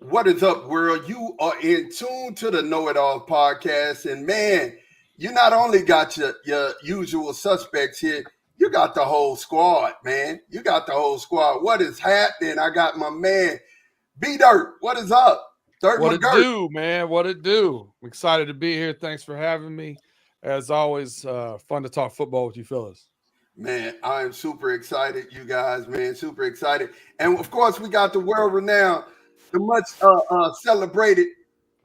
What is up, world? You are in tune to the KNOitAllz podcast. And man, you not only got your usual suspects here, you got the whole squad, man. You got the whole squad. What is happening? I got my man, B-Dirt. What is up? Dirt What it McGirt. do, man? What it do? I'm excited to be here. Thanks for having me. As always, fun to talk football with you fellas. Man, I am super excited, you guys, man. Super excited. And of course, we got the world renowned, the much celebrated,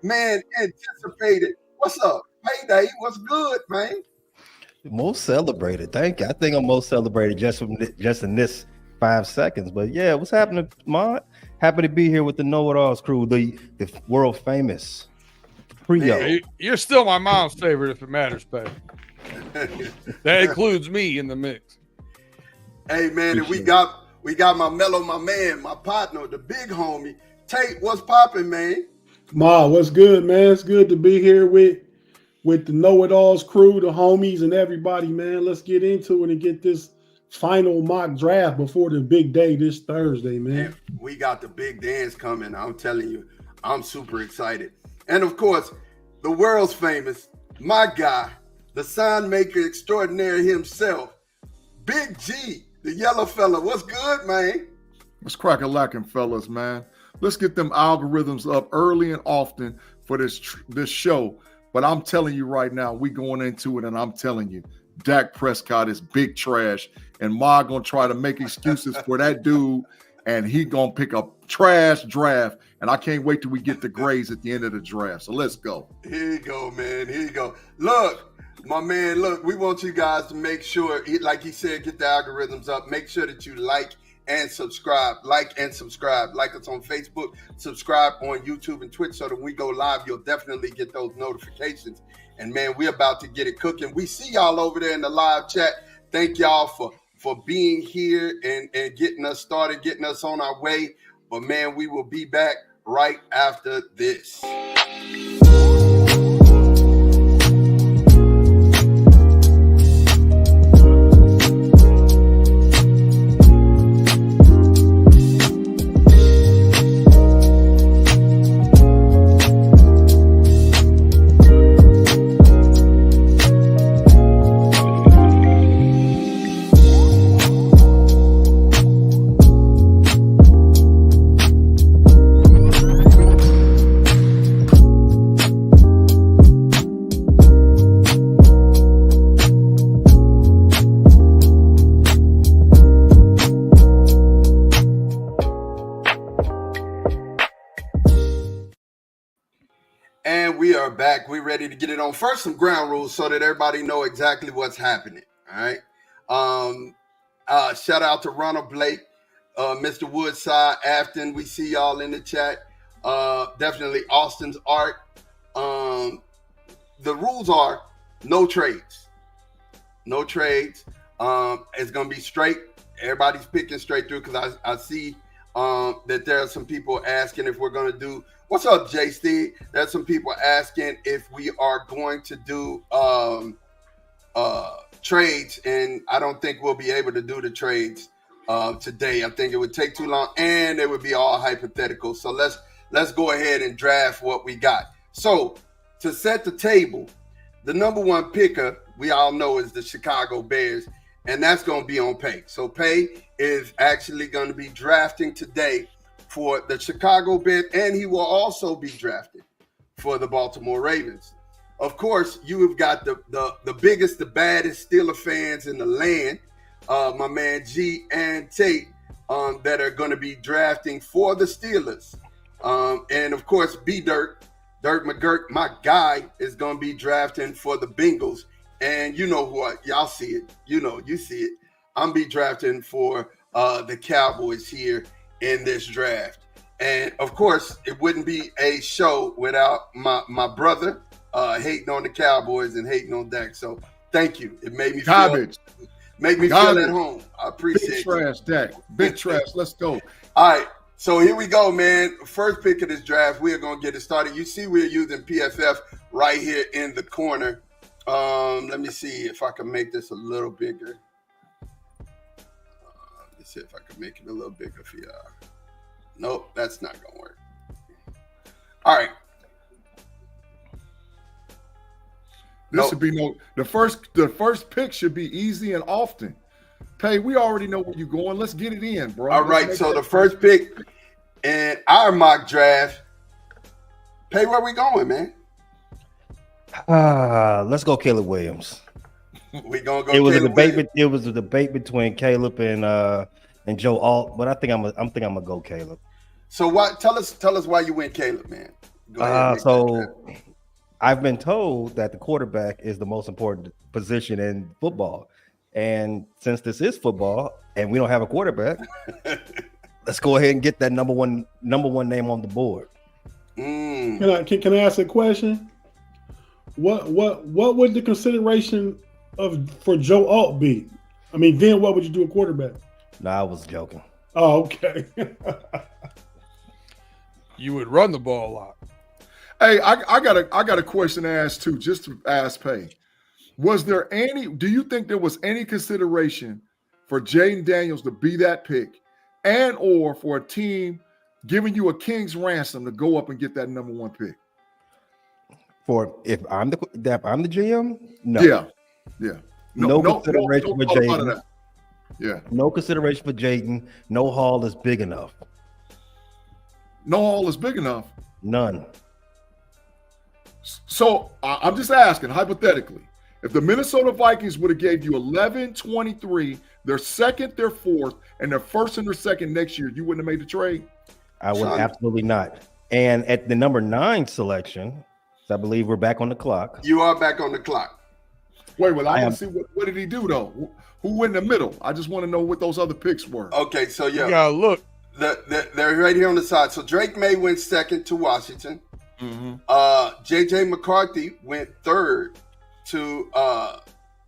man, anticipated. What's up? Payday, what's good, man? Most celebrated. Thank you. I think I'm most celebrated just in this 5 seconds. But yeah, what's happening, Mod? Happy to be here with the KNOitAllz crew, the world famous Trio. Hey, you're still my mom's favorite if it matters, babe. That includes me in the mix. Hey man, and we got my my man, my partner, the big homie. Tate, what's popping, man? Ma, what's good, man? It's good to be here with the KNOitAllz crew, the homies, and everybody, man. Let's get into it and get this final mock draft before the big day this Thursday, man. Man, we got the big dance coming. I'm telling you, I'm super excited. And of course, the world's famous, my guy, the sign maker extraordinaire himself, Big G, the yellow fella. What's good, man? What's crack-a-lackin', fellas, man? Let's get them algorithms up early and often for this show. But I'm telling you right now, we going into it, and I'm telling you, Dak Prescott is big trash, and Ma gonna try to make excuses for that dude, and he gonna pick a trash draft, and I can't wait till we get the grades at the end of the draft. So let's go. Here you go, man. Here you go. Look, my man, look, we want you guys to make sure, like he said, get the algorithms up. Make sure that you like and subscribe. Like and subscribe. Like us on Facebook. Subscribe on YouTube and Twitch so that when we go live, you'll definitely get those notifications. And man, we're about to get it cooking. We see y'all over there in the live chat. Thank y'all for being here and getting us started, getting us on our way. But man, we will be back right after this. And we are back. We're ready to get it on. First, some ground rules so that everybody know exactly what's happening. All right. Shout out to Ronald Blake, Mr. Woodside, Afton. We see y'all in the chat. Definitely Austin's Art. The rules are no trades. No trades. It's going to be straight. Everybody's picking straight through because I see that there are some people asking if we're going to do. What's up, Jay Steve? There's some people asking if we are going to do trades, and I don't think we'll be able to do the trades today. I think it would take too long, and it would be all hypothetical. So let's go ahead and draft what we got. So to set the table, the number one picker we all know is the Chicago Bears, and that's going to be on Pay. So Pay is actually going to be drafting today for the Chicago Bears, and he will also be drafted for the Baltimore Ravens. Of course, you have got the biggest, the baddest Steeler fans in the land, my man G and Tate, that are going to be drafting for the Steelers. And of course, Dirt McGirt, my guy, is going to be drafting for the Bengals. And you know what? Y'all see it. You see it. I'm be drafting for the Cowboys here in this draft. And of course, it wouldn't be a show without my brother hating on the Cowboys and hating on Dak. So thank you. It made me feel at home. I appreciate it. Big trash, Dak. Big trash. Let's go. All right. So here we go, man. First pick of this draft, we are going to get it started. You see we're using PFF right here in the corner. Let me see if I can make this a little bigger. Let's see if I can make it a little bigger for y'all. Nope, that's not going to work. All right. This should be the first pick should be easy and often. Pay, we already know where you're going. Let's get it in, bro. All right. So the first pick in our mock draft. Pay, where we going, man? Let's go Caleb Williams. We gonna go. It was Caleb a debate. Williams. It was a debate between Caleb and Joe Alt, but I think I'm gonna go Caleb. So what? Tell us why you went Caleb, man. Go ahead and make that So draft. I've been told that the quarterback is the most important position in football, and since this is football and we don't have a quarterback, let's go ahead and get that number one name on the board. Can I ask a question? What would the consideration for Joe Alt be? I mean, then what would you do a quarterback? No, I was joking. Oh, okay. You would run the ball a lot. Hey, I got a question to ask too, just to ask Pay. Do you think there was any consideration for Jaden Daniels to be that pick and or for a team giving you a king's ransom to go up and get that number one pick? For if I'm the GM, no. Yeah. No consideration for Jaden. Yeah. No consideration for Jaden. No haul is big enough. No haul is big enough. None. So I'm just asking, hypothetically, if the Minnesota Vikings would have gave you 11, 23, their second, their fourth, and their first and their second next year, you wouldn't have made the trade? I would absolutely not. And at the number 9 selection, I believe we're back on the clock. You are back on the clock. Wait, I want to see what did he do though? Who went in the middle? I just want to know what those other picks were. Okay, so You gotta look. they're right here on the side. So Drake May went second to Washington. Mm-hmm. JJ McCarthy went third to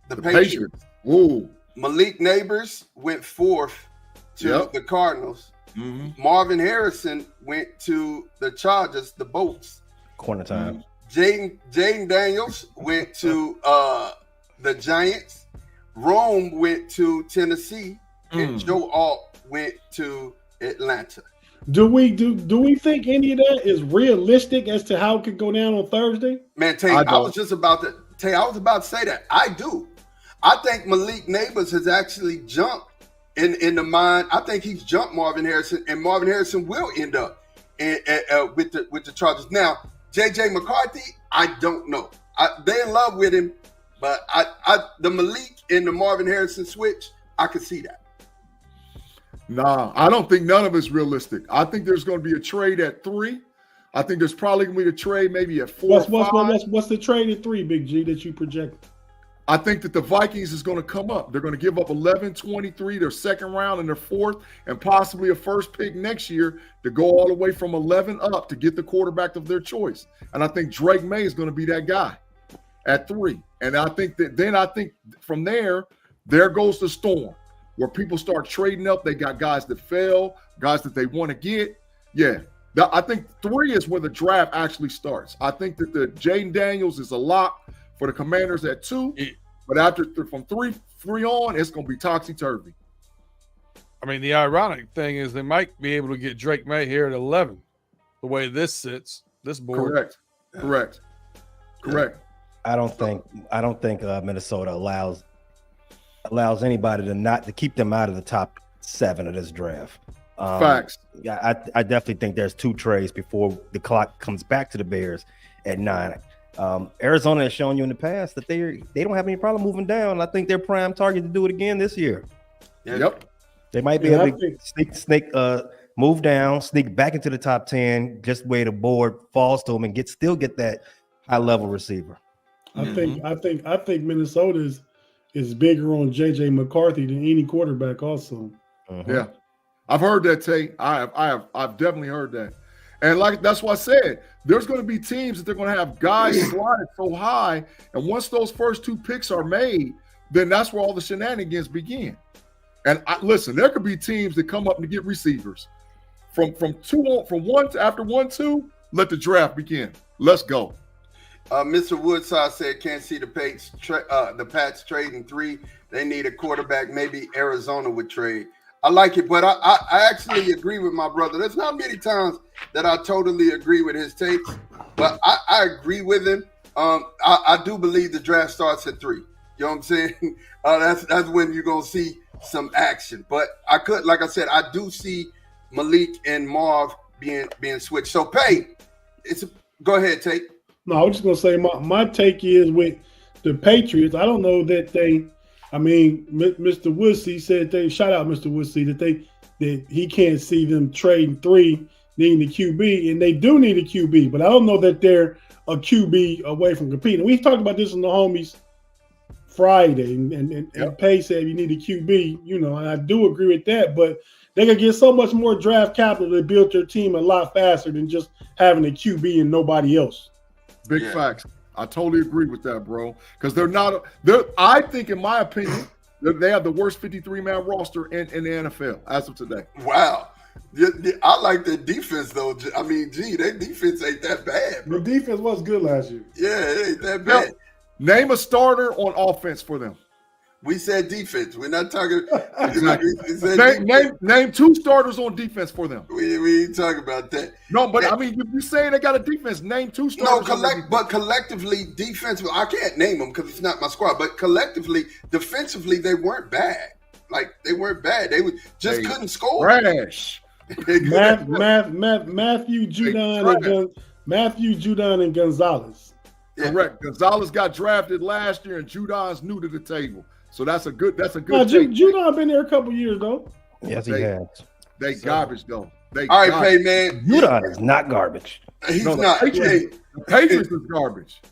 the Patriots. Whoa. Malik Neighbors went fourth to the Cardinals. Mm-hmm. Marvin Harrison went to the Chargers, the Bolts. Corner time. Jaden Daniels went to the Giants. Rome went to Tennessee, and Joe Alt went to Atlanta. Do we think any of that is realistic as to how it could go down on Thursday? Man, Tay, I was about to say that. I do. I think Malik Neighbors has actually jumped in the mind. I think he's jumped Marvin Harrison, and Marvin Harrison will end up with the Chargers. Now, JJ McCarthy, I don't know. They're in love with him, but the Malik and the Marvin Harrison switch, I could see that. Nah, I don't think none of it's realistic. I think there's going to be a trade at 3. I think there's probably going to be a trade maybe at 4 or 5. What's the trade at 3, Big G, that you project? I think that the Vikings is going to come up. They're going to give up 11, 23, their second round and their fourth, and possibly a first pick next year to go all the way from 11 up to get the quarterback of their choice. And I think Drake May is going to be that guy at 3. And I think from there goes the storm, where people start trading up. They got guys that fell, guys that they want to get. Yeah. I think 3 is where the draft actually starts. I think that the Jaden Daniels is a lock for the Commanders at 2, but from three on, it's going to be topsy-turvy. I mean, the ironic thing is they might be able to get Drake May here at 11. The way this sits, this board. Correct. I don't think Minnesota allows anybody to keep them out of the top 7 of this draft. Facts. Yeah, I definitely think there's 2 trades before the clock comes back to the Bears at 9. Arizona has shown you in the past that they don't have any problem moving down. I think they're prime target to do it again this year. Yep. They might be able to move down, sneak back into the top 10, just where the board falls to them and still get that high level receiver. I think Minnesota is bigger on JJ McCarthy than any quarterback also. Mm-hmm. Yeah. I've heard that, Tate. I've definitely heard that. And that's why I said there's going to be teams that they're going to have guys slotted so high, and once those first 2 picks are made, then that's where all the shenanigans begin. And listen, there could be teams that come up and get receivers from 1 to after 1-2. Let the draft begin. Let's go. Mr. Woodside said can't see the Pats trading 3. They need a quarterback. Maybe Arizona would trade. I like it, but I actually agree with my brother. There's not many times that I totally agree with his takes, but I agree with him. I do believe the draft starts at 3. You know what I'm saying? That's when you're gonna see some action. But like I said, I do see Malik and Marv being switched. So Pay, go ahead, Tate. No, I was just gonna say my take is with the Patriots. I don't know that Mr. Woodsey said shout out Mr. Woodsey that he can't see them trading 3, needing the QB, and they do need a QB, but I don't know that they're a QB away from competing. We've talked about this in the homies Friday, and Pay said you need a QB, and I do agree with that, but they could get so much more draft capital to build their team a lot faster than just having a QB and nobody else. Big facts. I totally agree with that, bro. Because I think, in my opinion, they have the worst 53-man roster in the NFL as of today. Wow. I like their defense, though. I mean, their defense ain't that bad, bro. The defense was good last year. Yeah, it ain't that bad. Name a starter on offense for them. We said defense. We're not talking. Name 2 starters on defense for them. We ain't talking about that. No, but I mean, if you're saying they got a defense, name 2 starters. But collectively, defensively, I can't name them because it's not my squad. But collectively, defensively, they weren't bad. Like, they weren't bad. They couldn't score. Trash. Matthew Judon and Gonzalez. Yeah. Correct. Gonzalez got drafted last year, and Judon's new to the table. So that's a good. Judon been there a couple years though. Yes, he has. They garbage though. All right, Pay, man. Judon is not garbage. He's not. The Patriots is garbage.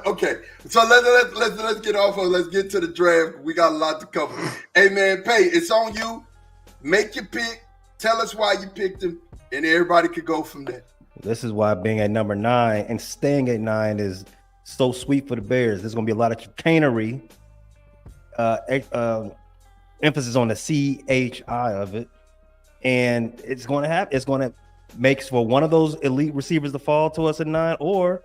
Okay. So let's get off of. Let's get to the draft. We got a lot to cover. Hey, man, Pay, it's on you. Make your pick. Tell us why you picked him, and everybody could go from there. This is why being at number 9 and staying at 9 is so sweet for the Bears. There's going to be a lot of chicanery, emphasis on the CHI of it, and it's going to happen. It's going to make for one of those elite receivers to fall to us at 9, or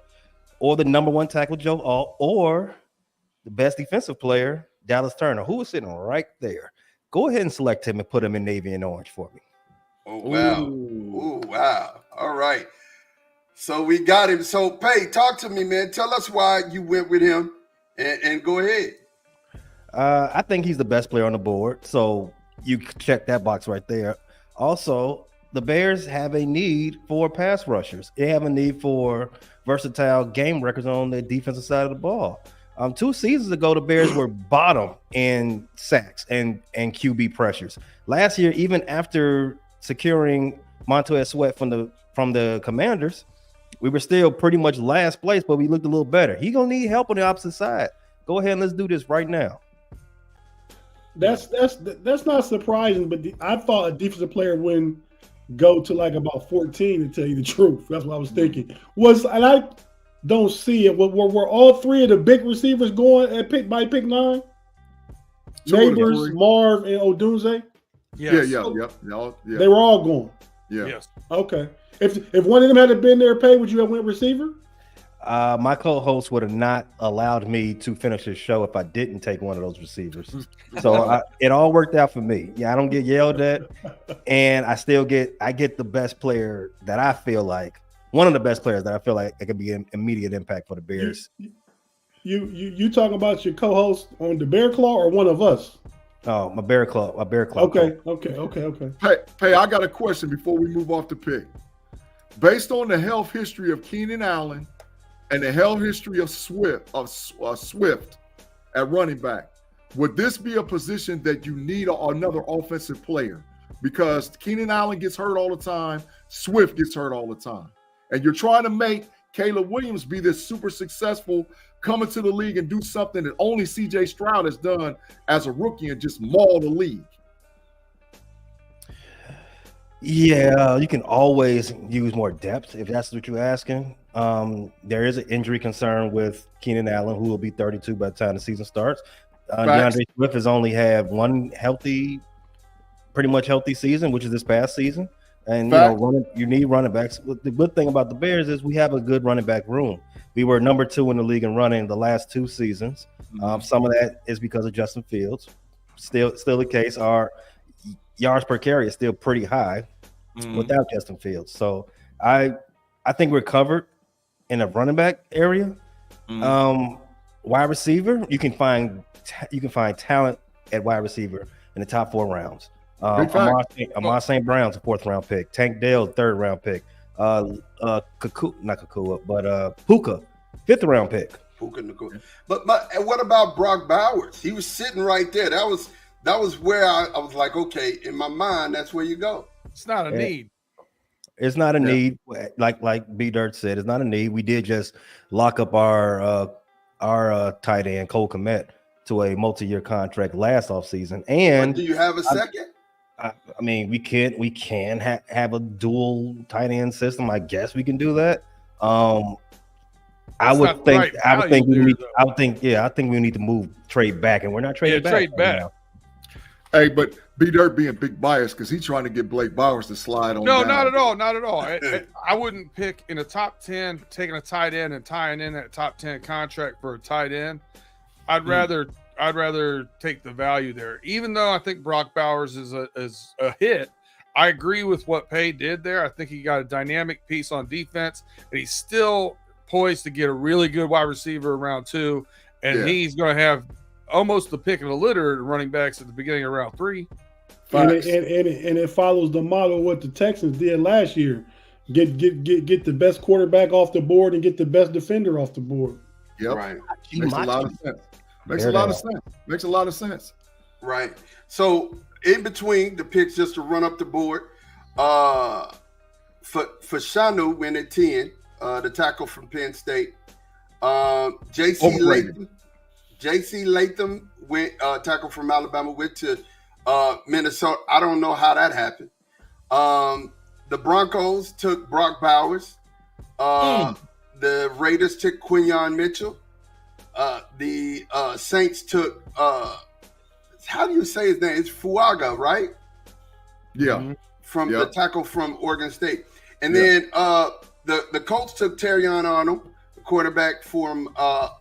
the number 1 tackle Joe Alt, or the best defensive player Dallas Turner, who is sitting right there. Go ahead and select him and put him in navy and orange for me. Oh wow! Ooh, wow! All right. So we got him. So Pay, talk to me, man. Tell us why you went with him, and go ahead. I think he's the best player on the board. So you check that box right there. Also, the Bears have a need for pass rushers. They have a need for versatile game records on the defensive side of the ball. 2 seasons ago, the Bears were bottom in sacks and QB pressures. Last year, even after securing Montez Sweat from the Commanders, we were still pretty much last place, but we looked a little better. He's gonna need help on the opposite side. Go ahead and let's do this right now. That's not surprising, but I thought a defensive player wouldn't go to like about 14 to tell you the truth. That's what I was thinking. And I don't see it. Were all 3 of the big receivers going at pick 9? Neighbors, Marv, and Odunze? Yes. Yeah. They were all going. Yeah. Yes. Okay. If one of them had been there, Pay, would you have went receiver? My co-host would have not allowed me to finish his show if I didn't take one of those receivers. So it all worked out for me. Yeah, I don't get yelled at, and I get the best player that I feel like, one of the best players that I feel like it could be an immediate impact for the Bears. You talking about your co-host on the Bear Claw or one of us? Oh, my Bear Claw. Okay. Hey, I got a question before we move off the pick. Based on the health history of Keenan Allen and the health history of Swift at running back, would this be a position that you need another offensive player? Because Keenan Allen gets hurt all the time, Swift gets hurt all the time, and you're trying to make Caleb Williams be this super successful, come into the league and do something that only CJ Stroud has done as a rookie and just maul the league. Yeah, you can always use more depth if that's what you're asking. There is an injury concern with Keenan Allen, who will be 32 by the time the season starts. DeAndre Swift has only had one pretty much healthy season, which is this past season. And you need running backs. The good thing about the Bears is we have a good running back room. We were number 2 in the league in running the last 2 seasons. Some of that is because of Justin Fields. Still the case. Our yards per carry is still pretty high. without Justin Fields. So I think we're covered in a running back area. Wide receiver, you can find talent at wide receiver in the top 4 rounds. Amon St. Brown's a 4th round pick. Tank Dell, 3rd round pick. Puka, 5th round pick. But what about Brock Bowers? He was sitting right there. That was where I was like, okay, in my mind, that's where you go. It's not a need. It's not a need. Like B Dirt said, it's not a need. We did just lock up our tight end Cole Kmet to a multi-year contract last offseason. And do you have a second? I mean, we can have a dual tight end system. I guess we can do that. I think we need to move trade back, and we're not trading back. Trade back. Now. Hey, but B Dirt being big bias because he's trying to get Blake Bowers to slide on. No, down. not at all. I wouldn't pick in a top 10 taking a tight end and tying in that top 10 contract for a tight end. I'd rather take the value there, even though I think Brock Bowers is a hit. I agree with what Pay did there. I think he got a dynamic piece on defense, and he's still poised to get a really good wide receiver in round 2, and he's going to have almost the pick of the litter at running backs at the beginning of round 3. And it follows the model of what the Texans did last year. Get the best quarterback off the board and get the best defender off the board. Yep. Right. Makes a lot of sense. Makes a lot of sense. Right. So in between the picks, just to run up the board, for Shanu went at 10, the tackle from Penn State. J.C. Latham went tackle from Alabama, went to Minnesota. I don't know how that happened. The Broncos took Brock Bowers. The Raiders took Quinyon Mitchell. The Saints took how do you say his name? It's Fuaga, right? Yeah. From the tackle from Oregon State. And then the Colts took Terrion Arnold, the quarterback from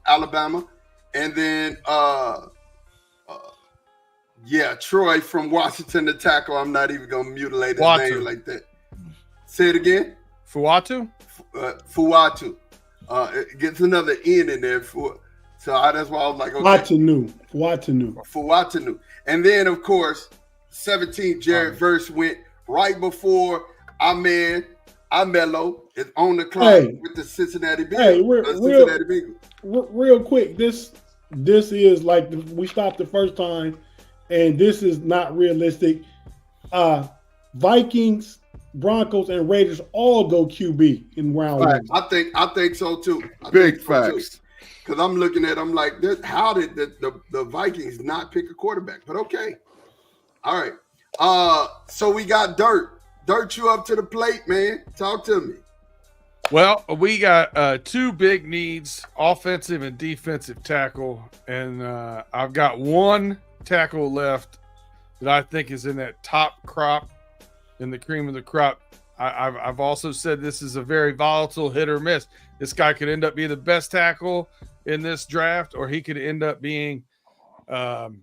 Alabama. And then Troy from Washington, the tackle. I'm not even gonna mutilate his name like that. Say it again. Fuatu? Fuatu. It gets another N in there. So that's why I was like, okay. Fuatanu. And then, of course, 17, Jared Verse went right before our man, Amelo, is on the clock with the Cincinnati Bengals. Real quick, this is like we stopped the first time, and this is not realistic. Vikings, Broncos, and Raiders all go QB in round 1. I think so too. Big facts. Because I'm looking at, I'm like, how did the Vikings not pick a quarterback? But okay, all right. So we got Dirt. Dirt, you up to the plate, man? Talk to me. Well, we got 2 big needs, offensive and defensive tackle, and I've got 1 tackle left that I think is in that top crop, in the cream of the crop. I've also said this is a very volatile hit or miss. This guy could end up being the best tackle in this draft, or he could end up being kind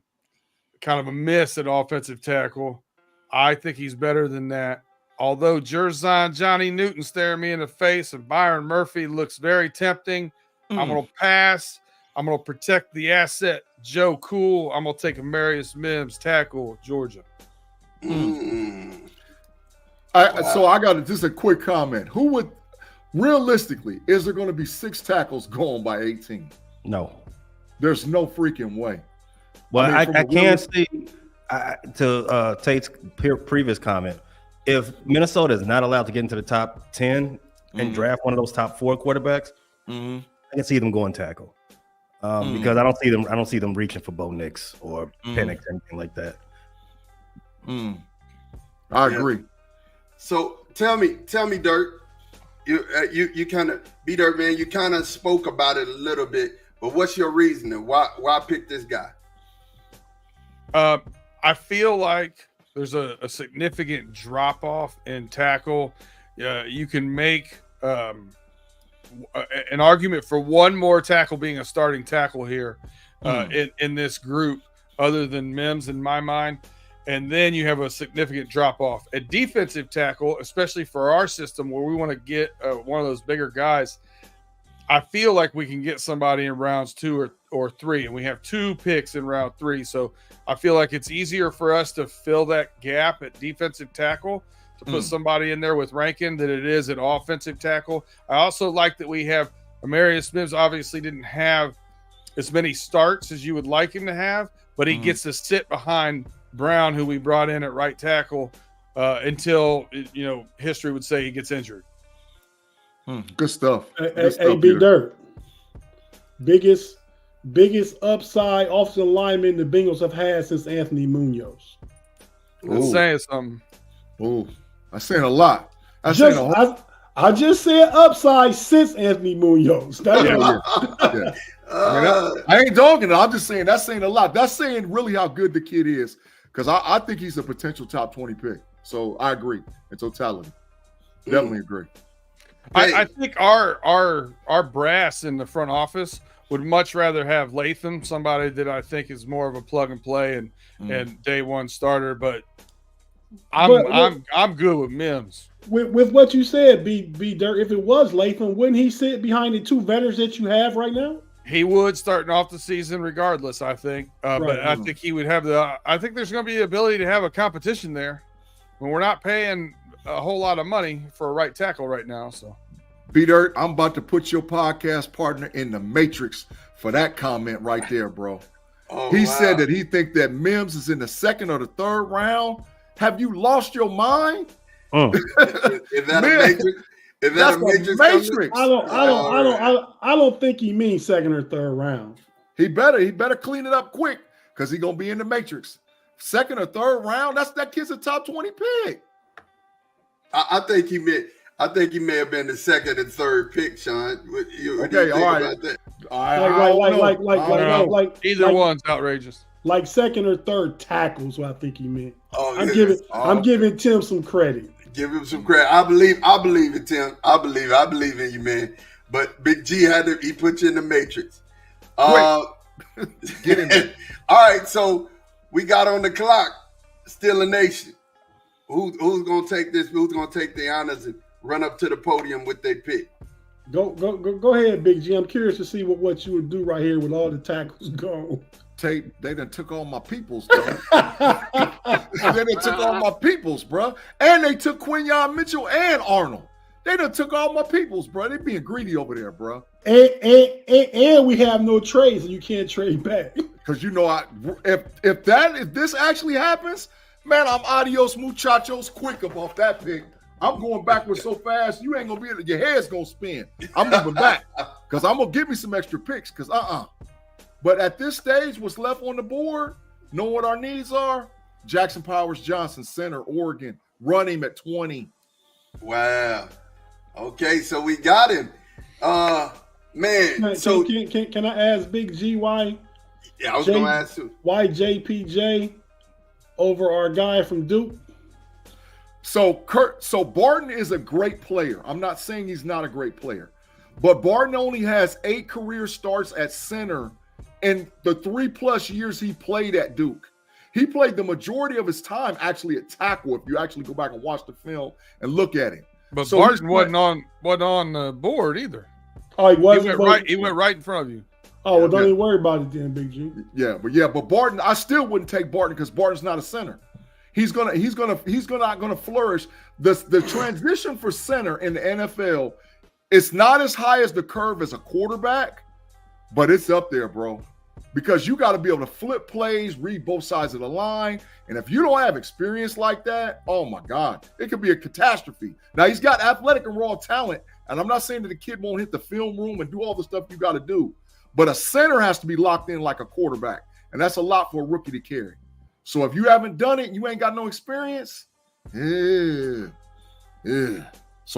of a miss at offensive tackle. I think he's better than that. Although Jerzon Johnny Newton staring me in the face and Byron Murphy looks very tempting, I'm going to pass. I'm going to protect the asset, Joe Cool. I'm going to take Amarius Mims, tackle, Georgia. So I got just a quick comment. Who would, realistically, is there going to be 6 tackles going by 18? No. There's no freaking way. Well, I can see to Tate's previous comment, if Minnesota is not allowed to get into the top 10 and draft one of those top 4 quarterbacks, I can see them going tackle. Because I don't see them reaching for Bo Nix or Penix or anything like that. I agree. So tell me, Dirt. You kind of B-Dirt, man. You kind of spoke about it a little bit, but what's your reasoning? Why pick this guy? I feel like there's a significant drop off in tackle. You can make an argument for 1 more tackle being a starting tackle here in this group, other than Mims in my mind. and then you have a significant drop off. At defensive tackle, especially for our system where we want to get one of those bigger guys, I feel like we can get somebody in rounds 2 or 3, and we have 2 picks in round 3. So I feel like it's easier for us to fill that gap at defensive tackle to put somebody in there with Rankin than it is at offensive tackle. I also like that we have Amarius Mims. Obviously didn't have as many starts as you would like him to have, but he gets to sit behind Brown, who we brought in at right tackle, until history would say he gets injured. Good stuff. Hey, Big Dirt. Biggest upside offensive lineman the Bengals have had since Anthony Munoz. That's saying something. Oh, that's saying a lot. I just said upside since Anthony Munoz. I ain't dogging it. I'm just saying that's saying a lot. That's saying really how good the kid is, because I think he's a potential top 20 pick. So I agree in totality. Definitely agree. I think our brass in the front office would much rather have Latham, somebody that I think is more of a plug and play and day one starter. But I'm good with Mims. With what you said, B Dirt, if it was Latham, wouldn't he sit behind the 2 veterans that you have right now? He would, starting off the season regardless, I think. But I think he would have I think there's going to be the ability to have a competition there when we're not paying a whole lot of money for a right tackle right now. So, B-Dirt, I'm about to put your podcast partner in the matrix for that comment right there, bro. He said that he think that Mims is in the 2nd or the 3rd round. Have you lost your mind? Is that a matrix? Is that a matrix? I don't think he means 2nd or 3rd round. He better clean it up quick, because he's gonna be in the matrix. 2nd or 3rd round, that kid's a top 20 pick. I think he may have been the 2nd and 3rd pick, Sean. Okay, all right. Like either one's outrageous. Like 2nd or 3rd tackles, what I think he meant. I'm giving Tim some credit. Give him some credit. I believe in Tim. I believe in you, man. But Big G he put you in the matrix. Get in there. All right, so we got on the clock. Still a nation. Who's gonna take this? Who's gonna take the honors and run up to the podium with their pick? Go ahead, Big G. I'm curious to see what you would do right here with all the tackles gone. They done took all my peoples, bro. They done took all my peoples, bro. And they took Quinyon Mitchell and Arnold. They done took all my peoples, bro. They being greedy over there, bro. And we have no trades, and you can't trade back. Because if this actually happens, man, I'm adios muchachos quick off that pick. I'm going backwards so fast, you ain't gonna be able to, your head's gonna spin. I'm moving back because I'm gonna give me some extra picks. Because But at this stage, what's left on the board, know what our needs are? Jackson Powers Johnson, center, Oregon, run him at 20. Wow. Okay, so we got him. Man. So can I ask Big G why? Yeah, I was gonna ask you. Why JPJ over our guy from Duke? So Barton is a great player. I'm not saying he's not a great player, but Barton only has 8 career starts at center in the 3+ years he played at Duke. He played the majority of his time actually at tackle, if you actually go back and watch the film and look at him. But so Barton wasn't on the board either. Oh, he wasn't. He went right in front of you. Oh, well, don't even worry about it then, Big G. But Barton, I still wouldn't take Barton because Barton's not a center. He's not gonna flourish. The transition for center in the NFL, it's not as high as the curve as a quarterback, but it's up there, bro. Because you got to be able to flip plays, read both sides of the line. And if you don't have experience like that, oh my God, it could be a catastrophe. Now, he's got athletic and raw talent. And I'm not saying that the kid won't hit the film room and do all the stuff you got to do. But a center has to be locked in like a quarterback. And that's a lot for a rookie to carry. So if you haven't done it and you ain't got no experience, So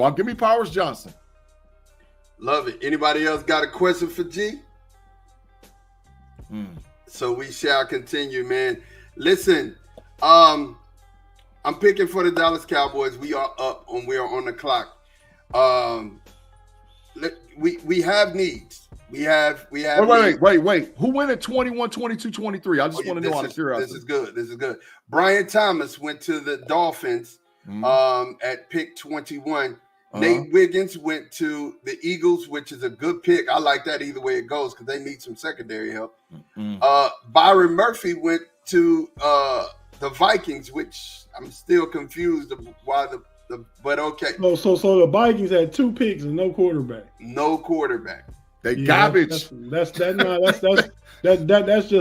I'll give me Powers Johnson. Love it. Anybody else got a question for G? So we shall continue, man. Listen, I'm picking for the Dallas Cowboys. We are up and we are on the clock. We have needs. We have. Wait. Who went at 21, 22, 23? I just want to know out of curiosity. This is good. Brian Thomas went to the Dolphins at pick 21. Nate Wiggins went to the Eagles, which is a good pick. I like that either way it goes because they need some secondary help. Byron Murphy went to the Vikings, which I'm still confused of why but okay. So the Vikings had 2 picks and no quarterback. No quarterback. They garbage. That's just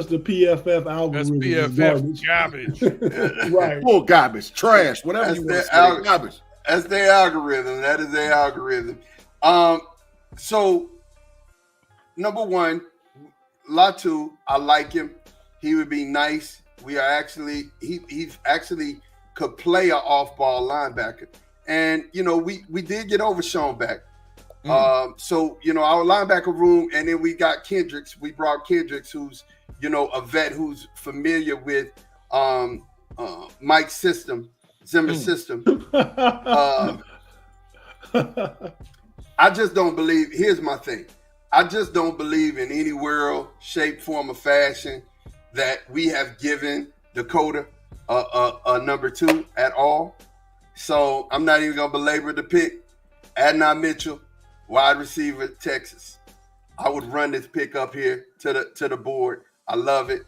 the PFF algorithm. That's PFF garbage. Right. Full garbage, trash, whatever you want to say. Garbage. That's their algorithm. That is their algorithm. So number 1, Latu, I like him. He would be nice. We are actually he's actually could play an off-ball linebacker. And we did get Overshown back. So our linebacker room, and then we got Kendricks. We brought Kendricks, who's a vet who's familiar with Mike's system, Zimmer's system. I just don't believe. Here's my thing. I just don't believe in any world, shape, form, or fashion that we have given Dakota a number 2 at all. So I'm not even gonna belabor the pick. Adnan Mitchell, wide receiver, Texas. I would run this pick up here to the board. I love it.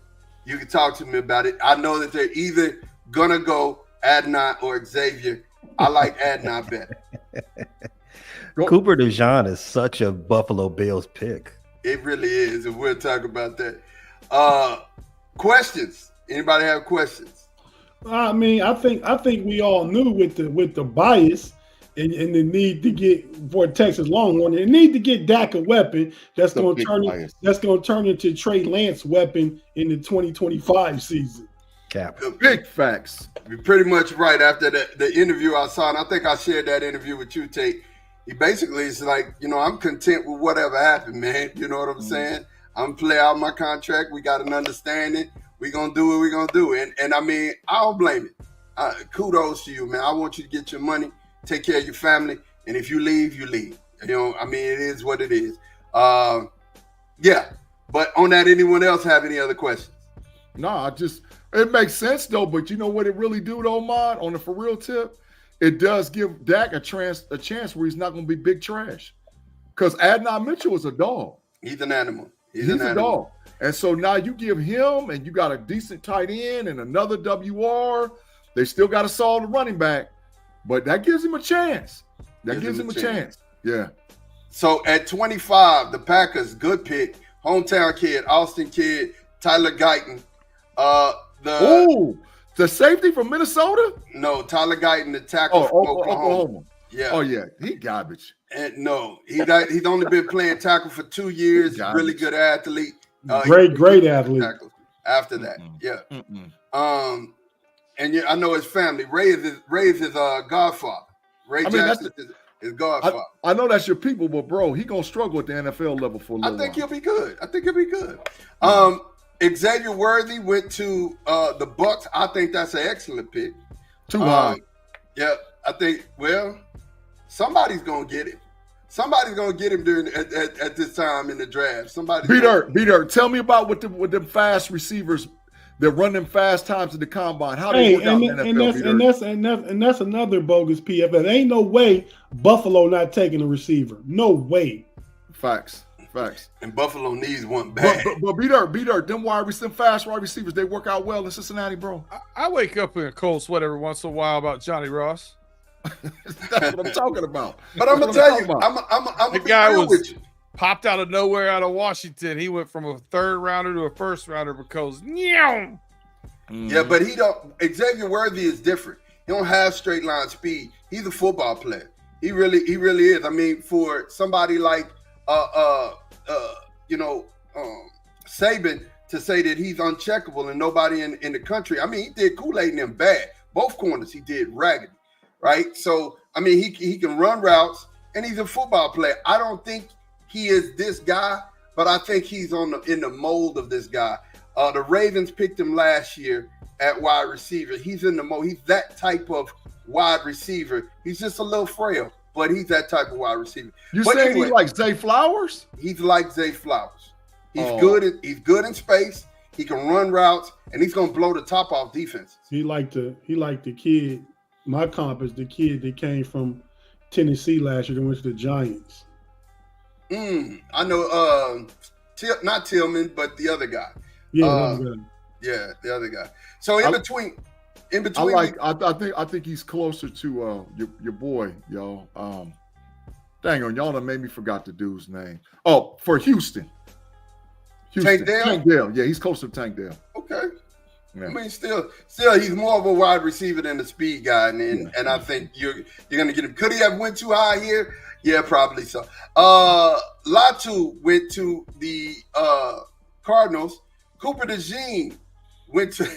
You can talk to me about it. I know that they're either gonna go Adnan or Xavier. I like Adnan better. Cooper DeJean is such a Buffalo Bills pick. It really is, and we'll talk about that. Questions? Anybody have questions? I mean, I think we all knew with the bias and the need to get for Texas Longhorn, they need to get Dak a weapon that's going to turn into Trey Lance weapon in the 2025 season. Cap. Big facts. You're pretty much right. After the interview I saw, and I think I shared that interview with you, Tate. He basically is like, I'm content with whatever happened, man. You know what I'm saying? I'm play out my contract. We got an understanding. We're going to do what we're going to do. And I mean, I don't blame it. Kudos to you, man. I want you to get your money, take care of your family. And if you leave, you leave. I mean, it is what it is. Yeah. But on that, anyone else have any other questions? No, it makes sense, though. But you know what it really do, though, Mod? On the for real tip, it does give Dak a chance where he's not going to be big trash. Because Adnan Mitchell is a dog. He's an animal. He's a dog. And so now you give him, and you got a decent tight end and another WR. They still got a solid running back, but that gives him a chance. That gives him a chance. Yeah. So at 25, the Packers, good pick, hometown kid, Austin kid, Tyler Guyton. The safety from Minnesota? No, Tyler Guyton, the tackle from Oklahoma. Yeah. Oh yeah, he garbage. And no, he's only been playing tackle for 2 years. Really good athlete. Great athlete. After that, yeah. And I know his family. Ray is his godfather. Ray Jackson is his godfather. I know that's your people, but bro, he gonna struggle at the NFL level for a little while. I think he'll be good. Xavier Worthy went to the Bucks. I think that's an excellent pick. Too high. Yeah, I think. Well, somebody's gonna get him. Somebody's gonna get him at this time in the draft. Peter, tell me about what them fast receivers that run them fast times in the combine. How they work out in the NFL, and that's another bogus PFF. There ain't no way Buffalo not taking a receiver. No way. Facts. And Buffalo needs one bad. But Peter, them fast wide receivers, they work out well in Cincinnati, bro. I wake up in a cold sweat every once in a while about Johnny Ross. That's what I'm talking about. But I'm gonna tell you, I'm the guy was popped out of nowhere out of Washington. He went from a 3rd rounder to a 1st rounder because Yeah, but he don't. Xavier Worthy is different. He don't have straight line speed. He's a football player. He really is. I mean, for somebody like Saban to say that he's uncheckable and nobody in the country. I mean, he did Kool-Aid and them bad. Both corners he did raggedy. Right, so I mean, he can run routes, and he's a football player. I don't think he is this guy, but I think he's in the mold of this guy. The Ravens picked him last year at wide receiver. He's in the mold. He's that type of wide receiver. He's just a little frail. but he's that type of wide receiver. You But saying anyway, he like Zay Flowers? he's like Zay Flowers. He's Oh. good. He's good in space. He can run routes, and he's gonna blow the top off defenses. He like the kid. My comp is the kid that came from Tennessee last year that went to the Giants. I know. Not Tillman, but the other guy. Yeah, The other guy. So in between, I think he's closer to your boy, yo. Dang on, y'all done made me forgot the dude's name. Oh, for Houston. Tank Dell? Tank Dell. Yeah, he's closer to Tank Dell. Okay. Yeah. I mean, still, he's more of a wide receiver than the speed guy, and I think you're gonna get him. Could he have went too high here? Yeah, probably so. Latu went to the Cardinals. Cooper DeJean went to,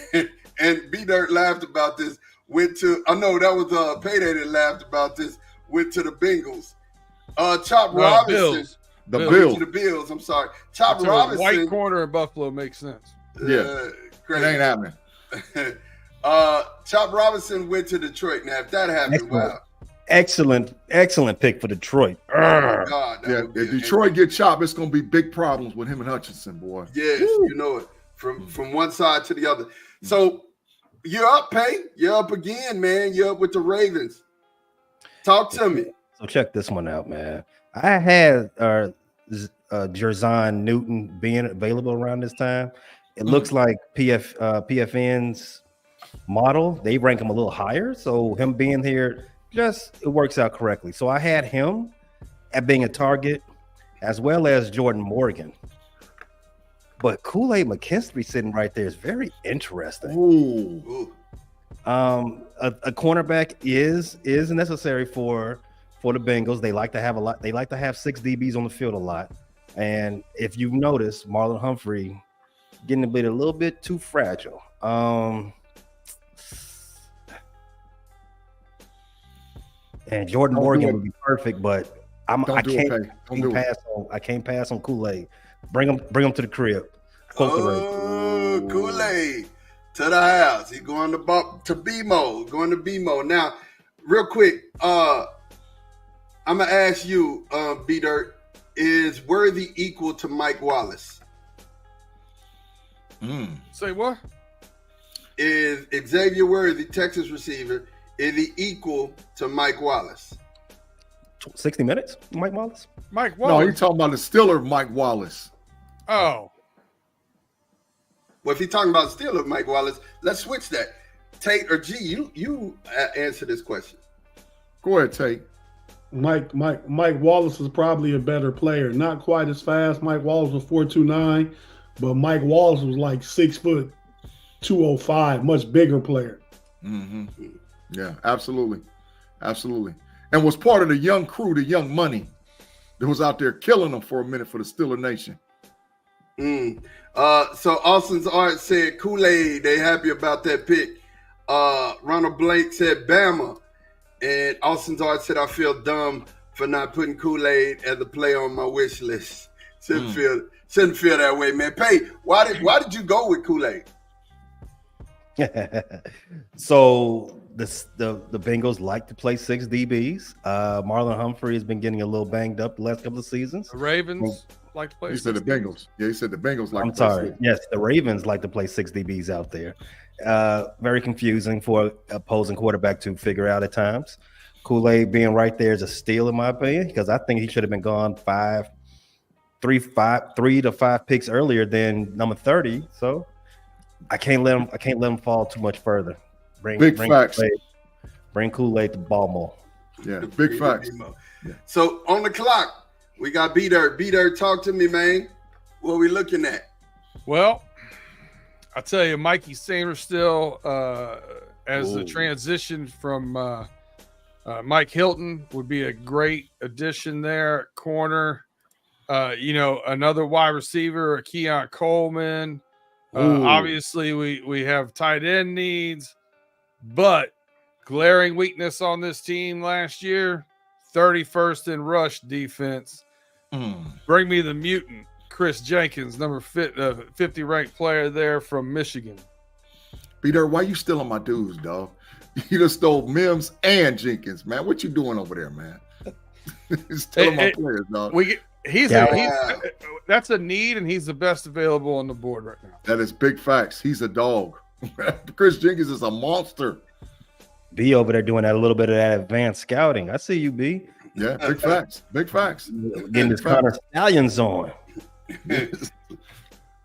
and B-Dirt laughed about this. That was Payday that laughed about this. Went to the Bengals. Chop Robinson. Bills. The Bills. Bills. To the Bills. I'm sorry. Chop So Robinson. white corner in Buffalo makes sense. Yeah. It ain't happening. Chop Robinson went to Detroit. Now, if that happened, wow. Excellent pick for Detroit. God, that Yeah, would be if Detroit get chopped, it's gonna be big problems with him and Hutchinson, boy. Yes, you know it. From one side to the other. So you're up, Pay. You're up again, man. You're up with the Ravens. Talk to me. So check this one out, man. I had Jerzon Newton being available around this time. It looks like PFN's model, they rank him a little higher. So him being here, it works out correctly. So I had him at being a target, as well as Jordan Morgan. But Kool-Aid McKinstry sitting right there is very interesting. Ooh. A cornerback is necessary for the Bengals. They like to have a lot. They like to have 6 DBs on the field a lot. And if you've noticed, Marlon Humphrey getting a little bit too fragile. And Jordan Morgan would be perfect, but I can't pass on Kool-Aid. Bring him to the crib. Kool-Aid to the house. He's going to BMO. Going to BMO. Now, real quick, I'm gonna ask you, B-Dirt, is Worthy equal to Mike Wallace? Say what? Is Xavier Worthy, Texas receiver, is he equal to Mike Wallace? 60 minutes, Mike Wallace? Mike No, Wallace. you're talking about the Steeler Mike Wallace. Oh. Well, if you're talking about Steeler Mike Wallace, let's switch that. Tate or G, you answer this question. Go ahead, Tate. Mike Wallace is probably a better player. Not quite as fast. Mike Wallace was 4.29, but Mike Wallace was like 6 foot 205, much bigger player. Mm-hmm. Yeah, absolutely. And was part of the young crew, the young money that was out there killing them for a minute for the Steeler Nation. So Austin's Art said Kool-Aid, they happy about that pick. Ronald Blake said Bama. And Austin's Art said, I feel dumb for not putting Kool-Aid as a player on my wish list. Shouldn't feel that way, man. Pay, why did you go with Kool-Aid? So the Bengals like to play 6 DBs. Marlon Humphrey has been getting a little banged up the last couple of seasons. The Ravens like to play. You said the Bengals. Yeah, he said the Bengals like I'm to play sorry. 6. Yes, the Ravens like to play 6 DBs out there. Very confusing for opposing quarterback to figure out at times. Kool-Aid being right there is a steal in my opinion, because I think he should have been gone 3 to 5 picks earlier than number 30. So I can't let him fall too much further. Bring facts. Bring Kool-Aid to Baltimore. Yeah, big facts. Yeah. So on the clock, we got B-Dirt. B-Dirt, talk to me, man. What are we looking at? Well, I tell you, Mikey Sainristil as the transition from Mike Hilton would be a great addition there. Corner, another wide receiver, Keon Coleman. Obviously, we have tight end needs, but glaring weakness on this team last year, 31st in rush defense. Bring me the mutant. Chris Jenkins, number 50 ranked player there from Michigan. Peter, why you still on my dudes, dog? You just stole Mims and Jenkins, man. What you doing over there, man? Just telling my players, dog. That's a need, and he's the best available on the board right now. That is big facts. He's a dog. Chris Jenkins is a monster. B over there doing that a little bit of that advanced scouting. I see you, B. Yeah, big facts. Big facts. Getting his Connor Stallions on.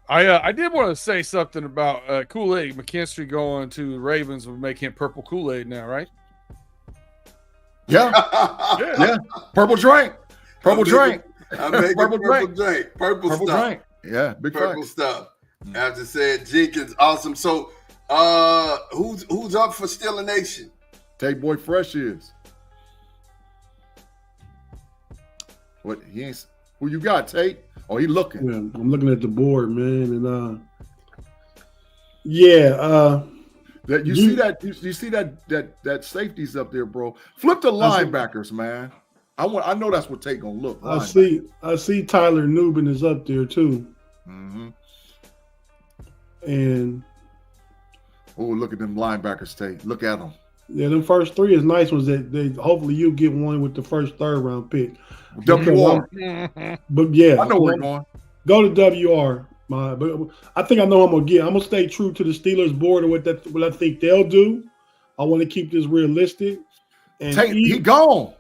I did want to say something about Kool-Aid. McKinstry going to the Ravens would make him purple Kool-Aid now, right? Yeah. Yeah. Purple drink. Purple drink. I'm making purple drink. Purple stuff. Drink. Yeah, big purple facts. stuff. After said Jenkins, awesome. So who's up for Still a Nation? Tate Boy Fresh is. What he ain't who you got, Tate? Oh, he looking. Yeah, I'm looking at the board, man, and that you see that safety's up there, bro. Flip the linebackers, man. I know that's what Tate gonna look. I see Tyler Nubin is up there too. Mm-hmm. And oh, look at them linebackers, Tate. Look at them. Yeah, them first three is nice ones. That they hopefully you get one with the first third round pick. WR. But yeah, I know where you're going. Go to WR. But I think I know what I'm gonna get. I'm gonna stay true to the Steelers board and what I think they'll do. I want to keep this realistic. And Tate, he gone.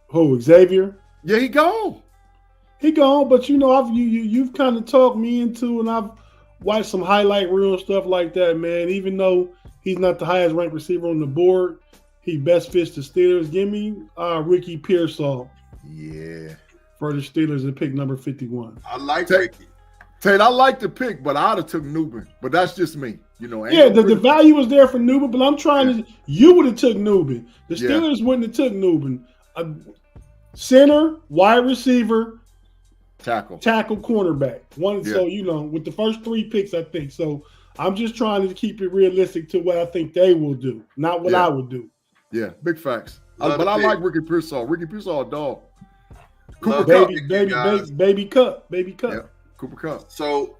Who, Xavier? Yeah, he gone. He gone, but you know, you've kind of talked me into, and I've watched some highlight reel and stuff like that, man. Even though he's not the highest ranked receiver on the board, he best fits the Steelers. Give me Ricky Pearsall. Yeah. For the Steelers at pick number 51. I like Ricky. Tate, I like the pick, but I'd have took Nubin. But that's just me. You know. Yeah, the value was there for Nubin, but I'm trying to. You would have took Nubin. The Steelers wouldn't have took Nubin. Center, wide receiver, tackle, cornerback. So you know, with the first three picks, I think so. I'm just trying to keep it realistic to what I think they will do, not what I would do. Yeah, big facts. But I like Ricky Pearsall. Ricky Pearsall, a dog. Cooper Cup. Baby Cup. Yeah, Cooper Cup. So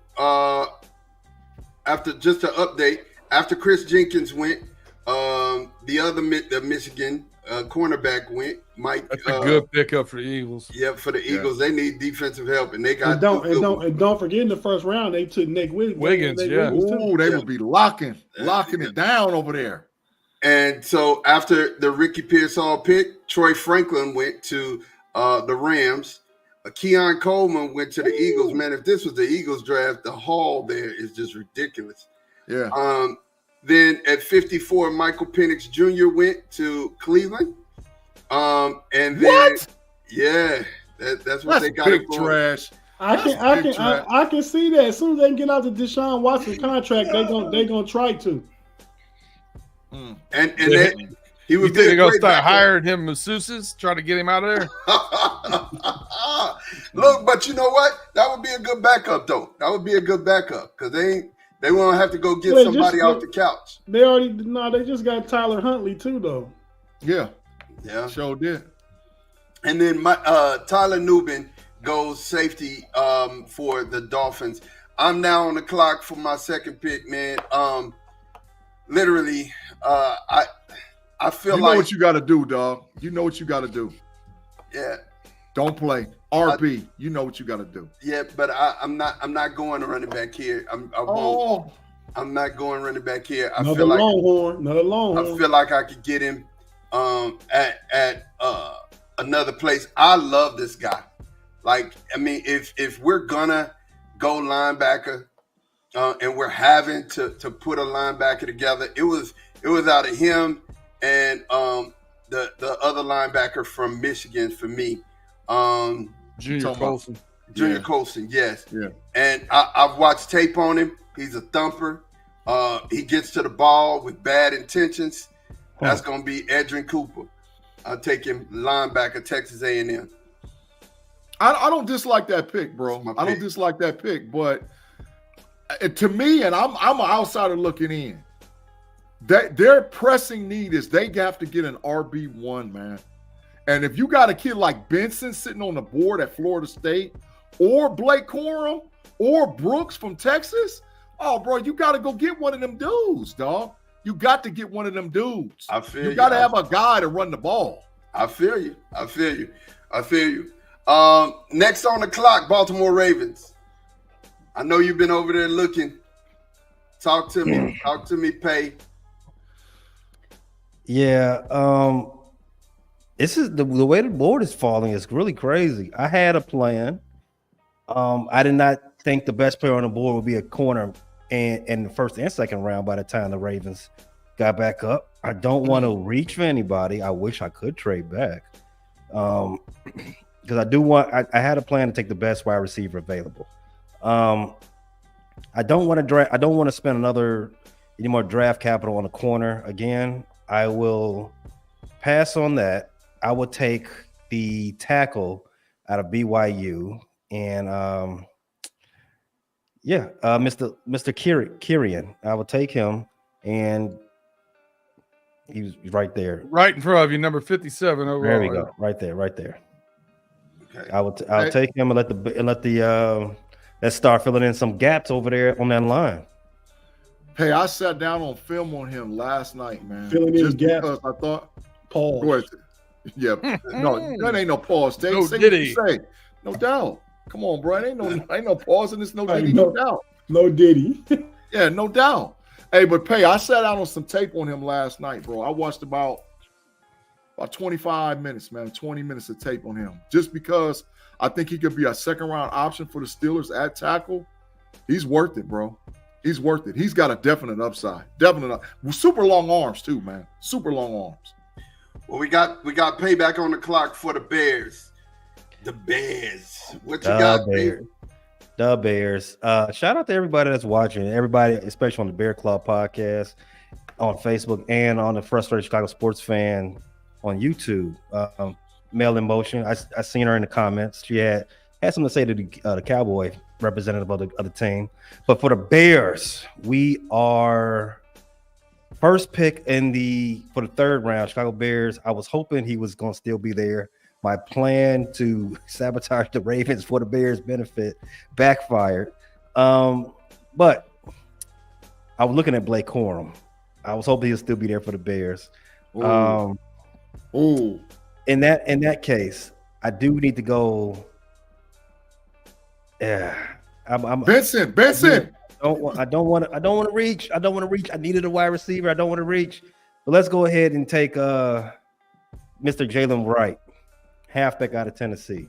after just an update, after Chris Jenkins went, the Michigan cornerback went. Mike. That's a good pickup for the Eagles. Yeah, for the Eagles, they need defensive help, and they got. And don't forget in the first round they took Nick Wiggins. Ooh, they will be locking it down over there. And so after the Ricky Pearsall pick, Troy Franklin went to the Rams. Keon Coleman went to the Eagles. Man, if this was the Eagles draft, the haul there is just ridiculous. Yeah. Then at 54, Michael Penix Jr. went to Cleveland. And then what? Yeah, that's what they got. Big trash. I can see that. As soon as they can get out the Deshaun Watson contract, they gonna try to. And he would. You think they're gonna start hiring him masseuses, trying to get him out of there? Look, but you know what? That would be a good backup, though. That would be a good backup because they won't have to go get somebody off the couch. They just got Tyler Huntley too, though. Yeah, sure did. And then Tyler Nubin goes safety for the Dolphins. I'm now on the clock for my second pick, man. Literally, I feel like what you got to do, dog. You know what you got to do. Yeah. Don't play RB. You know what you got to do. Yeah, but I'm not going to running back here. I won't. I'm not going running back here. Another Longhorn. I feel like I could get him at another place. I love this guy. Like, I mean, if we're gonna go linebacker and we're having to put a linebacker together, it was out of him and the other linebacker from Michigan for me. Junior Colson. Junior Colson, yes. Yeah. And I've watched tape on him. He's a thumper. He gets to the ball with bad intentions. That's going to be Edrin Cooper. I'll take him linebacker, Texas A&M. I don't dislike that pick, bro. I don't dislike that pick, but to me, and I'm an outsider looking in, their pressing need is they have to get an RB1, man. And if you got a kid like Benson sitting on the board at Florida State, or Blake Corum, or Brooks from Texas, oh, bro, you got to go get one of them dudes, dog. You got to get one of them dudes. I feel you. you. Got to have a guy to run the ball. I feel you. Next on the clock, Baltimore Ravens. I know you've been over there looking. Talk to me. Talk to me, Pay. Yeah. This is the way the board is falling is really crazy. I had a plan. I did not think the best player on the board would be a corner in the first and second round by the time the Ravens got back up. I don't want to reach for anybody. I wish I could trade back. Because I do want I had a plan to take the best wide receiver available. I don't want to spend any more draft capital on a corner again. I will pass on that. I will take the tackle out of BYU and Mr. Kirian. I will take him, and he's right there, right in front of you, number 57 overall. There we go, right there. Okay. I'll take him and let's start filling in some gaps over there on that line. Hey, I sat down on film on him last night, man. Filling in gaps. Because I thought, Paul. go ahead. Yeah, no, that ain't no pause. Say what you say. No doubt. Come on, bro. Ain't no pause in this. No Diddy, no doubt. No Diddy. Yeah, no doubt. Hey, but Pay, I sat out on some tape on him last night, bro. I watched about 25 minutes, man, 20 minutes of tape on him. Just because I think he could be a second round option for the Steelers at tackle. He's worth it, bro. He's worth it. He's got a definite upside. Super long arms too, man. Super long arms. Well, we got payback on the clock for the Bears. The Bears. What you got, Bears? The Bears. Shout out to everybody that's watching. Everybody, especially on the Bear Club podcast, on Facebook, and on the Frustrated Chicago Sports Fan on YouTube. Mel in Motion. I seen her in the comments. She had something to say to the Cowboy representative of the team. But for the Bears, we are first pick for the third round. Chicago Bears. I was hoping he was going to still be there. My plan to sabotage the Ravens for the Bears' benefit backfired. But I was looking at Blake Corum. I was hoping he'll still be there for the Bears. In that case, I do need to go. Yeah, Benson. I don't want to reach. I needed a wide receiver. I don't want to reach. But let's go ahead and take Mr. Jalen Wright, halfback out of Tennessee.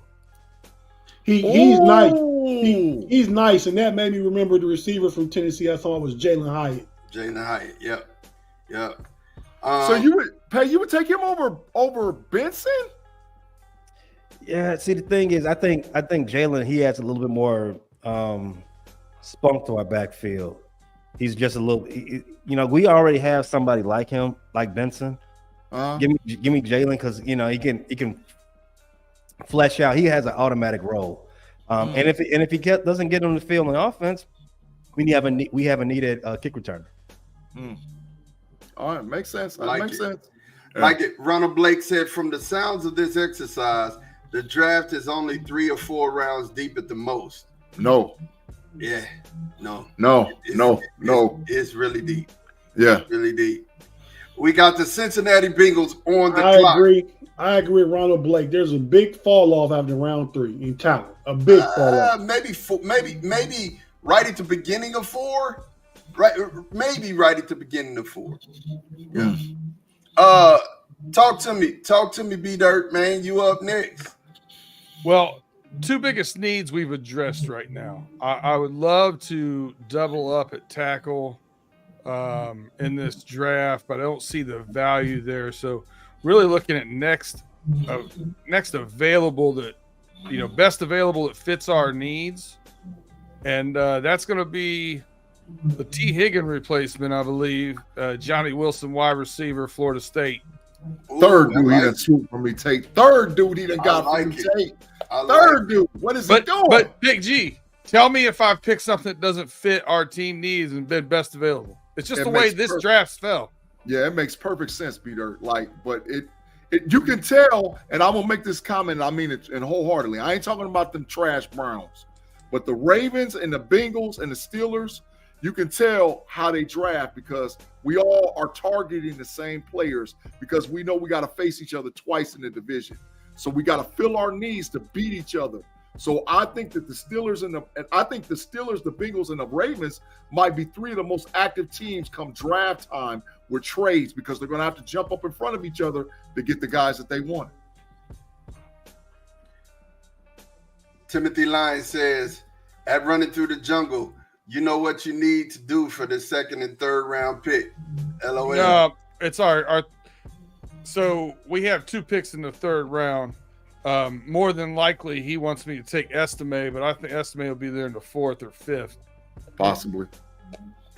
He's nice. He's nice, and that made me remember the receiver from Tennessee. I thought was Jalen Hyatt. Yep. So you would take him over Benson? Yeah. See, the thing is, I think Jalen, he adds a little bit more spunk to our backfield. He's just a little. We already have somebody like him, like Benson. Give me Jalen because he can flesh out. He has an automatic role. And if he doesn't get on the field on offense, we have a needed kick returner. All right, makes sense. Makes sense. Like it, Ronald Blake said, from the sounds of this exercise, the draft is only 3 or 4 rounds deep at the most. No. Yeah. No. It's really deep. Yeah. Really deep. We got the Cincinnati Bengals on the clock. I agree with Ronald Blake. There's a big fall off after round 3 in talent. A big fall off. Maybe right at the beginning of 4. Right, maybe right at the beginning of 4. Yeah. Talk to me, B-Dirt, man. You up next. Well, 2 biggest needs we've addressed right now. I would love to double up at tackle in this draft, but I don't see the value there. So really looking at next available best available that fits our needs. And that's going to be the T. Higgin replacement, I believe. Johnny Wilson, wide receiver, Florida State. Third dude he done swooped from me, Tate. Third dude he done got from me, Tate. Third dude. What is he doing? But Big G, tell me if I've picked something that doesn't fit our team needs and been best available. It's just the way this draft fell. Yeah, it makes perfect sense, Peter. But it you can tell, and I'm gonna make this comment, and I mean it and wholeheartedly. I ain't talking about them trash Browns, but the Ravens and the Bengals and the Steelers, You can tell how they draft because we all are targeting the same players because we know we got to face each other twice in the division. So we got to fill our needs to beat each other. So I think that the Steelers the Bengals, and the Ravens might be three of the most active teams come draft time with trades because they're going to have to jump up in front of each other to get the guys that they want. Timothy Lyons says, at Running Through the Jungle, you know what you need to do for the second and third round pick. LOL. No, it's our so we have 2 picks in the third round. More than likely, he wants me to take Estime, but I think Estime will be there in the 4th or 5th. Possibly.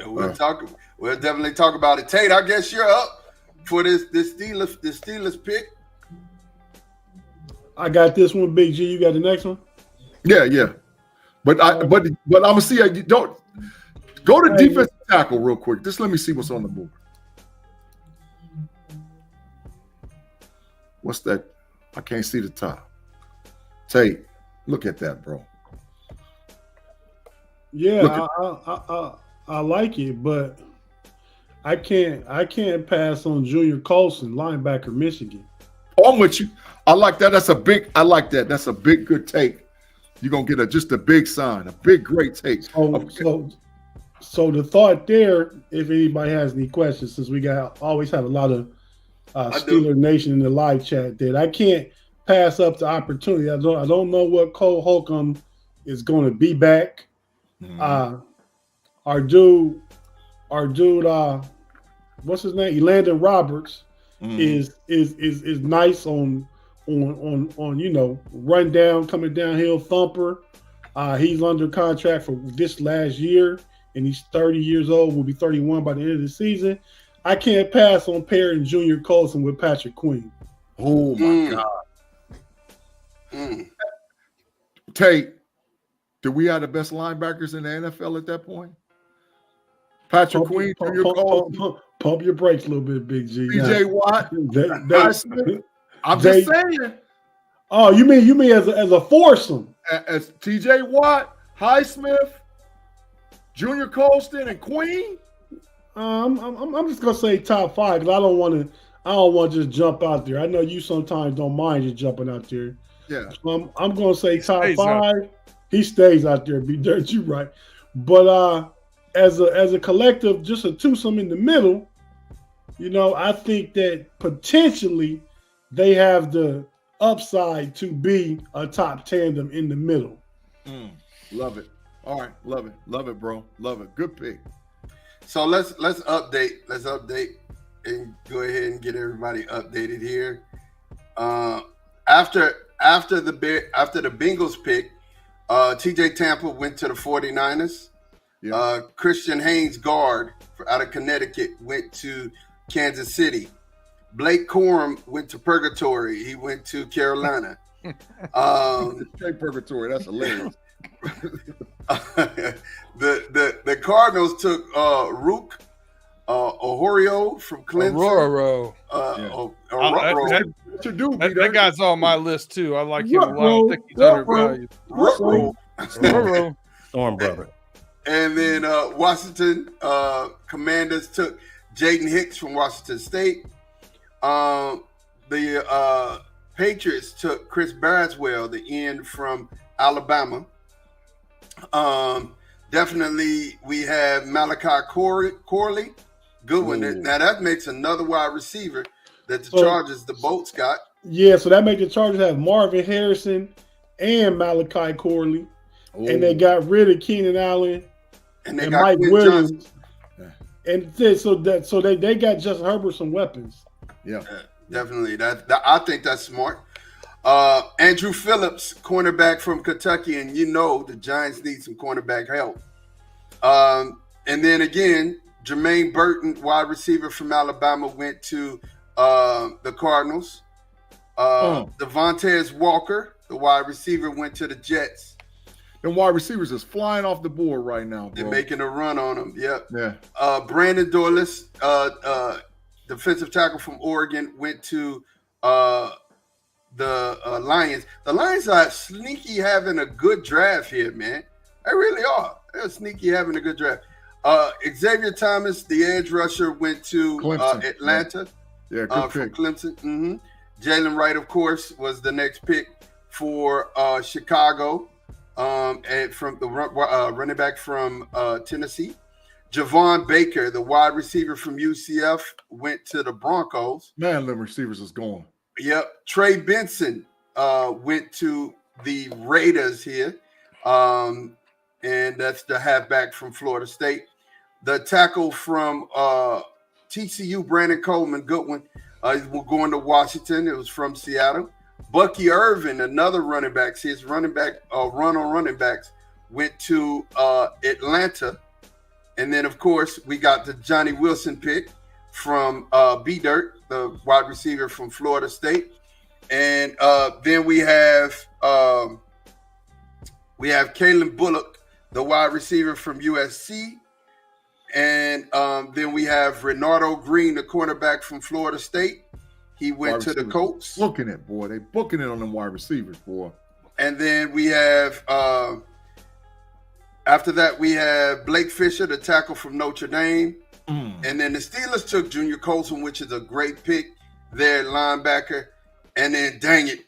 We'll definitely talk about it. Tate, I guess you're up for this Steelers pick. I got this one, Big G. You got the next one? Yeah. But I'm gonna see. You don't go to defensive tackle real quick. Just let me see what's on the board. What's that? I can't see the top. Tate, look at that, bro. Yeah, I like it, but I can't pass on Junior Colson, linebacker, Michigan. Oh, I'm with you. I like that. I like that. That's a big good take. You're gonna get just a big sign, a big great take. So the thought there, if anybody has any questions, since we always have a lot of Steeler Nation in the live chat, that I can't pass up the opportunity. I don't know what Cole Holcomb is going to be back. Mm-hmm. Our dude, what's his name? Elandon Roberts is nice on run down, coming downhill thumper. He's under contract for this last year, and he's 30 years old. Will be 31 by the end of the season. I can't pass on pairing Junior Colson with Patrick Queen. Oh my God. Tate, do we have the best linebackers in the NFL at that point? Patrick Queen, Junior Colson. Pump your brakes a little bit, Big G. TJ Watt. I'm just saying. Oh, you mean as a foursome? As TJ Watt, Highsmith, Junior Colston, and Queen. I'm just gonna say top 5 because I don't want to just jump out there. I know you sometimes don't mind just jumping out there. Yeah. So I'm gonna say top 5. He stays out there. Be dirt, you right. But as a collective, just a twosome in the middle. I think that potentially they have the upside to be a top tandem in the middle. Love it. All right, love it, bro. Love it. Good pick. So let's update. Let's update and go ahead and get everybody updated here. After the Bengals pick, TJ Tampa went to the 49ers. Yeah. Christian Haynes, guard out of Connecticut, went to Kansas City. Blake Corum went to Purgatory. He went to Carolina. Straight Purgatory. That's hilarious. The Cardinals took Rook Ohorio from Clemson. Aurora. That guy's on my list too. I like him a lot. I think he's undervalued. Storm brother. And then Washington Commanders took Jaden Hicks from Washington State. The Patriots took Chris Braswell, the end from Alabama. Definitely we have Malachi Corley. Good one. Ooh. Now that makes another wide receiver that the Chargers, the Bolts got. Yeah, so that makes the Chargers have Marvin Harrison and Malachi Corley. Ooh. And they got rid of Keenan Allen and got Mike Williams. And so they got Justin Herbert some weapons. Yeah, definitely. That I think that's smart. Andrew Phillips, cornerback from Kentucky, and the Giants need some cornerback help. And then again, Jermaine Burton, wide receiver from Alabama, went to the Cardinals. Devontae Walker, the wide receiver, went to the Jets. And wide receivers is flying off the board right now, bro. They're making a run on them. Yep. Yeah. Brandon Douglas, defensive tackle from Oregon, went to the Lions. The Lions are sneaky having a good draft here, man. They really are. They're sneaky having a good draft. Xavier Thomas, the edge rusher, went to Clemson. Atlanta. Yeah, good From pick. Clemson. Jalen Wright, of course, was the next pick for Chicago, and from the running back from Tennessee. Javon Baker, the wide receiver from UCF, went to the Broncos. Man, them receivers is going. Yep. Trey Benson went to the Raiders here, and that's the halfback from Florida State. The tackle from TCU, Brandon Coleman, good one. We're going to Washington. It was from Seattle. Bucky Irvin, another running back. His running back, run on running backs, went to Atlanta. And then, of course, we got the Johnny Wilson pick from B-Dirt, the wide receiver from Florida State. And then we have Kalen Bullock, the wide receiver from USC. And then we have Renardo Green, the cornerback from Florida State. He went to the Colts. Booking it, boy. They booking it on them wide receivers, boy. And then we have, after that, we have Blake Fisher, the tackle from Notre Dame. And then the Steelers took Junior Colson, which is a great pick there, linebacker. And then, dang it,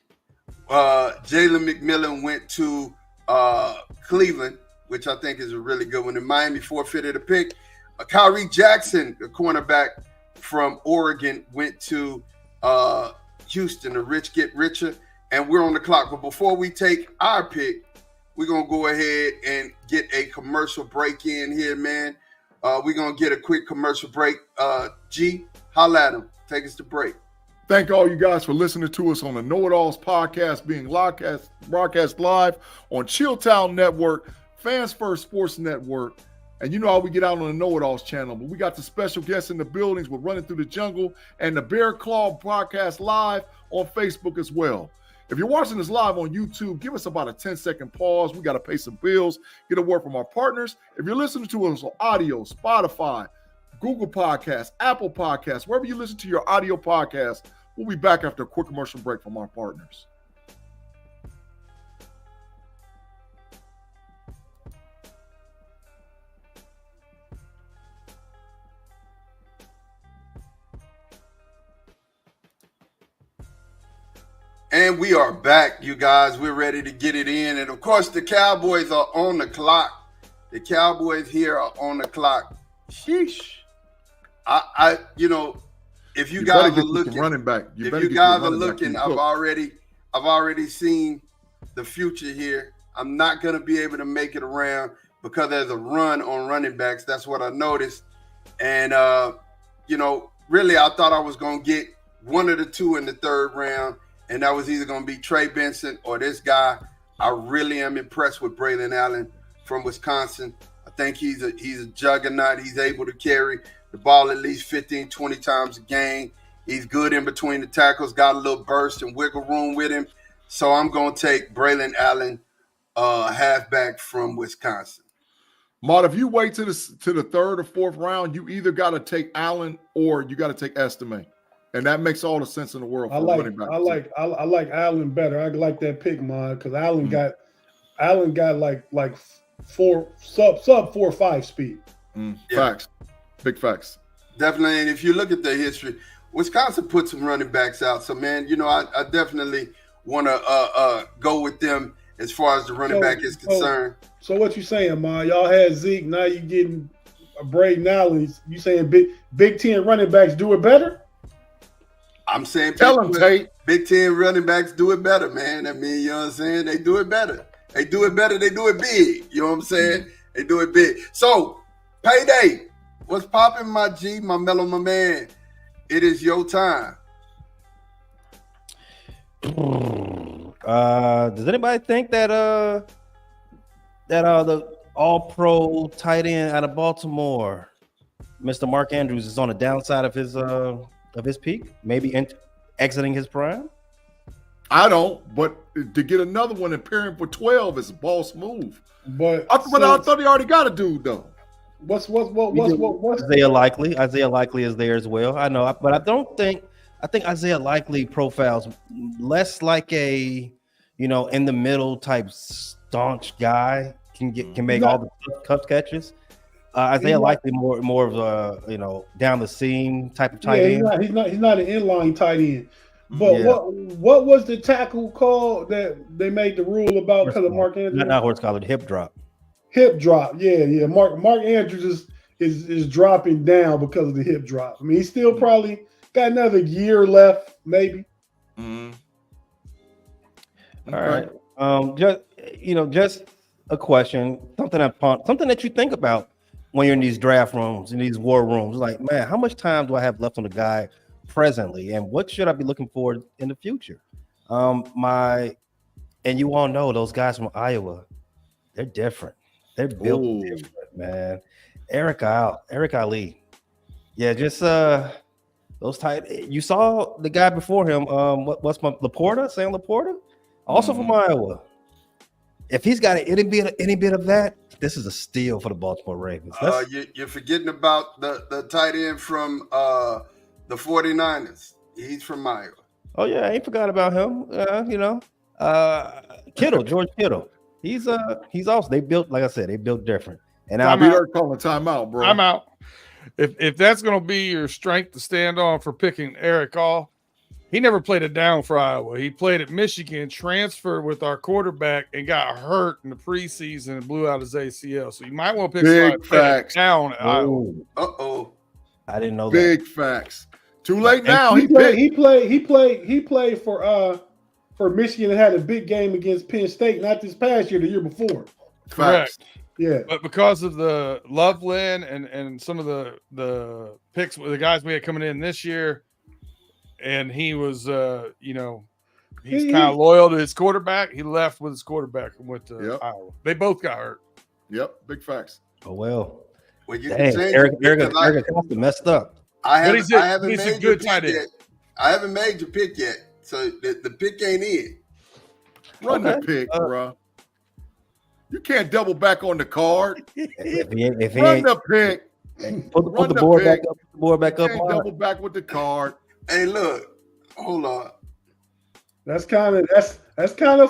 Jalen McMillan went to Cleveland, which I think is a really good one. And Miami forfeited a pick. Kyrie Jackson, the cornerback from Oregon, went to Houston. The rich get richer, and we're on the clock. But before we take our pick, we're going to go ahead and get a commercial break in here, man. We're going to get a quick commercial break. G, holla at him. Take us to break. Thank all you guys for listening to us on the KNOitAllz podcast, being broadcast live on Chilltown Network, Fans First Sports Network. And you know how we get out on the KNOitAllz channel, but we got the special guests in the buildings. We're running through the jungle and the Bear Claw podcast live on Facebook as well. If you're watching this live on YouTube, give us about a 10-second pause. We got to pay some bills, get a word from our partners. If you're listening to us on audio, Spotify, Google Podcasts, Apple Podcasts, wherever you listen to your audio podcast, we'll be back after a quick commercial break from our partners. And we are back, you guys. We're ready to get it in. And, of course, the Cowboys are on the clock. The Cowboys here are on the clock. Sheesh. If you guys are looking, running back. If you guys are looking, I've already seen the future here. I'm not going to be able to make it around because there's a run on running backs. That's what I noticed. And, really, I thought I was going to get one of the two in the third round. And that was either going to be Trey Benson or this guy. I really am impressed with Braylon Allen from Wisconsin. I think he's a juggernaut. He's able to carry the ball at least 15, 20 times a game. He's good in between the tackles, got a little burst and wiggle room with him. So I'm going to take Braylon Allen, halfback from Wisconsin. Mott, if you wait to the third or fourth round, you either got to take Allen or you got to take Estime. And that makes all the sense in the world. I like Allen better. I like that pick, man, because Allen got like sub 4.5 speed. Facts, big facts. Definitely, and if you look at the history, Wisconsin put some running backs out. So, man, I definitely want to go with them as far as the running back is concerned. So what you saying, man? Y'all had Zeke, now you getting Braylon Allen. You saying Big Ten running backs do it better? I'm saying tell them, Tate. Big Ten running backs do it better, man. I mean, you know what I'm saying? They do it better. They do it better. They do it big. You know what I'm saying? They do it big. So, payday. What's popping, my G, my mellow, my man? It is your time. Does anybody think that the all-pro tight end out of Baltimore, Mr. Mark Andrews, is on the downside of his peak, maybe exiting his prime? I don't, but to get another one and pair him for 12 is a boss move. But I thought he already got a dude though. What's Isaiah Likely? Isaiah Likely is there as well. I know, but I think Isaiah Likely profiles less like a in the middle type staunch guy, can make all the tough catches. Isaiah Likely more of a down the seam type of tight end. He's not an inline tight end. But what was the tackle called that they made the rule about because of Mark Andrews? Not horse collar, hip drop. Hip drop, yeah. Mark Andrews is dropping down because of the hip drop. I mean, he's still probably got another year left, maybe. Mm-hmm. Okay. All right. Just a question, something that you think about when you're in these draft rooms, in these war rooms. Like, man, how much time do I have left on the guy presently, and what should I be looking for in the future? And you all know those guys from Iowa, they're different. They're built different, man. Eric Ali. Yeah, just those tight. You saw the guy before him. What's my Laporta? Sam Laporta, also from Iowa. If he's got any bit of that, this is a steal for the Baltimore Ravens. You're forgetting about the tight end from the 49ers. He's from Iowa. Oh yeah, I ain't forgot about him. Kittle, George Kittle. He's also, they built, like I said, they built different. And I'll be there calling timeout, bro. I'm out. If that's going to be your strength to stand on for picking Eric All, he never played it down for Iowa. He played at Michigan, transferred with our quarterback, and got hurt in the preseason and blew out his ACL. So you might want to pick big facts down at Iowa. I didn't know big that. Facts. Too late now. He played for Michigan and had a big game against Penn State, not this past year, the year before. Correct. Yeah. But because of the Loveland and some of the picks, the guys we had coming in this year, and he was, he's kind of loyal to his quarterback. He left with his quarterback and went to Iowa. They both got hurt. Yep, big facts. Oh well. Well, you dang, Eric Costa messed up. I haven't made your pick yet, so the pick ain't in. Run the pick, bro. You can't double back on the card. If Run the pick. Put the board back up. The board back up. Double back with the card. Hey, look, hold on. That's kind of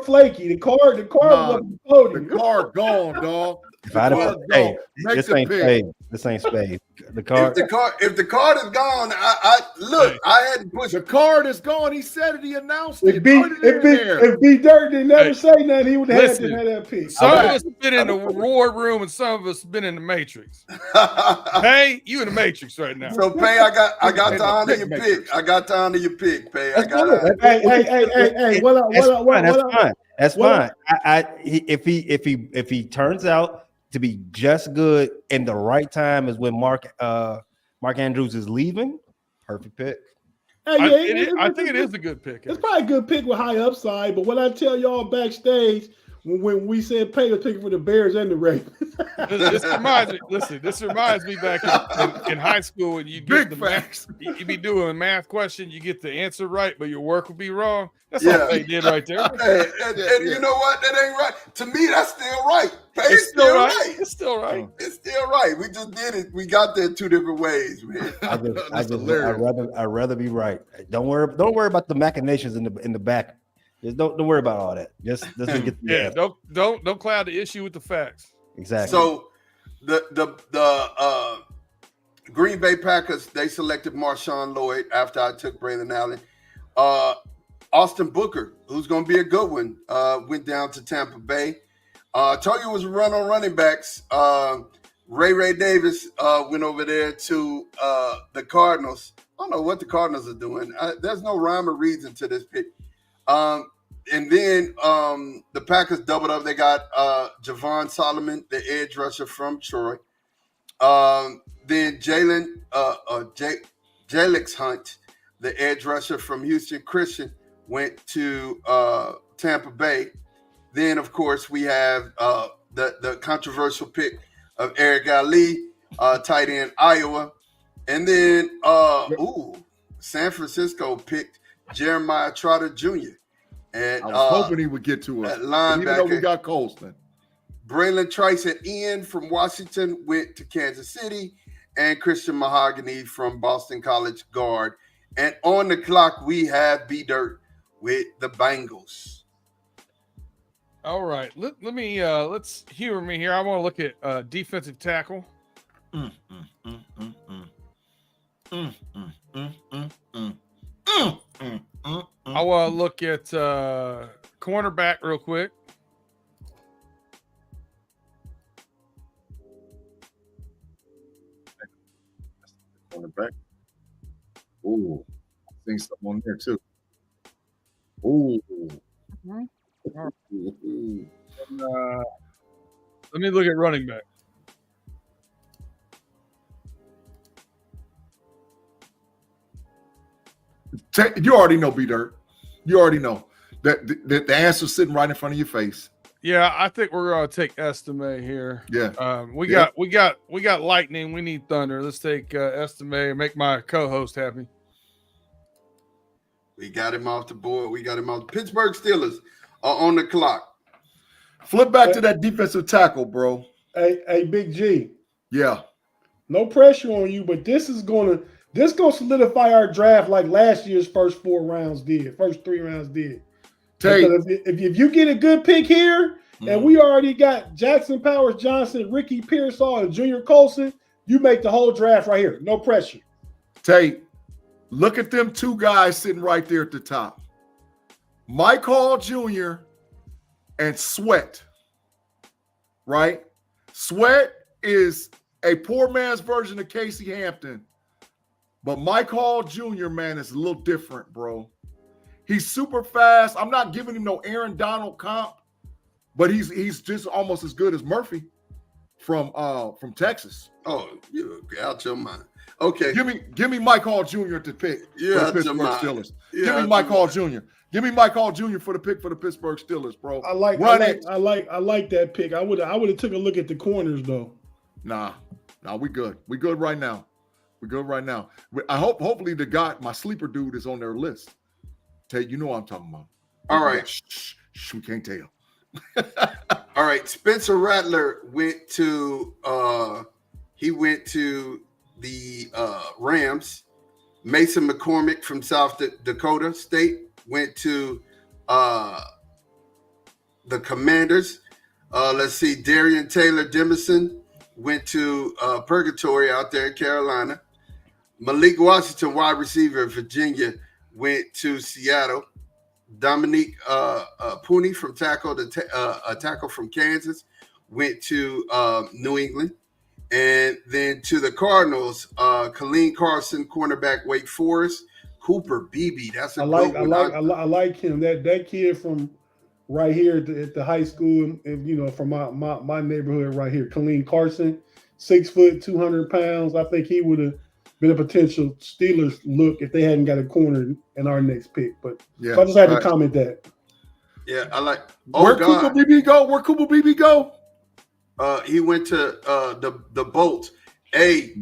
flaky. The card wasn't floating. The card gone, dog. This ain't spade. The card. If the card is gone, I had to push. The card is gone. He said it. He announced it. If B Dirt didn't never say nothing, he would have had to have that pick. Some of us have been in the war room, and some of us have been in the Matrix. Hey, you in the Matrix right now. So Pay, I got to honor your pick. I got to honor your pick, Pay. Hey. That's fine. If he turns out to be just good in the right time is when Mark Andrews is leaving. Perfect pick. I think it is a good pick. It's probably a good pick with high upside. But what I tell y'all backstage when we said Pay was picking for the Bears and the Ravens. This reminds me back in high school when you get you be doing a math question, you get the answer right, but your work would be wrong. That's all they did right there. And you know what? That ain't right. To me, that's still right. It's still right. It's still right. It's still right. We just did it. We got there two different ways, man. I'd rather be right. Don't worry about the machinations in the back. Just don't worry about all that. Just get don't cloud the issue with the facts. Exactly. So the Green Bay Packers, they selected Marshawn Lloyd after I took Braylon Allen. Austin Booker, who's going to be a good one, went down to Tampa Bay. Told you it was a run on running backs. Ray Davis went over there to the Cardinals. I don't know what the Cardinals are doing. There's no rhyme or reason to this pick. And then the Packers doubled up. They got Javon Solomon, the edge rusher from Troy. Then Jalix Hunt, the edge rusher from Houston Christian, went to Tampa Bay. Then, of course, we have the controversial pick of Eric Ali, tight end Iowa. And then, San Francisco picked Jeremiah Trotter Jr. And, I was hoping he would get to us. Even though we got Colston. Braylon Trice at Ian from Washington went to Kansas City. And Christian Mahogany from Boston College guard. And on the clock, we have B Dirt with the Bengals. All right. Let's humor me here. I want to look at defensive tackle. Mm, mm, mm, mm, mm. Mm, mm, mm, mm, mm. Mm, mm, mm, I want to look at cornerback real quick. cornerback. Ooh, I think something on there too. Ooh. Mhm. Ooh. Let me look at running back. You already know, B-Dirt. You already know that the answer's sitting right in front of your face. Yeah, I think we're gonna take Estime here. Yeah. We Yeah. got lightning. We need thunder. Let's take Estime and make my co-host happy. We got him off the board. We got him off. Pittsburgh Steelers are on the clock. Flip back to that defensive tackle, bro. Hey, Big G. Yeah. No pressure on you, but this gonna solidify our draft like last year's first 3 rounds did. Because if you get a good pick here, and we already got Jackson Powers Johnson, Ricky Pearsall, and Junior Colson, you make the whole draft right here. No pressure. Tate, look at them two guys sitting right there at the top. Mike Hall Jr. and Sweat. Right? Sweat is a poor man's version of Casey Hampton. But Mike Hall Jr., man, is a little different, bro. He's super fast. I'm not giving him no Aaron Donald comp, but he's just almost as good as Murphy from Texas. Oh, you out your mind. Okay. Give me Mike Hall Jr. at the pick for the Pittsburgh Steelers. Yeah, give me Mike Hall Jr. Give me Mike Hall Jr. for the pick for the Pittsburgh Steelers, bro. I like that pick. I would have took a look at the corners though. Nah, we good. We good right now. I hopefully my sleeper dude is on their list. Tate, you know what I'm talking about. All right. Shh, we can't tell. All right. Spencer Rattler went to the Rams. Mason McCormick from South Dakota State went to the Commanders. Let's see. Darian Taylor Dimmerson went to Purgatory out there in Carolina. Malik Washington, wide receiver of Virginia, went to Seattle. Dominique Pooney from a tackle from Kansas, went to New England. And then to the Cardinals, Khalil Carson, cornerback, Wake Forest. Cooper Beebe, that's a I like him. That kid from right here at the high school, and from my neighborhood right here, Khalil Carson, 6 foot, 200 pounds. I think he would have been a potential Steelers look if they hadn't got a corner in our next pick. But yeah, so I just had to comment that. Yeah, I like. Where Cooper Beebe go? He went to the Bolts. Hey,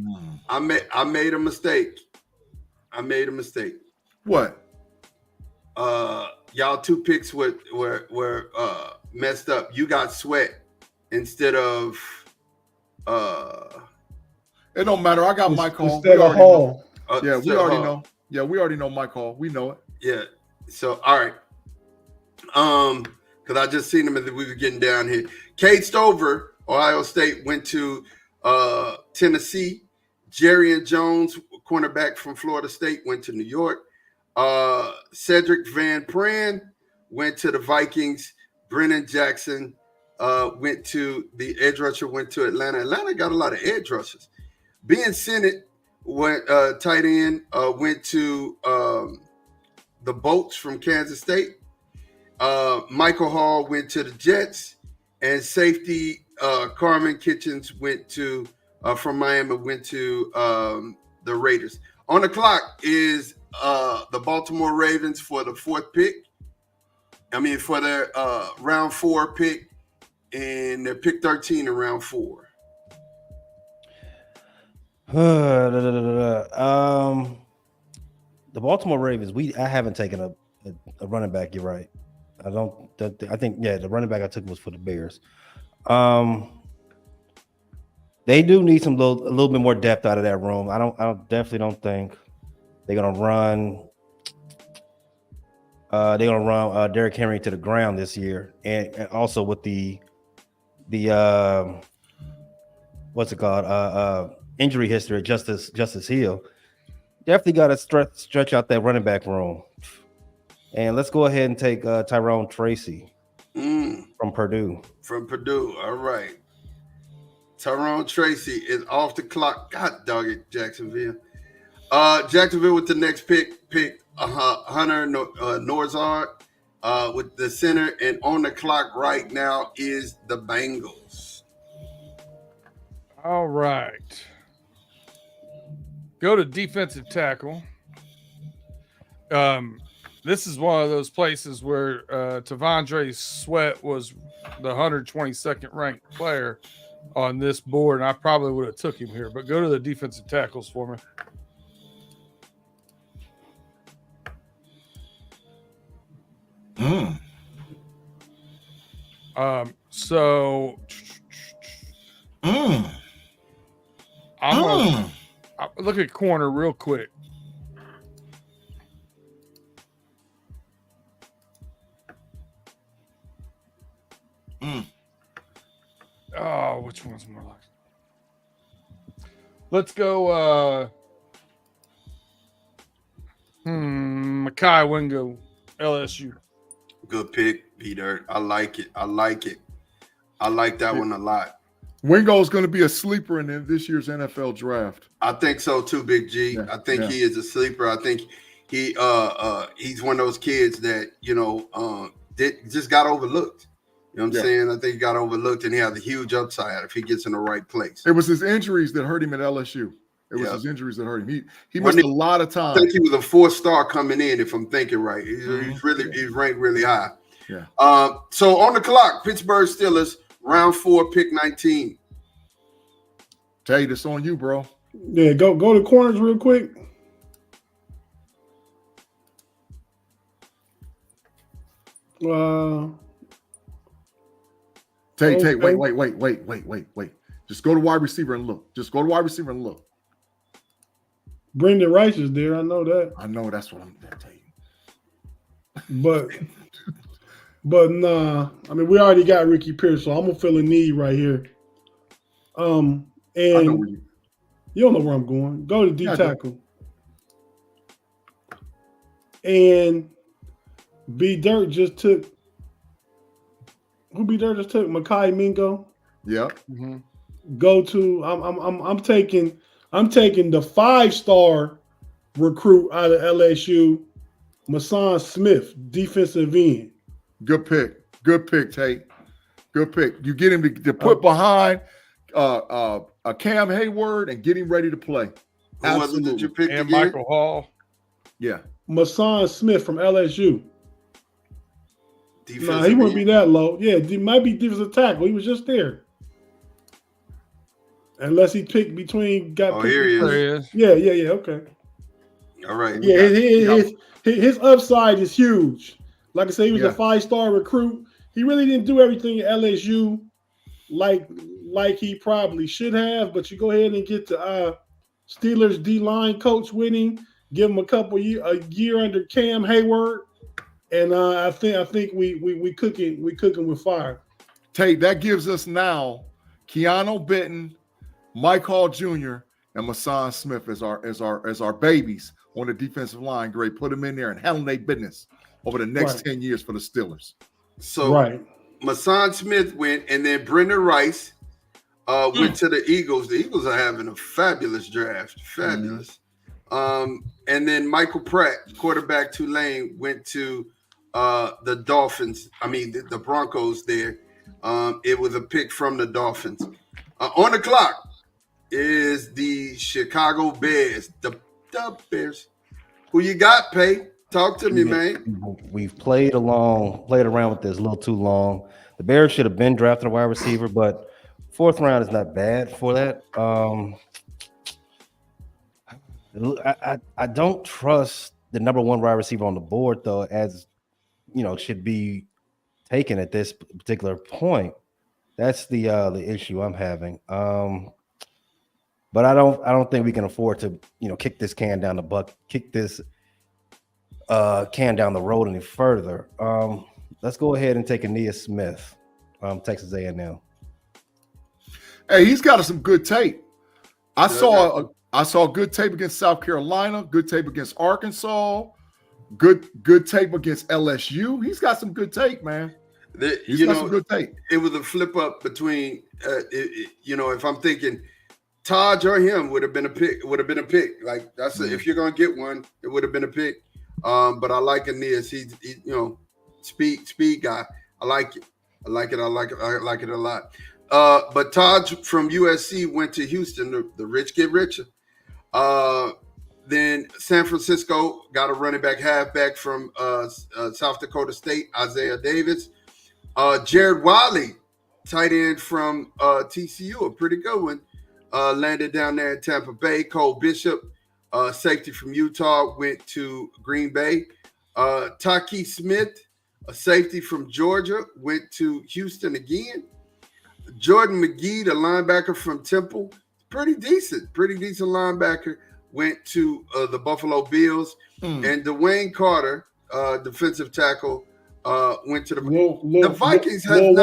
I made a mistake. What? Y'all 2 picks were messed up. You got Sweat instead of It don't matter. I got Mike Hall. Instead of Hall. We already know. Yeah, we already know Mike Hall. We know it. Yeah. So all right. Because I just seen him as we were getting down here. Cade Stover, Ohio State, went to Tennessee. Jerry Jones, cornerback from Florida State, went to New York. Cedric Van Pran went to the Vikings. Brennan Jackson the edge rusher went to Atlanta. Atlanta got a lot of edge rushers. Ben Sinnott went tight end, went to the Bolts from Kansas State. Michael Hall went to the Jets, and safety Carmen Kitchens went to from Miami, went to the Raiders. On the clock is the Baltimore Ravens for the 4th pick. For their round 4 pick, and their pick 13 in round 4. The Baltimore Ravens. I haven't taken a running back. You're right. I think the running back I took was for the Bears. They do need a little bit more depth out of that room. I definitely don't think they're gonna run. They're gonna run Derrick Henry to the ground this year, and also with the what's it called? injury history at Justice Hill. Definitely got to stretch out that running back room. And let's go ahead and take Tyrone Tracy from Purdue. From Purdue. All right. Tyrone Tracy is off the clock. God dog it, Jacksonville. Jacksonville with the next pick Hunter Norzard with the center, and on the clock right now is the Bengals. All right. Go to defensive tackle. This is one of those places where Tavondre Sweat was the 122nd ranked player on this board, and I probably would have took him here. But go to the defensive tackles for me. So I'm gonna look at corner real quick. Oh, which one's more like? Let's go. Mekhi Wingo, LSU. Good pick, Peter. I like it. I like that one a lot. Wingo is going to be a sleeper in this year's NFL draft. I think so too, Big G. Yeah, I think he is a sleeper. I think he's one of those kids that just got overlooked. You know what I'm saying? I think he got overlooked, and he has a huge upside if he gets in the right place. It was his injuries that hurt him at LSU. It was his injuries that hurt him. He missed a lot of time. I think he was a 4-star coming in, if I'm thinking right. He's ranked really high. Yeah. So on the clock, Pittsburgh Steelers, round 4, pick 19. Tell you this on you, bro. Yeah, go to corners real quick. Wait. Just go to wide receiver and look. Brendan Rice is there. I know that. I know that's what I'm going to tell you. But nah. I mean, we already got Ricky Pierce, so I'm gonna feel a need right here. And I know where you don't know where I'm going. Go to D tackle. And B Dirt just took. Who B Dirt just took? Mekhi Mingo. Yep. Mm-hmm. Go to. I'm taking the 5-star recruit out of LSU, Mason Smith, defensive end. Good pick, Tate. Good pick. You get him to put behind Cam Hayward and get him ready to play. Who was it that you picked and again? Michael Hall. Yeah. Mason Smith from LSU. Defensive Nah, he wouldn't be that low. Yeah, he might be defensive tackle. He was just there. Unless he picked between. Here he is. Yeah. Okay. All right. Yeah, his upside is huge. Like I said, he was a 5-star recruit. He really didn't do everything at LSU like he probably should have. But you go ahead and get the Steelers D-line coach with him. Give him a year under Cam Hayward, and I think we cooking with fire. Tate, that gives us now Keanu Benton, Mike Hall Jr., and Mason Smith as our babies on the defensive line. Great, put them in there and handle their business over the next 10 years for the Steelers. So Mason Smith went, and then Brendan Rice went to the Eagles. The Eagles are having a fabulous draft. Fabulous. And then Michael Pratt, quarterback Tulane, went to the Dolphins. I mean, the Broncos there. It was a pick from the Dolphins. On the clock is the Chicago Bears. The Bears. Who you got, Pay? Talk to me, man. We've played around with this a little too long. The Bears should have been drafting a wide receiver, but 4th round is not bad for that. I don't trust the number 1 wide receiver on the board, though, as should be taken at this particular point. That's the issue I'm having. But I don't think we can afford to kick this can down the road any further. Let's go ahead and take Aeneas Smith, Texas A&M. Hey, he's got some good tape. I saw good tape against South Carolina, good tape against Arkansas, good tape against LSU. He's got some good tape, man. He's got some good tape. It was a flip up between, if I'm thinking Taj or him would have been a pick. Like if you're gonna get one, it would have been a pick. But I like Aeneas. He's speed guy. I like it. I like it a lot. But Taj from USC went to Houston. The rich get richer. Then San Francisco got a running back halfback from South Dakota State, Isaiah Davis. Jared Wiley, tight end from TCU, a pretty good one. Landed down there in Tampa Bay. Cole Bishop, safety from Utah, went to Green Bay. Taki Smith, a safety from Georgia, went to Houston again. Jordan McGee, the linebacker from Temple, pretty decent linebacker, went to the Buffalo Bills. And Dwayne Carter, defensive tackle, went to the Vikings. Lil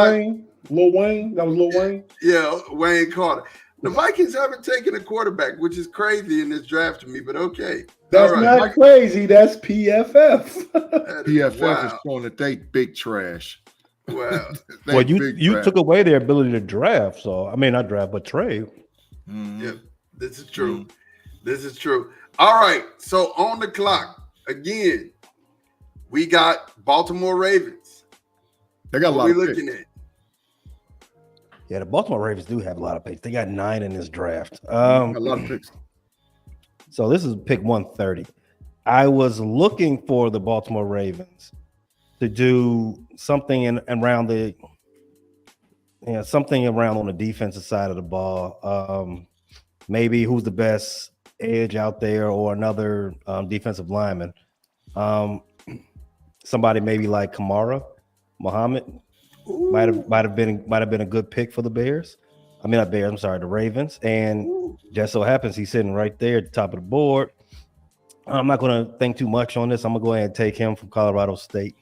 Wayne. That was Lil Wayne. Yeah, Wayne Carter. The Vikings haven't taken a quarterback, which is crazy in this draft to me, but okay. That's not crazy. That's PFF. PFF is showing that they big trash. Wow. Well, you took away their ability to draft. So, I mean, not draft, but trade. Yeah, this is true. This is true. All right. So, on the clock, again, we got Baltimore Ravens. They got a lot of picks. Looking at? Yeah, the Baltimore Ravens do have a lot of picks. They got 9 in this draft. A lot of picks. So this is pick 130. I was looking for the Baltimore Ravens to do something around something around on the defensive side of the ball. Maybe who's the best edge out there, or another defensive lineman. Somebody maybe like Kamara, Muhammad. Might have been a good pick for the Bears. I mean, not Bears. I'm sorry, the Ravens. And just so happens he's sitting right there at the top of the board. I'm not going to think too much on this. I'm going to go ahead and take him from Colorado State.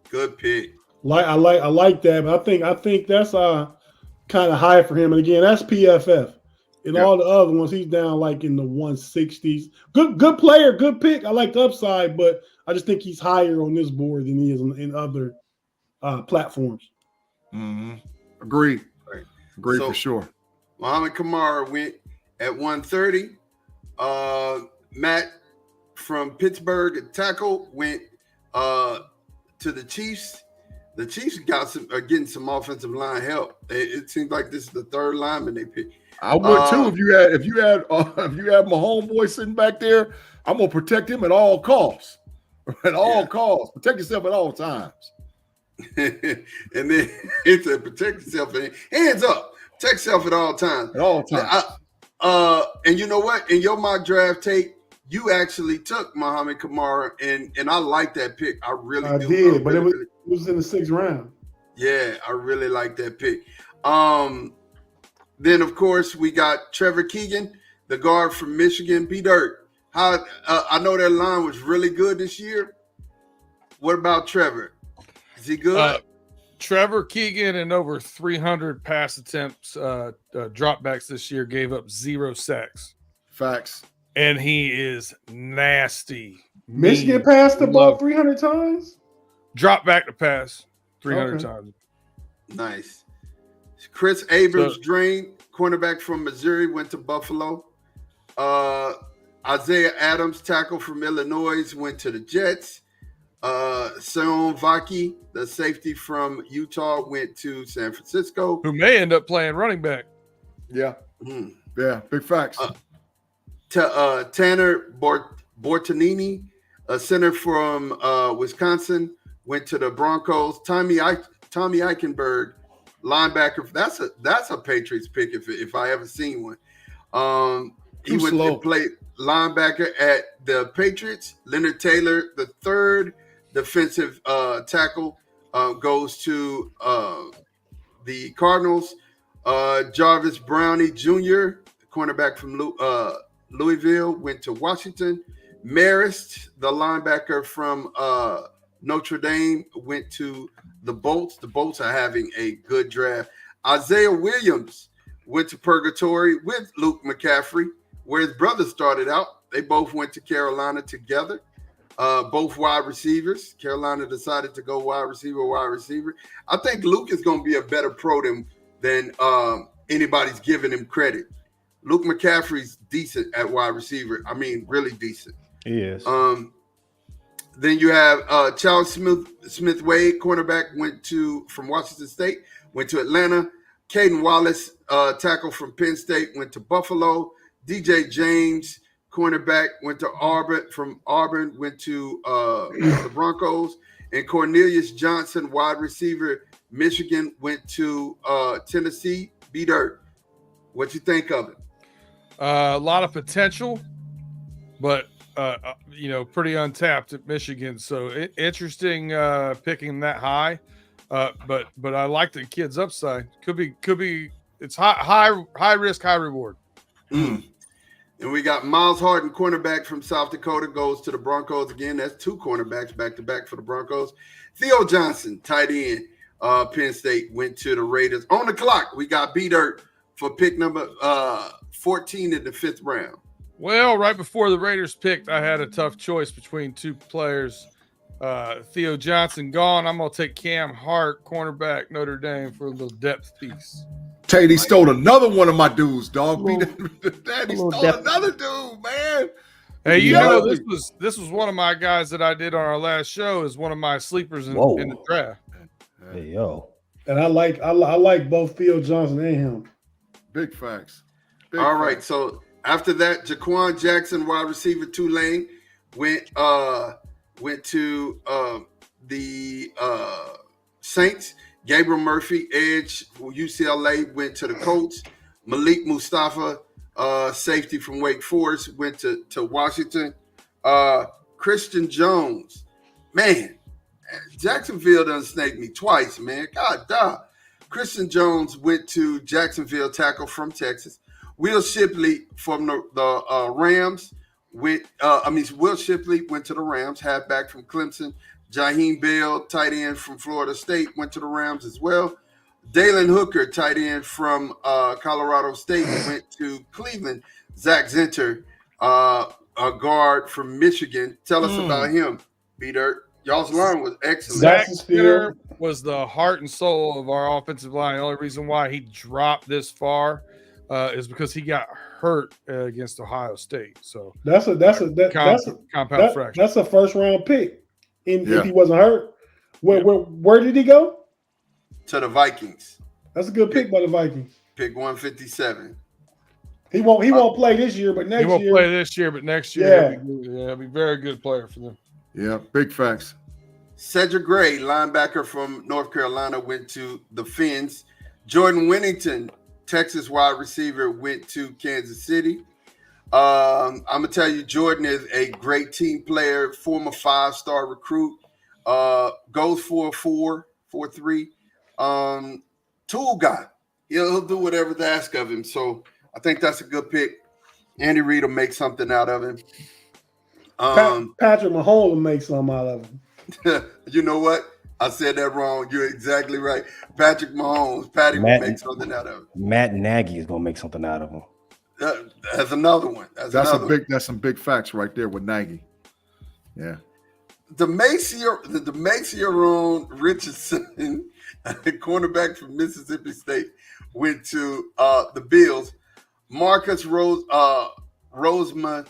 Good pick. I like that, but I think that's kind of high for him. And again, that's PFF. And all the other ones, he's down like in the 160s. Good player, good pick. I like the upside, but I just think he's higher on this board than he is in other platforms. Agreed. Agreed for sure. Muhammad Kamara went at 130. Matt from Pittsburgh at tackle went to the Chiefs. The Chiefs getting some offensive line help. It seems like this is the third lineman they picked. I would too if you had my homeboy sitting back there. I'm gonna protect him at all costs. At all costs, protect yourself at all times. And then it said protect yourself. Hands up. Protect yourself at all times. At all times. And you know what? In your mock draft tape, you actually took Muhammad Kamara, and I like that pick. I really do. Did, but it was in the 6th round. Yeah, I really like that pick. Then of course we got Trevor Keegan, the guard from Michigan. B Dirt. How I know that line was really good this year. What about Trevor? Is he good? Trevor Keegan and over 300 pass attempts, dropbacks this year, gave up 0 sacks. Facts. And he is nasty. Michigan passed the ball 300 times? Drop back to pass 300 times. Nice. Chris Abrams-Drain, cornerback from Missouri, went to Buffalo. Isaiah Adams, tackle from Illinois, went to the Jets. Seon Vaki, the safety from Utah, went to San Francisco. Who may end up playing running back. Yeah. Yeah, big facts. Tanner Bortonini, a center from Wisconsin, went to the Broncos. Tommy Eichenberg, linebacker. That's a Patriots pick if I ever seen one. He went and played linebacker at the Patriots. Leonard Taylor, the third defensive tackle, goes to the Cardinals. Jarvis Brownie Jr., cornerback from Louisville, went to Washington. Marist, the linebacker from Notre Dame, went to the Bolts. The Bolts are having a good draft. Isaiah Williams went to purgatory with Luke McCaffrey, where his brother started out. They both went to Carolina together. Both wide receivers. Carolina decided to go wide receiver. I think Luke is going to be a better pro than anybody's giving him credit. Luke McCaffrey's decent at wide receiver. I mean, really decent. He is. Then you have Charles Smith-Wade, cornerback, from Washington State, went to Atlanta. Caden Wallace, tackle from Penn State, went to Buffalo. DJ James, cornerback, went to Auburn. From Auburn, went to the Broncos. And Cornelius Johnson, wide receiver, Michigan, went to Tennessee. B-Dirt, what you think of it? A lot of potential, but pretty untapped at Michigan. So interesting picking that high. But I like the kid's upside. Could be. It's high risk, high reward. And we got Miles Harden, cornerback from South Dakota, goes to the Broncos again. That's two cornerbacks back to back for the Broncos. Theo Johnson, tight end, Penn State, went to the Raiders. On the clock, we got B-Dirt for pick number 14 in the 5th round. Well, right before the Raiders picked, I had a tough choice between two players. Theo Johnson gone. I'm going to take Cam Hart, cornerback, Notre Dame, for a little depth piece. Tate, he stole another one of my dudes, dog. Daddy stole another dude, man. Hey, this was one of my guys that I did on our last show as one of my sleepers in the draft. Hey, yo. And I like both Theo Johnson and him. Big facts. All right, so after that, Jaquan Jackson, wide receiver, Tulane, went to the Saints. Gabriel Murphy, edge for UCLA, went to the Colts. Malik Mustafa, safety from Wake Forest, went to Washington. Christian Jones, man, Jacksonville done snaked me twice, man. God damn. Christian Jones went to Jacksonville, tackle from Texas. Will Shipley from the Rams Will Shipley went to the Rams, halfback from Clemson. Jaheim Bell, tight end from Florida State, went to the Rams as well. Dalen Hooker, tight end from Colorado State, went to Cleveland. Zach Zinter, a guard from Michigan. Tell us about him, B-Dirt. Y'all's line was excellent. Zach Zinter was the heart and soul of our offensive line. The only reason why he dropped this far is because he got hurt against Ohio State. So that's a compound fracture. That's a first round pick. If he wasn't hurt, where did he go? To the Vikings. That's a good pick by the Vikings. Pick 157. He won't play this year, but next year. He won't play this year, but next year, he'll be a very good player for them. Yeah, big facts. Cedric Gray, linebacker from North Carolina, went to the Fins. Jordan Winnington, Texas wide receiver, went to Kansas City. I'm gonna tell you, Jordan is a great team player, former 5-star recruit. Goes for a 4.3. Tool guy. He'll do whatever's asked of him. So I think that's a good pick. Andy Reid will make something out of him. Patrick Mahomes will make something out of him. You know what? I said that wrong. You're exactly right. Patrick Mahomes. Patty will make something out of it. Matt Nagy is gonna make something out of him. That's another one. That's some big facts right there with Nagy. Yeah. The Maciaron Richardson, cornerback from Mississippi State, went to the Bills. Marcus Roseman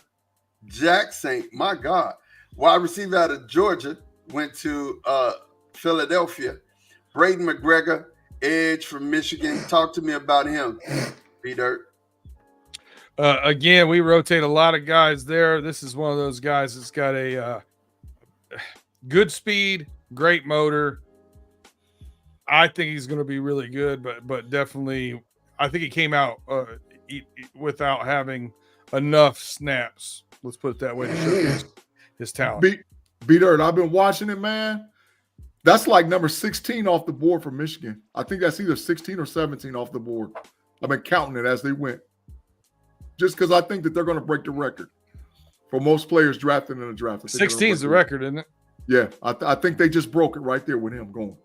Jackson, my God, wide receiver out of Georgia, went to Philadelphia. Braden McGregor, edge from Michigan. Talk to me about him, B-Dirt. Again, we rotate a lot of guys there. This is one of those guys that's got a good speed, great motor. I think he's going to be really good, but definitely, I think he came out without having enough snaps. Let's put it that way to show his talent. B-Dirt, I've been watching it, man. That's like number 16 off the board for Michigan. I think that's either 16 or 17 off the board. I've been counting it as they went. Just because I think that they're going to break the record for most players drafted in the draft. 16 is the record, isn't it? Yeah, I think they just broke it right there with him going.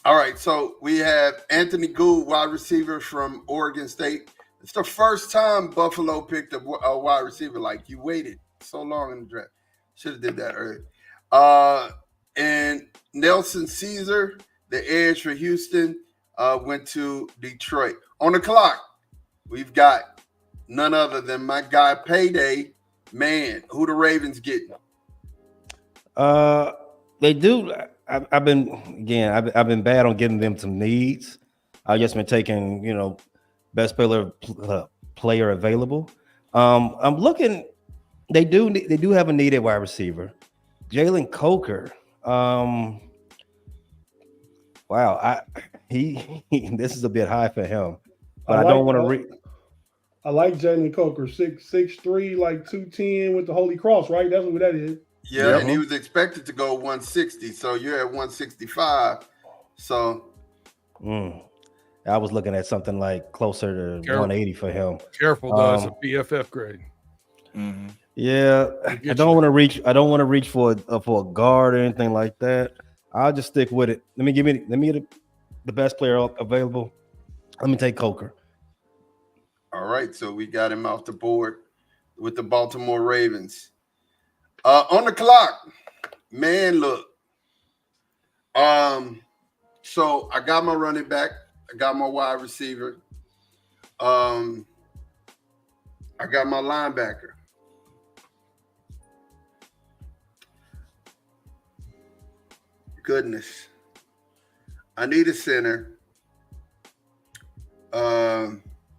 All right, so we have Anthony Gould, wide receiver from Oregon State. It's the first time Buffalo picked a wide receiver. Like, you waited so long in the draft. Should have did that early. And Nelson Caesar, the edge for Houston, went to Detroit. On the clock, we've got none other than my guy Payday. Man, who the Ravens getting? They do. I've been bad on getting them some needs. I've just been taking, best player available. I'm looking. They do have a needed wide receiver, Jalen Coker. Wow, this is a bit high for him, but I don't want to. I like Jalen Coker, 6'3", like 210 with the Holy Cross, right? That's what that is. Yeah, and he was expected to go 160, so you're at 165. So, I was looking at something like closer to 180 for him. Careful, though, it's a PFF grade. Mm-hmm. Yeah, I don't want to reach. I don't want to reach for a guard or anything like that. I'll just stick with it. Let me get the best player available. Let me take Coker. All right, so we got him off the board with the Baltimore Ravens. On the clock, man, look. So I got my running back. I got my wide receiver. I got my linebacker. Goodness. I need a center.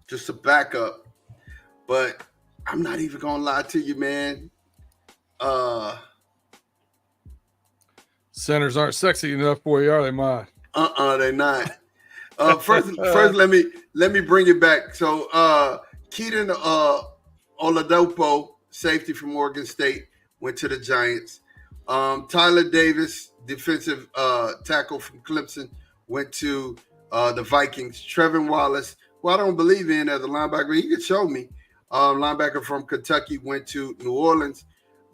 Just a backup. But I'm not even gonna lie to you, man. Centers aren't sexy enough for you, are they, Mike? They're not. First, let me bring it back. So, Keaton Oladipo, safety from Oregon State, went to the Giants. Tyler Davis, defensive tackle from Clemson, went to the Vikings. Trevin Wallace, who I don't believe in as a linebacker, he could show me. Linebacker from Kentucky went to New Orleans.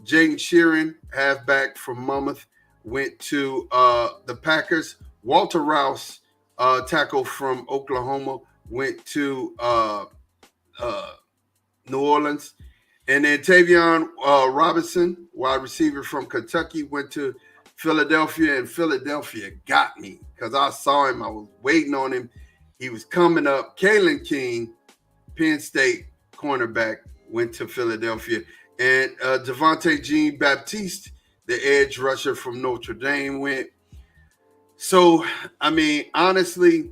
Jaden Sheeran, halfback from Monmouth, went to the Packers. Walter Rouse, tackle from Oklahoma, went to New Orleans. And then Tavion Robinson, wide receiver from Kentucky, went to Philadelphia, and Philadelphia got me because I saw him. I was waiting on him. He was coming up. Kalen King, Penn State cornerback, went to Philadelphia. And Javonte Jean-Baptiste, the edge rusher from Notre Dame, went. So, I mean, honestly,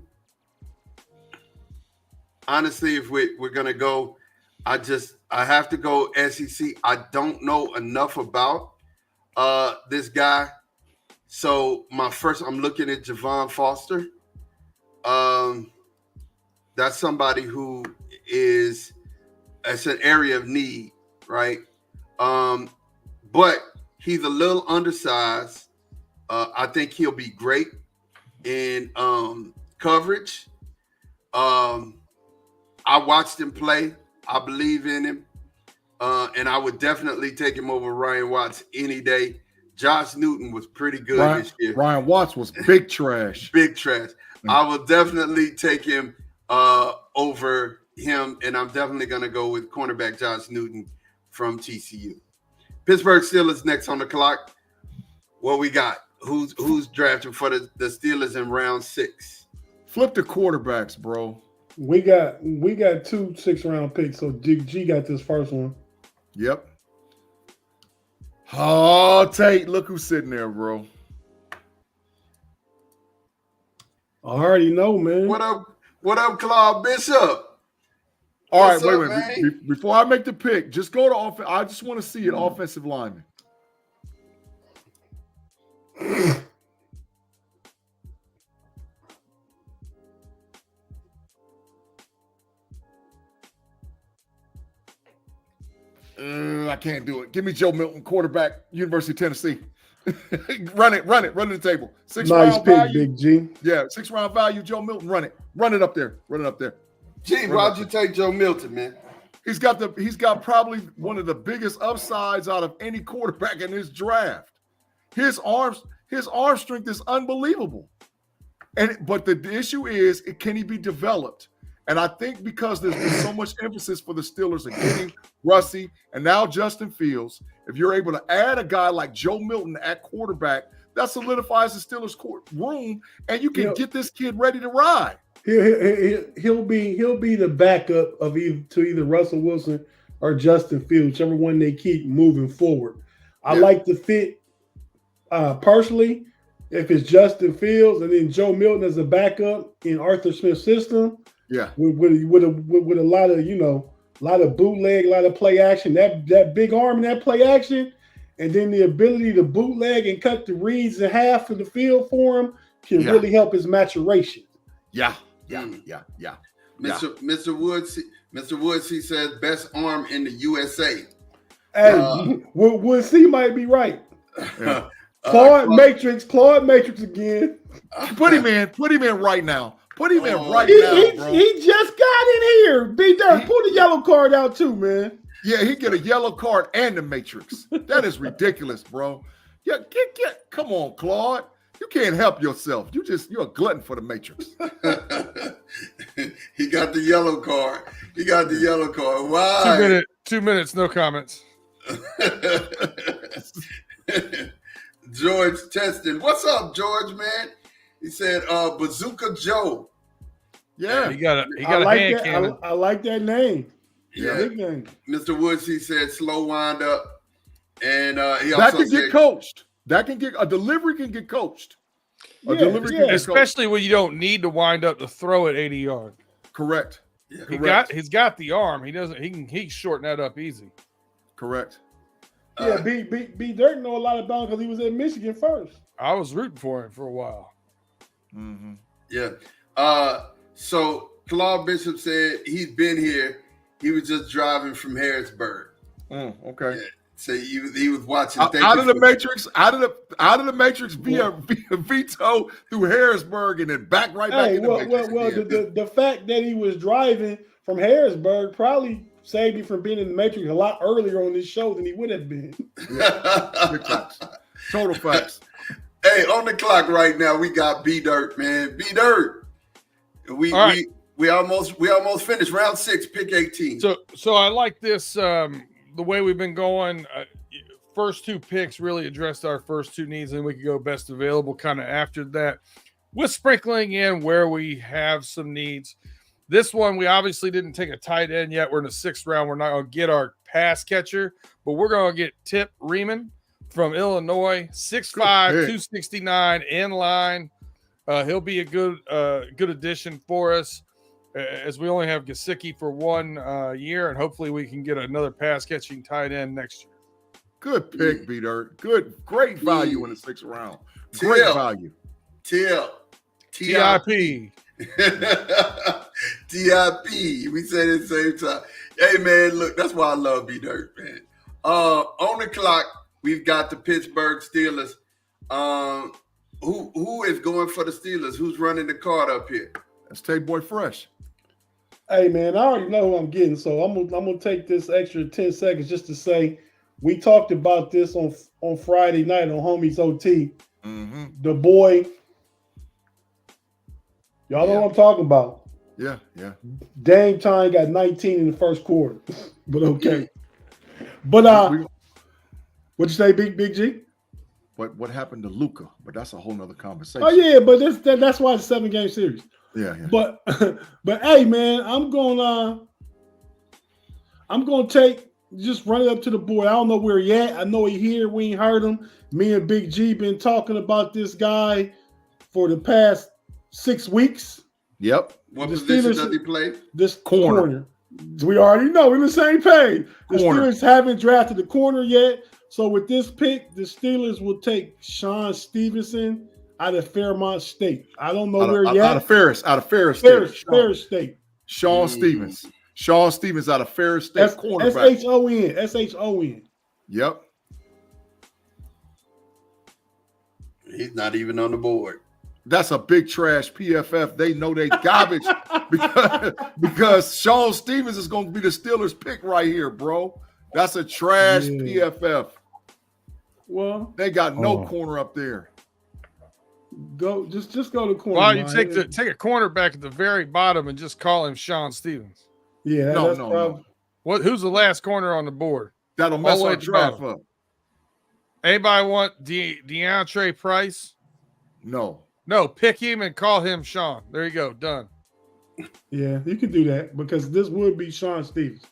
if we're going to go, I have to go SEC. I don't know enough about this guy. So I'm looking at Javon Foster. That's somebody who it's an area of need, right? But he's a little undersized. I think he'll be great in coverage. I watched him play. I believe in him. And I would definitely take him over Ryan Watts any day. Josh Newton was pretty good this year. Ryan Watts was big trash. Big trash. I will definitely take him over him, and I'm definitely going to go with cornerback Josh Newton from TCU. Pittsburgh Steelers next on the clock. What we got? Who's drafting for the Steelers in round 6? Flip the quarterbacks, bro. We got 2 6th-round picks, so G got this first one. Yep. Oh, Tate, look who's sitting there, bro. I already know, man. What up, Claude Bishop? All right, wait a minute. Before I make the pick, just go to offense. I just want to see an offensive lineman. I can't do it. Give me Joe Milton, quarterback, University of Tennessee. Run it to the table. 6th nice round pick, value. Big G. Yeah, 6th round value, Joe Milton. Run it up there. Gee, why'd you take Joe Milton, man? He's got probably one of the biggest upsides out of any quarterback in this draft. His arm strength is unbelievable. But the issue is, can he be developed? And I think because there's been so much emphasis for the Steelers of getting Russie and now Justin Fields, if you're able to add a guy like Joe Milton at quarterback, that solidifies the Steelers' room, and you can get this kid ready to ride. He'll be the backup of either Russell Wilson or Justin Fields, whichever one they keep moving forward. I like the fit personally. If it's Justin Fields and then Joe Milton as a backup in Arthur Smith's system, with a lot of a lot of bootleg, a lot of play action, that big arm and that play action, and then the ability to bootleg and cut the reads in half of the field for him can really help his maturation. Yeah. Mr. Woods, he says best arm in the USA. Hey, Woods, he might be right. Yeah. Claude Matrix again. Put him in right now. Put him in right now, bro. He just got in here. B-Dirt, pull the yellow card out too, man. Yeah, he get a yellow card and the Matrix. That is ridiculous, bro. Yeah, come on, Claude. You can't help yourself. You're a glutton for the Matrix. He got the yellow card. Why? 2 minutes, no comments. George Teston. What's up, George, man? He said Bazooka Joe. Yeah. He got a hand cannon. I like that name. Yeah. Big name. Mr. Woods, he said slow wind up. And he that also can get coached. A delivery can get coached. Especially when you don't need to wind up to throw it 80 yards. Correct. Yeah. He's got the arm. He can shorten that up easy. Correct. Yeah, B Dirt know a lot about him because he was at Michigan first. I was rooting for him for a while. Mm-hmm. Yeah. So Claude Bishop said he's been here. He was just driving from Harrisburg. Okay. Yeah. So he was watching out of the Matrix via Vito through Harrisburg and then back right back in the Matrix. The fact that he was driving from Harrisburg probably saved me from being in the Matrix a lot earlier on this show than he would have been. Yeah. Total facts. Hey, on the clock right now, we got B Dirt, man. B Dirt. We almost finished round 6, pick 18. So I like this. The way we've been going, first 2 picks really addressed our first 2 needs, and we could go best available kind of after that, with sprinkling in where we have some needs. This one, we obviously didn't take a tight end yet. We're in the 6th round. We're not going to get our pass catcher, but we're going to get Tip Riemann from Illinois, 6'5", 269, in line. He'll be a good addition for us, as we only have Gesicki for 1 year, and hopefully we can get another pass-catching tight end next year. Good pick, B-Dirt. Great value in the 6th round. Great value. TIP. TIP. We said it at the same time. Hey, man, look, that's why I love B-Dirt, man. On the clock, we've got the Pittsburgh Steelers. Who is going for the Steelers? Who's running the card up here? That's Tay Boy Fresh. Hey, man, I already know who I'm getting, so I'm gonna take this extra 10 seconds just to say we talked about this on Friday night on Homies OT. Mm-hmm. The boy, y'all know what I'm talking about. Yeah. Dame Time got 19 in the first quarter, but okay. But what'd you say, Big G? What happened to Luka? But that's a whole nother conversation. Oh yeah, but that's why it's a 7-game series. Yeah. But hey, man, I'm gonna just run it up to the board. I don't know where he at. I know he here. We ain't heard him. Me and Big G been talking about this guy for the past 6 weeks. Yep. What position does he play? This corner. We already know we're on the same page. The Steelers haven't drafted the corner yet. So with this pick, the Steelers will take Sean Stevenson out of Fairmont State. I don't know where yet. Out of Ferris State. Sean Stevens. Sean Stevens out of Ferris State cornerback. S-H-O-N. Yep. He's not even on the board. That's a big trash PFF. They know they garbage because Sean Stevens is going to be the Steelers pick right here, bro. That's a trash PFF. Well, they got no corner up there. Go just go to corner. Why don't you man. take a cornerback at the very bottom and just call him Sean Stevens? Yeah, No, that's no, probably. What? Who's the last corner on the board? That'll mess All the way our at the draft bottom. up. Anybody want DeAndre Price? No. No, pick him and call him Sean. There you go. Done. Yeah, you can do that because this would be Sean Stevens.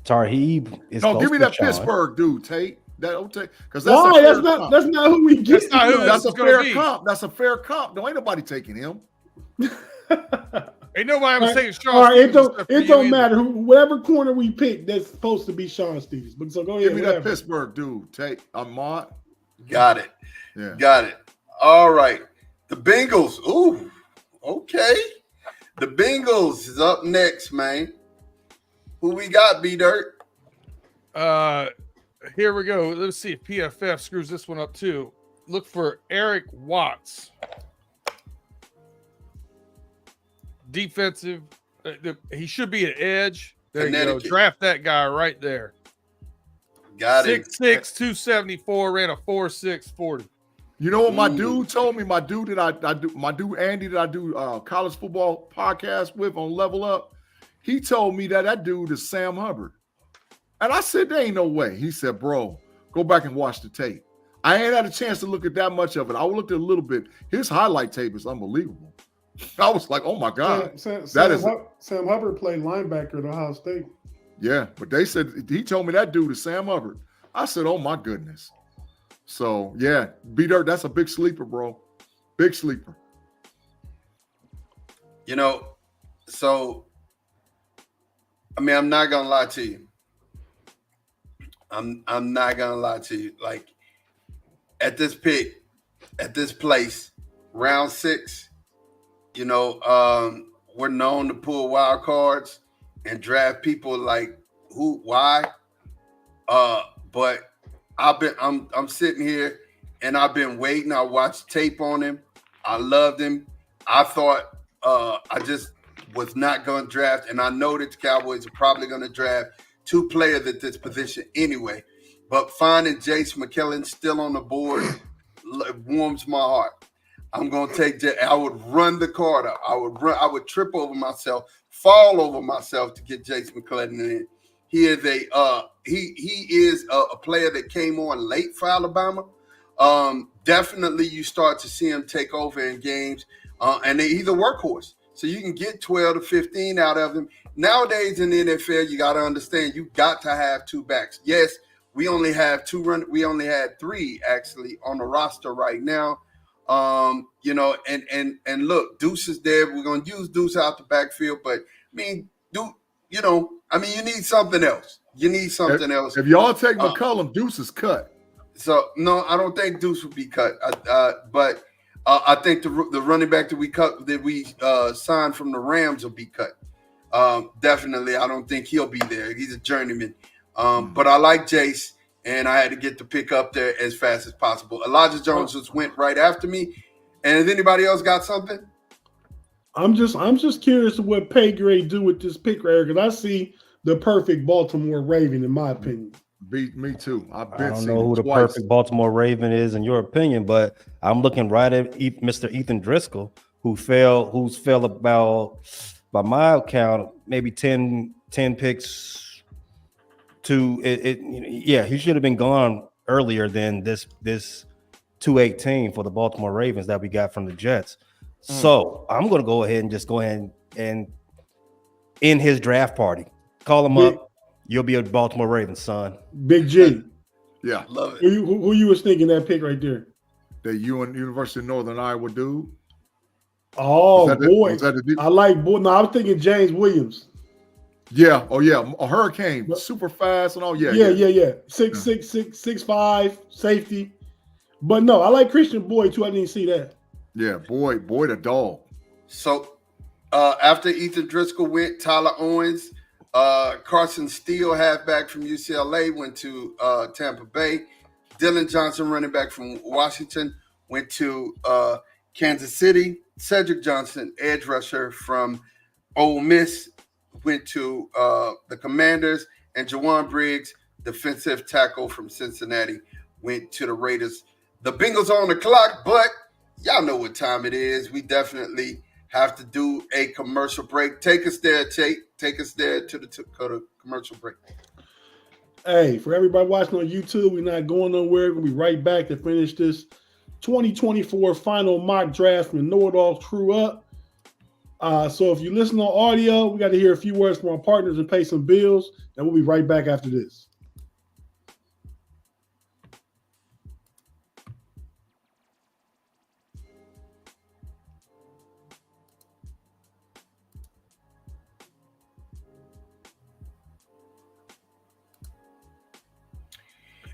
Tarheeb is No, close give me to that Sean. Pittsburgh dude, Tate. Because Why? That's not who we get. That's not who That's this a is gonna fair be. comp. That's a fair comp. No, ain't nobody taking him. Ain't nobody was taking Sean. All right, Stevens except for it you don't either. matter whatever corner we pick. That's supposed to be Sean Stevens. But so go ahead. Give me whatever. that Pittsburgh dude, Tate. Ahmad. Got it. Yeah. Got it. All right. The Bengals. Ooh, okay. The Bengals is up next, man. Who we got, B-Dirt? Here we go. Let's see if PFF screws this one up too. Look for Eric Watts. Defensive. He should be an edge. There you go. Connecticut. Draft that guy right there. Got it. 6'6", 274, ran a 4.6 40. You know what my dude told me? My dude Andy that I do college football podcast with on Level Up. He told me that dude is Sam Hubbard. And I said, there ain't no way. He said, bro, go back and watch the tape. I ain't had a chance to look at that much of it. I looked at a little bit. His highlight tape is unbelievable. I was like, oh my God. Sam Hubbard played linebacker at Ohio State. Yeah, but they said, he told me that dude is Sam Hubbard. I said, oh my goodness. So yeah, B-Dirt, that's a big sleeper, bro. Big sleeper. You know, so, I mean, I'm not going to lie to you. I'm not going to lie to you. Like, at this pick, at this place, round 6, you know, we're known to pull wild cards and draft people like why? But I'm sitting here and I've been waiting. I watched tape on him. I loved him. I thought I just was not going to draft, and I know that the Cowboys are probably going to draft 2 players at this position anyway. But finding Jace McKellen still on the board warms my heart. I'm going to take Jay. I would run the card up. I would trip over myself, fall over myself to get Jace McClellan in. He is a player that came on late for Alabama. Definitely you start to see him take over in games, and he's a workhorse. So you can get 12 to 15 out of him. Nowadays in the NFL, you got to understand you got to have 2 backs. Yes, we only have 2 we only had 3 actually on the roster right now. You know, and look, Deuce is there. We're gonna use Deuce out the backfield, but I mean, you need something else. You need something else. If y'all take McCollum, Deuce is cut. So no, I don't think Deuce would be cut. But I think the running back that we signed from the Rams will be cut. Definitely, I don't think he'll be there. He's a journeyman. But I like Jace, and I had to get the pick up there as fast as possible. Elijah Jones just went right after me. And has anybody else got something? I'm just curious of what pay grade do with this pick right here, because I see the perfect Baltimore Raven, in my opinion. Me too. I don't know who the perfect Baltimore Raven is in your opinion, but I'm looking right at Mr. Ethan Driscoll, who's fell about, by my count, maybe 10 picks to it. Yeah, he should have been gone earlier than this 218 for the Baltimore Ravens that we got from the Jets. So I'm going to go ahead and in his draft party, call him up. You'll be a Baltimore Ravens, son. Big G. Yeah. Love it. Who you was thinking that pick right there? The University of Northern Iowa dude. Oh, boy. I like boy. No, I was thinking James Williams. Yeah. Oh, yeah. A Hurricane. Super fast and all. Yeah. 6'6", 6'5", safety. But no, I like Christian Boyd too. I didn't see that. Yeah, Boyd the dog. So after Ethan Driscoll went, Tyler Owens, Carson Steele, halfback from UCLA, went to Tampa Bay. Dylan Johnson, running back from Washington, went to Kansas City. Cedric Johnson, edge rusher from Ole Miss, went to the Commanders. And Jawan Briggs, defensive tackle from Cincinnati, went to the Raiders. The Bengals on the clock, but y'all know what time it is. We definitely have to do a commercial break. Take us there, Tate. Take us there to the commercial break. Hey, for everybody watching on YouTube, we're not going nowhere. We'll be right back to finish this 2024 final mock draft from the KNOitAllz crew up. So if you listen on audio, we got to hear a few words from our partners and pay some bills, and we'll be right back after this.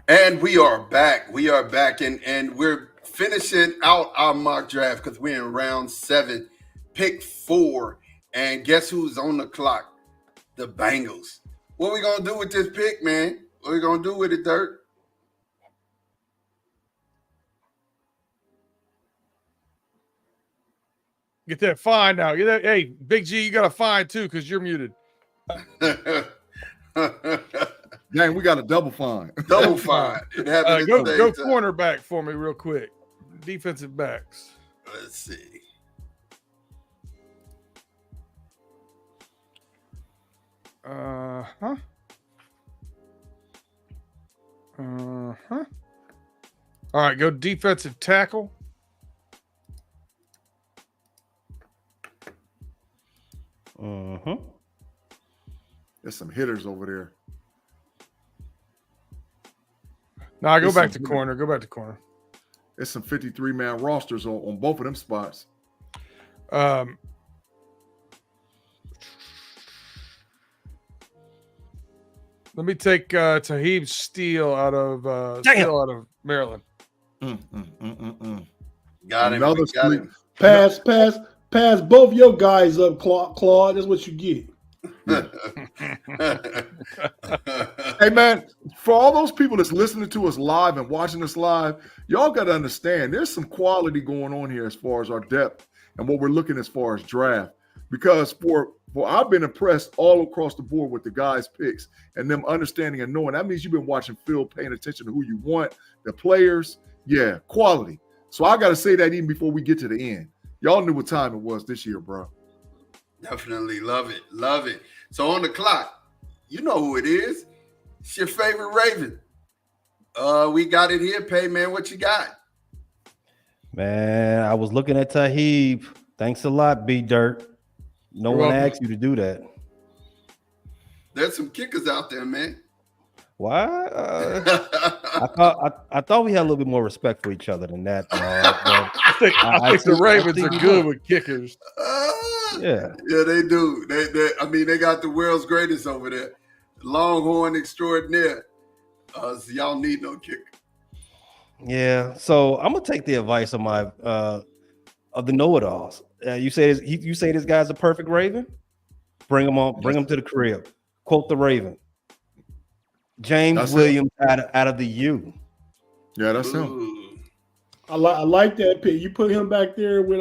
And we are back. We are back, and we're finishing out our mock draft because we're in round 7, pick 4. And guess who's on the clock? The Bengals. What we gonna do with this pick, man? What we gonna do with it, Dirt? Get that fine now. Get that. Hey, Big G, you got a fine too because you're muted. Dang, we got a double fine. Double fine. It happened Go time. cornerback for me real quick. Defensive backs. Let's see. All right, go defensive tackle. There's some hitters over there. No, I go back to corner. Go back to corner. There's some 53-man rosters on both of them spots. Let me take Taheeb Steele out of Maryland. Got him. Another Got him. Pass both your guys up, Claude. That's what you get. Hey, man, for all those people that's listening to us live and watching us live, y'all got to understand there's some quality going on here as far as our depth and what we're looking as far as draft. Because for I've been impressed all across the board with the guys' picks and them understanding and knowing. That means you've been watching film, paying attention to who you want, the players. Yeah, quality. So I got to say that even before we get to the end. Y'all knew what time it was this year, bro. Definitely love it. Love it. So on the clock, you know who it is. It's your favorite Raven. We got it here. Pay, man, what you got? Man, I was looking at Taheeb. Thanks a lot, B Dirt. No one asked you to do that. There's some kickers out there, man. Why? I thought we had a little bit more respect for each other than that. I think the Ravens are good with kickers. Yeah, they do. They got the world's greatest over there, Longhorn extraordinaire. So y'all need no kicker. Yeah. So I'm gonna take the advice of my of the KNOitAllz. You say this guy's a perfect Raven. Bring him on. Bring him to the crib. Quote the Raven. James Williams out of the U. Yeah, that's him. Ooh. I like that pick. You put him back there with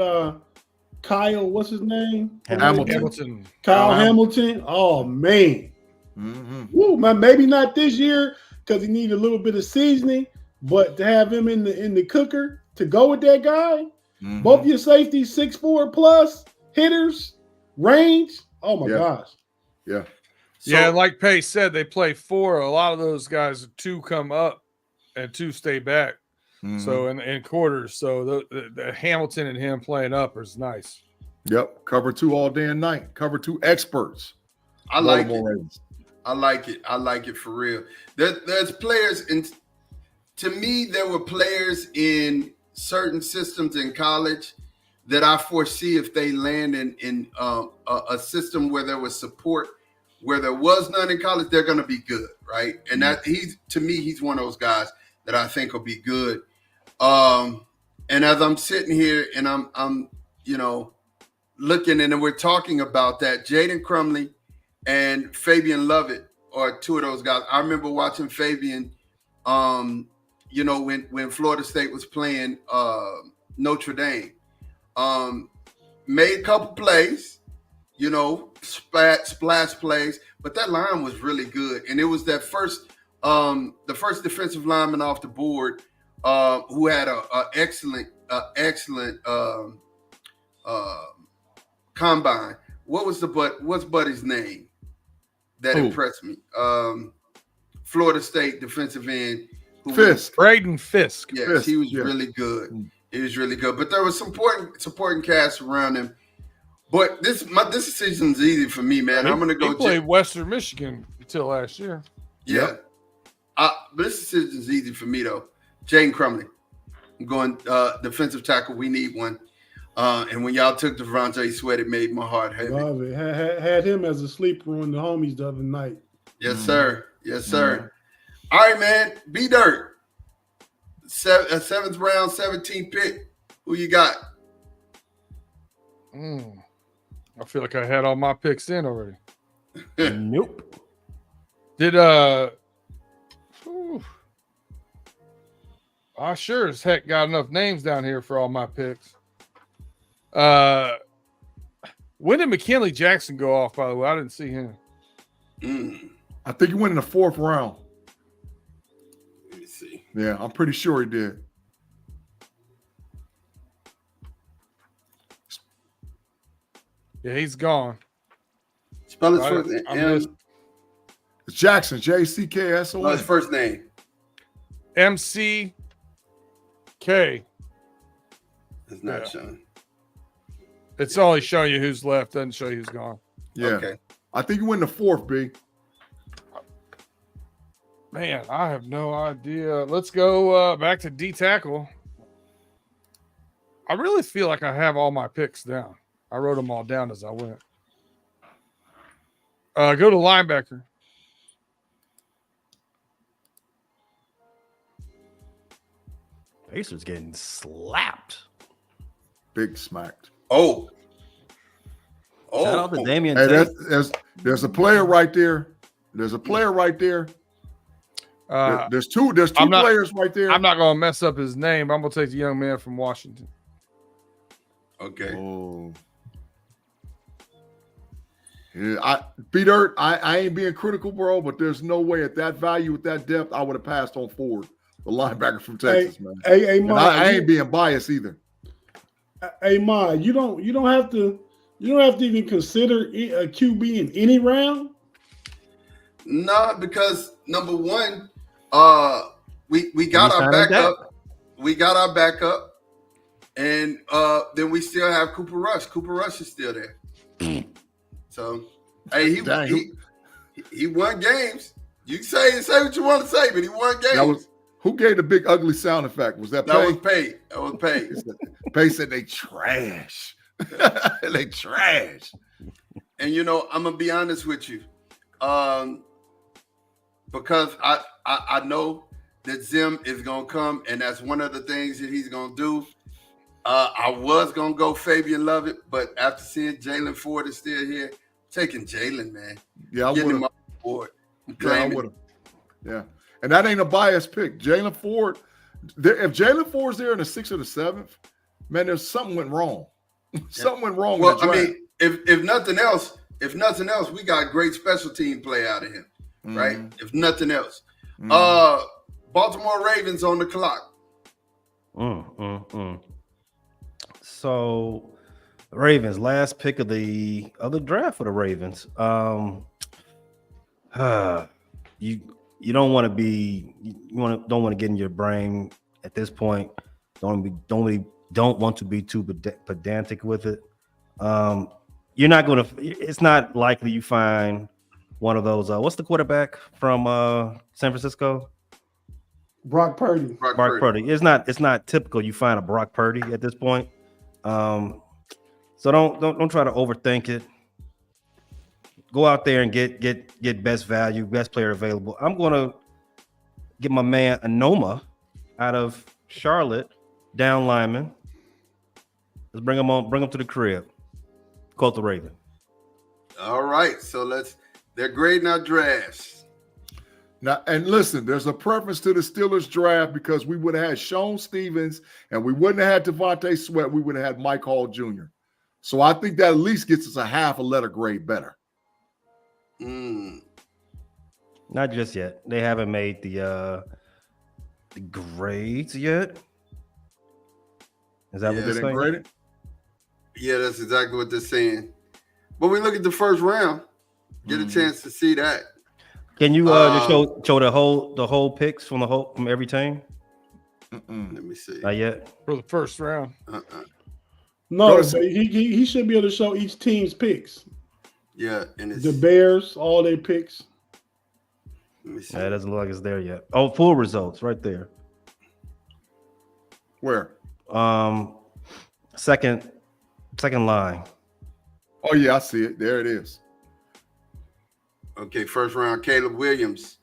Kyle. What's his name? Hamilton. Kyle Hamilton. Oh man. Mm-hmm. Woo, man. Maybe not this year because he needed a little bit of seasoning, but to have him in the cooker to go with that guy. Mm-hmm. Both your safeties 6'4" plus hitters, range. Oh my gosh. Yeah. Yeah, like Pace said, they play 4. A lot of those guys, 2 come up and 2 stay back. Mm-hmm. So in quarters, so the Hamilton and him playing up is nice. Yep, cover 2 all day and night. Cover 2 experts. I like it. I like it. I like it for real. There's players, and to me, there were players in certain systems in college that I foresee if they land in a system where there was support, where there was none in college, they're going to be good, right? And that he's one of those guys that I think will be good. And as I'm sitting here and I'm looking and we're talking about that, Jaden Crumley and Fabian Lovett are 2 of those guys. I remember watching Fabian, when Florida State was playing Notre Dame, made a couple plays, splash plays, but that line was really good. And it was that the first defensive lineman off the board who had a excellent combine. What's Buddy's name that impressed me? Florida State defensive end. Fisk. Braden Fisk. Yes, Fisk, he was really good. He was really good. But there was supporting cast around him. But this decision's easy for me, man. I'm gonna go. He played Western Michigan until last year. Yeah. But this decision's easy for me though. Jaden Crumley. I'm going defensive tackle. We need one. And when y'all took Devontae Sweat, it made my heart heavy. Love it. Had him as a sleeper on the homies the other night. Yes, sir. Yes, sir. All right, man. B Dirt. 7th round, 17th pick. Who you got? I feel like I had all my picks in already. Nope. Did I sure as heck got enough names down here for all my picks. When did McKinley Jackson go off, by the way? I didn't see him. I think he went in the 4th round. Let me see. Yeah, I'm pretty sure he did. Yeah, he's gone. Spell his first name. It's Jackson, J-C-K-S-O-N. What's his first name? MCK. It's not showing. It's only showing you who's left, doesn't show you who's gone. Yeah. Okay. I think he went in the 4th, B. Man, I have no idea. Let's go back to D tackle. I really feel like I have all my picks down. I wrote them all down as I went. Go to linebacker. Pacers getting slapped. Big smacked. Oh. Shout out to Damian. Hey, Tate. there's a player right there. There's a player right there. There's two players right there. I'm not going to mess up his name. I'm going to take the young man from Washington. Okay. Oh. Yeah, B-Dirt, I ain't being critical, bro, but there's no way at that value, at that depth, I would have passed on Ford, the linebacker from Texas, man. Hey, Ma, I ain't being biased either. Hey, Ma, you don't have to even consider a QB in any round. No, because number one, we got our backup. We got our backup, and then we still have Cooper Rush. Cooper Rush is still there. So, hey, he won games. You say what you want to say, but he won games. Who gave the big ugly sound effect? Was that Pay? That was Pay. Pay said they trash. They trash. And I'm gonna be honest with you, because I know that Zim is gonna come, and that's one of the things that he's gonna do. I was gonna go Fabian Lovett, but after seeing Jalen Ford is still here, taking Jalen, man. Yeah, I would have. Yeah, I would have. Yeah, and that ain't a biased pick. Jalen Ford. If Jalen Ford's there in the 6th or the 7th, man, there's something went wrong. Something went wrong. Well, I mean, if nothing else, we got great special team play out of him, right? If nothing else, Baltimore Ravens on the clock. So, the Ravens, last pick of the draft for the Ravens. You don't want to get in your brain at this point. Don't want to be too pedantic with it. You're not going to. It's not likely you find one of those. What's the quarterback from San Francisco? Brock Purdy. Brock Purdy. It's not typical you find a Brock Purdy at this point. So don't try to overthink it. Go out there and get best value, best player available. I'm gonna get my man Anoma out of Charlotte, down lineman. Let's bring him to the crib. Quote the Raven. All right, so they're grading our drafts. Now, and listen, there's a preference to the Steelers draft because we would have had Sean Stevens and we wouldn't have had Devontae Sweat. We would have had Mike Hall Jr. So I think that at least gets us a half a letter grade better. Not just yet. They haven't made the the grades yet. Is that Yeah. what They they're didn't saying? grade it? Yeah, that's exactly what they're saying. But we look at the first round, get a chance to see that. Can you just show the whole picks from every team? Let me see. Not yet. For the first round. No, but he should be able to show each team's picks. Yeah, and it's The Bears, all their picks. let me see. Yeah, it doesn't look like it's there yet. Oh, full results right there. Where? Second line. Oh yeah, I see it. There it is. Okay, first round, Caleb Williams,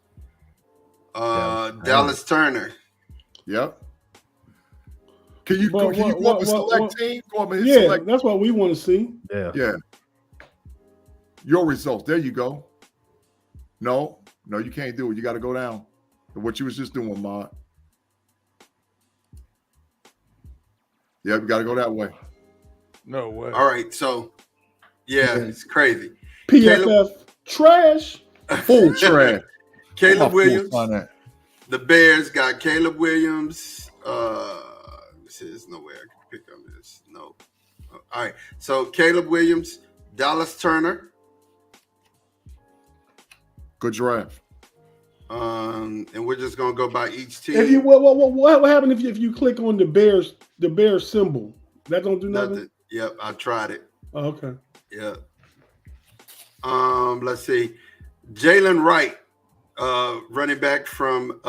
Dallas Turner. Yep. Can you go up and select team? Go up and select. That's what we want to see. Yeah. Your results. There you go. No, you can't do it. You got to go down to what you was just doing, Mod. Yeah, we got to go that way. No way. All right, so it's crazy. PFF trash. Full trash. Caleb Williams. The The Bears got Caleb Williams. There's no way I can pick on this. No. All right. So Caleb Williams, Dallas Turner. Good draft. And we're just gonna go by each team. If you what happened if you click on the Bears symbol? That don't do nothing. Yep, I tried it. Oh, okay. Yep. Let's see. Jalen Wright, running back from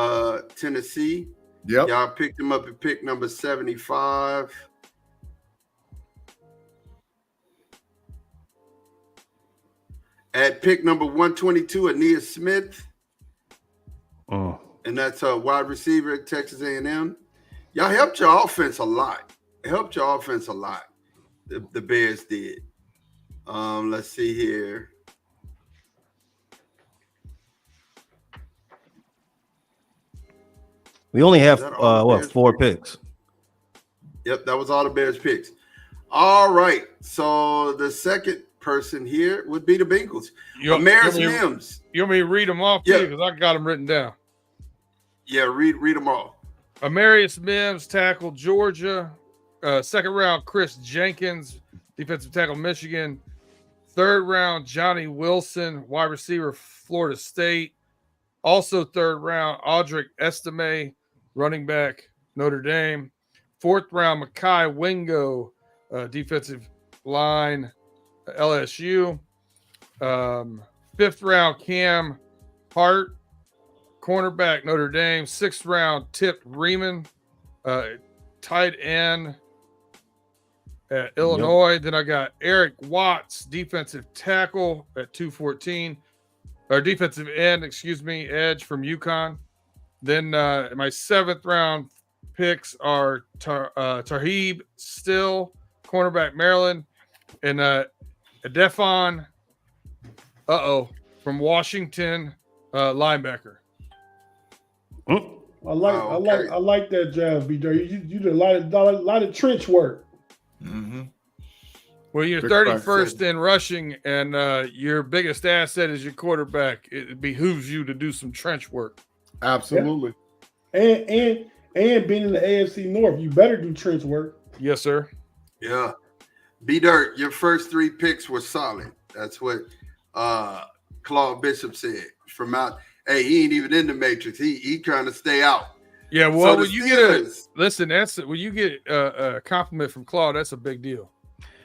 Tennessee. Yep. Y'all picked him up at pick number 75. At pick number 122, Aeneas Smith. Oh. And that's a wide receiver at Texas A&M. Y'all helped your offense a lot. The Bears did. Let's see here. We only have Bears 4 picks. Yep, that was all the Bears picks. All right. So the second person here would be the Bengals. Amaris Mims. You want me to read them off too? Because I got them written down. Yeah, read them all. Amarius Mims, tackle, Georgia. Second round, Chris Jenkins, defensive tackle, Michigan. Third round, Johnny Wilson, wide receiver, Florida State. Also third round, Audric Estime, running back, Notre Dame. Fourth round, Mekhi Wingo, defensive line, LSU. Fifth round, Cam Hart, cornerback, Notre Dame. Sixth round, Tip Riemann, tight end at Illinois. Yep. Then I got Eric Watts, defensive tackle at 214. Or defensive end, edge from UConn. Then my seventh round picks are Tarheeb Still, cornerback, Maryland, and Defon from Washington, linebacker. I like that draft, B. You did a lot of trench work. Mm-hmm. Well, you're 31st in rushing, and your biggest asset is your quarterback. It behooves you to do some trench work. Absolutely. Yeah. And being in the AFC North, you better do trench work. Yes, sir. Yeah. B-Dirt, your first 3 picks were solid. That's what Claude Bishop said. From out, hey, he ain't even in the Matrix. He trying to stay out. Yeah, well, so when you get a compliment from Claude, that's a big deal.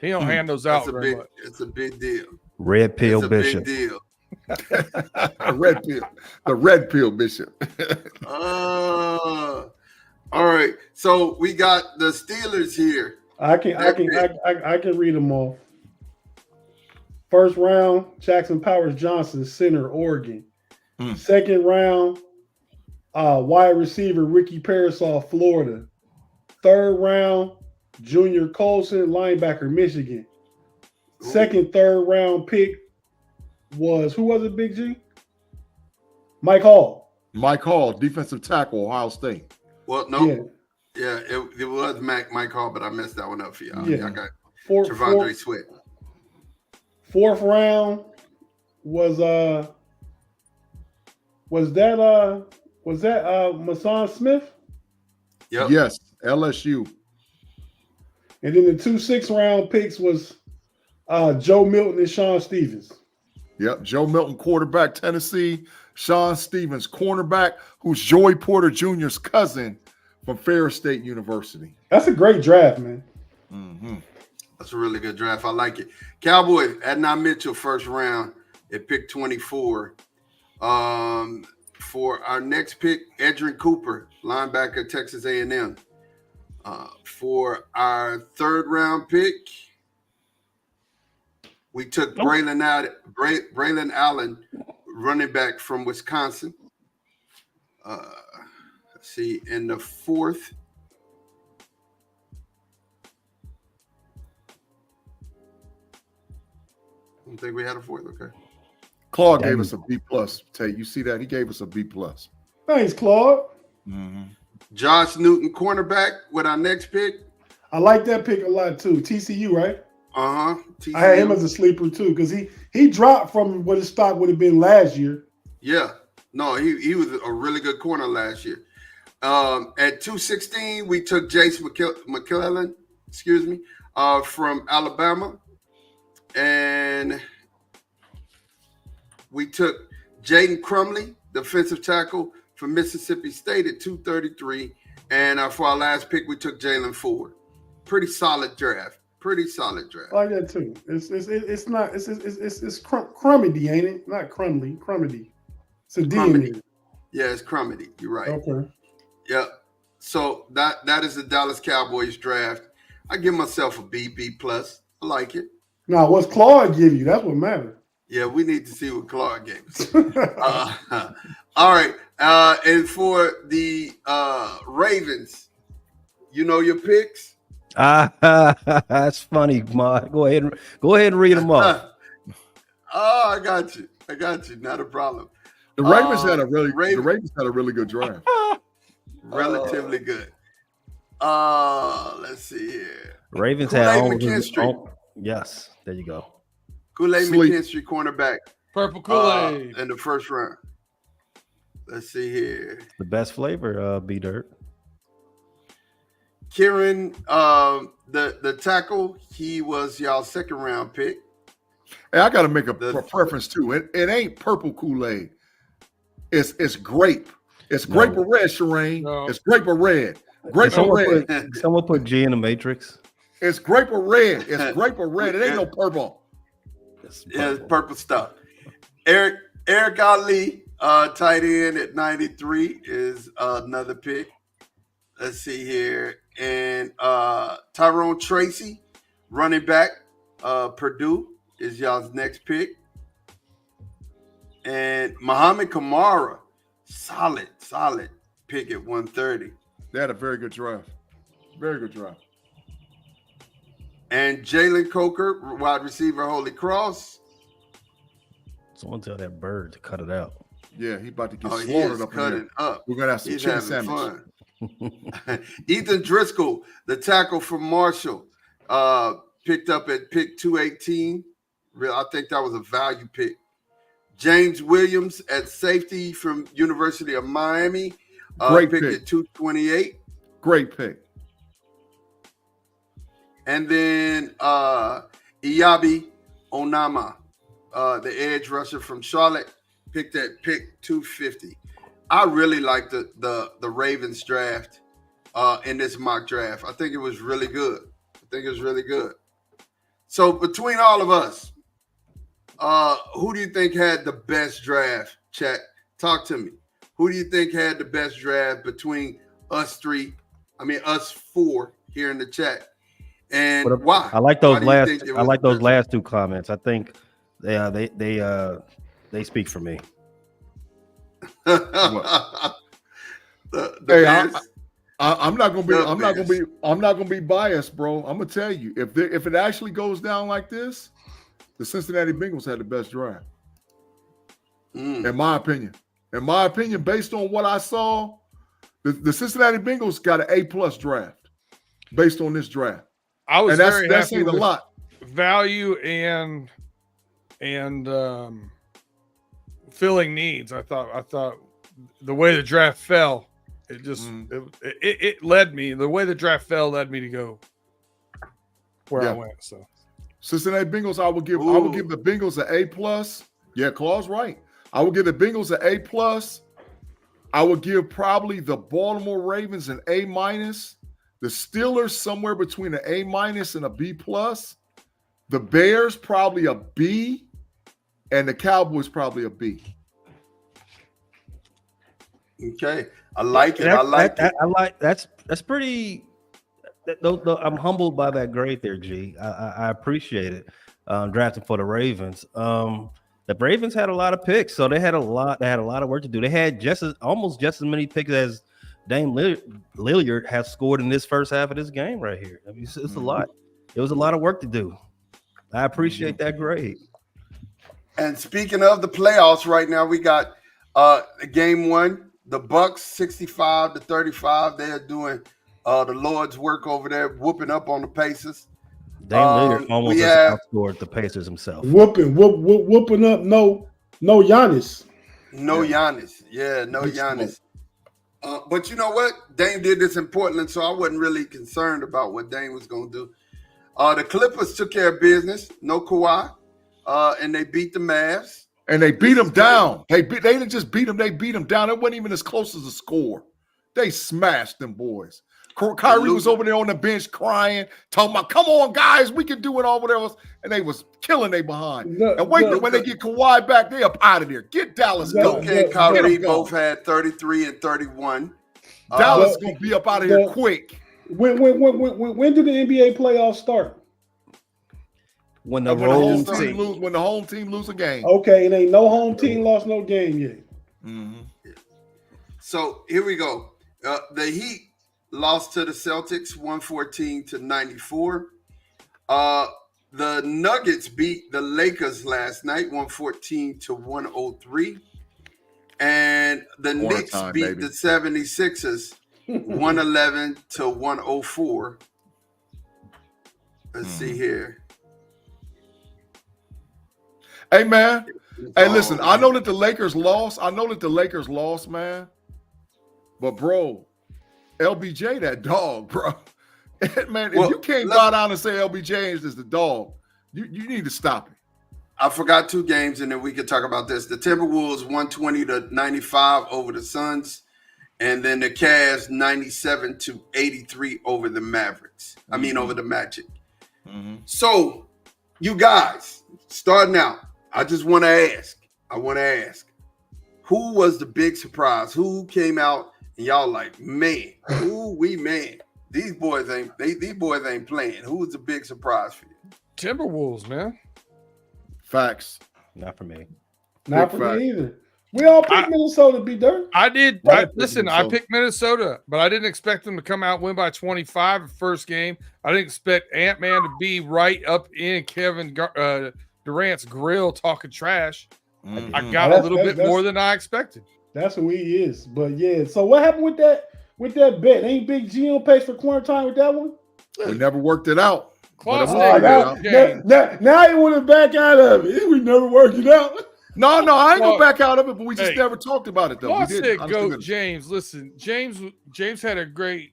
He don't hand those out very much. It's a big deal. Red Pill Bishop. Big deal. Red Pill. The Red Pill Bishop. All right. So we got the Steelers here. I can read them all. First round, Jackson Powers Johnson, center, Oregon. Second round, wide receiver Ricky Parasol, Florida. Third round, Junior Colson, linebacker, Michigan. Third round pick was, who was it, Big G? Mike Hall. Mike Hall, defensive tackle, Ohio State. Well, no. Yeah, it was Mike Hall, but I messed that one up for y'all. Yeah. I got Trevondre Sweat. Fourth round was that Mason Smith? Yep. Yes, LSU. And then the 2 6th-round picks was Joe Milton and Sean Stevens. Yep, Joe Milton, quarterback, Tennessee. Sean Stevens, cornerback, who's Joey Porter Jr.'s cousin from Ferris State University. That's a great draft, man. Mm-hmm. That's a really good draft. I like it. Cowboys, Adnan Mitchell, first round at pick 24. For our next pick, Edrin Cooper, linebacker, Texas A&M. For our third round pick, we took Braylon Allen, running back from Wisconsin. Let's see, in the fourth, I don't think we had a fourth. Okay. Claude gave us a B plus. Tate, you see that? He gave us a B plus. Thanks, Claude. Mm-hmm. Josh Newton, cornerback, with our next pick. I like that pick a lot too. TCU, right? TCU. I had him as a sleeper too because he dropped from what his stock would have been last year. Yeah. No, he was a really good corner last year. At 216, we took Jace McClellan, from Alabama. And we took Jaden Crumley, defensive tackle from Mississippi State at 233. And for our last pick, we took Jalen Ford. Pretty solid draft. I like that too. It's not Crumedy, ain't it? Not Crumley. Crumedy. It's a D in it. Yeah, it's Crumedy. You're right. Okay. Yep. So that is the Dallas Cowboys draft. I give myself a B plus. I like it. Now, what's Claude give you? That's what matters. Yeah, we need to see what Claude gave us. All right. And for the Ravens, you know your picks? That's funny, Ma. Go ahead and read them off. I got you. Not a problem. The Ravens had a really good draft. Relatively good. Let's see here. Ravens Kool-Aid had McKinstry. Yes, there you go. Kool-Aid Sleep. McKinstry, cornerback. Purple Kool-Aid. In the first round. Let's see here. The best flavor, B Dirt. Kieran, the tackle, he was y'all second round pick. Hey, I got to make a preference too. It ain't purple Kool-Aid. It's grape. It's grape or red, Shireen. No. It's grape or red. Grape or red. Someone put G in the Matrix. It's grape or red. It's grape or red. It ain't no purple. It's Purple stuff. Eric Ali, tight end at 93 is another pick. Let's see here. And Tyrone Tracy, running back, Purdue, is y'all's next pick. And Muhammad Kamara, solid pick at 130. They had a very good draft. Very good draft. And Jalen Coker, wide receiver, Holy Cross. Someone tell that bird to cut it out. Yeah, he about to get He slaughtered is up cutting in here. up. We're gonna have some He's chicken having sandwich. fun. Ethan Driscoll, the tackle from Marshall, picked up at pick 218. I think that was a value pick. James Williams at safety from University of Miami, Great picked pick. at 228. Great pick. And then Iyabi Onama, the edge rusher from Charlotte, picked at pick 250. I really like the Ravens draft in this mock draft. I think it was really good. So between all of us, who do you think had the best draft? Chat, talk to me. Who do you think had the best draft between us four here in the chat? And why? I like those last two comments. I think they speak for me. I'm not gonna be biased, bro. I'm gonna tell you if it actually goes down like this, the Cincinnati Bengals had the best draft, in my opinion. In my opinion, based on what I saw, the Cincinnati Bengals got an A+ draft based on this draft. I was very happy saying with a lot. Value and filling needs. I thought the way the draft fell, It just it led me, the way the draft fell led me to go where I went. So Cincinnati Bengals, I would give the Bengals an A+. Yeah, Claw's right. I would give the Bengals an A+. I would give probably the Baltimore Ravens an A-. The Steelers somewhere between an A- and a B+. The Bears probably a B, and the Cowboys probably a B. Okay, I like it. I like that's pretty. I'm humbled by that grade there, G. I appreciate it. Drafting for the Ravens. The Ravens had a lot of picks, so they had a lot of work to do. They had almost just as many picks as Dame Lillard has scored in this first half of this game right here. I mean, it's a lot. It was a lot of work to do. I appreciate that grade. And speaking of the playoffs, right now we got game one. The Bucks 65-35. They are doing the Lord's work over there, whooping up on the Pacers. Dame Lillard almost outscored the Pacers himself. Whooping up. No Giannis. No Giannis. Yeah, no Giannis. But you know what? Dame did this in Portland, so I wasn't really concerned about what Dame was going to do. The Clippers took care of business. No Kawhi. And they beat the Mavs. And they beat them down. They didn't just beat them. They beat them down. It wasn't even as close as a score. They smashed them boys. Kyrie was over there on the bench crying, talking about, come on, guys, we can do it all, whatever. And they was killing they behind. When they get Kawhi back, they up out of there. Get Dallas going. Okay, Kyrie both had 33 and 31. Dallas going to be up out of here quick. When did the NBA playoffs start? When the home team lose a game. Okay, it ain't no home team lost no game yet. Mm-hmm. So here we go. The Heat lost to the Celtics 114-94. The Nuggets beat the Lakers last night 114-103. And the Knicks beat the 76ers 111-104. Let's see here. Hey, man. Hey, listen, I know that the Lakers lost. Man. But, bro, LBJ, that dog, bro. Man, if you can't bow down and say LBJ is the dog, you need to stop it. I forgot two games, and then we could talk about this. The Timberwolves 120-95 over the Suns, and then the Cavs 97-83 over the Mavericks. Over the Magic. Mm-hmm. So, you guys, starting out, I want to ask, who was the big surprise? Who came out and y'all like, man, these boys ain't playing. Who was the big surprise for you? Timberwolves, man. Facts. Not for me. Not for me either. We all picked Minnesota to be dirt. I did. I picked Minnesota, but I didn't expect them to come out and win by 25 the first game. I didn't expect Ant-Man to be right up in Kevin Durant's grill talking trash. Mm-hmm. I got a little bit more than I expected. That's who he is. But yeah, so what happened with that bet? Ain't Big G on pace for quarantine with that one? We never worked it out. Now you want to back out of it. We never worked it out. No, I ain't gonna back out of it, but we just never talked about it though. I said go James. Listen, James had a great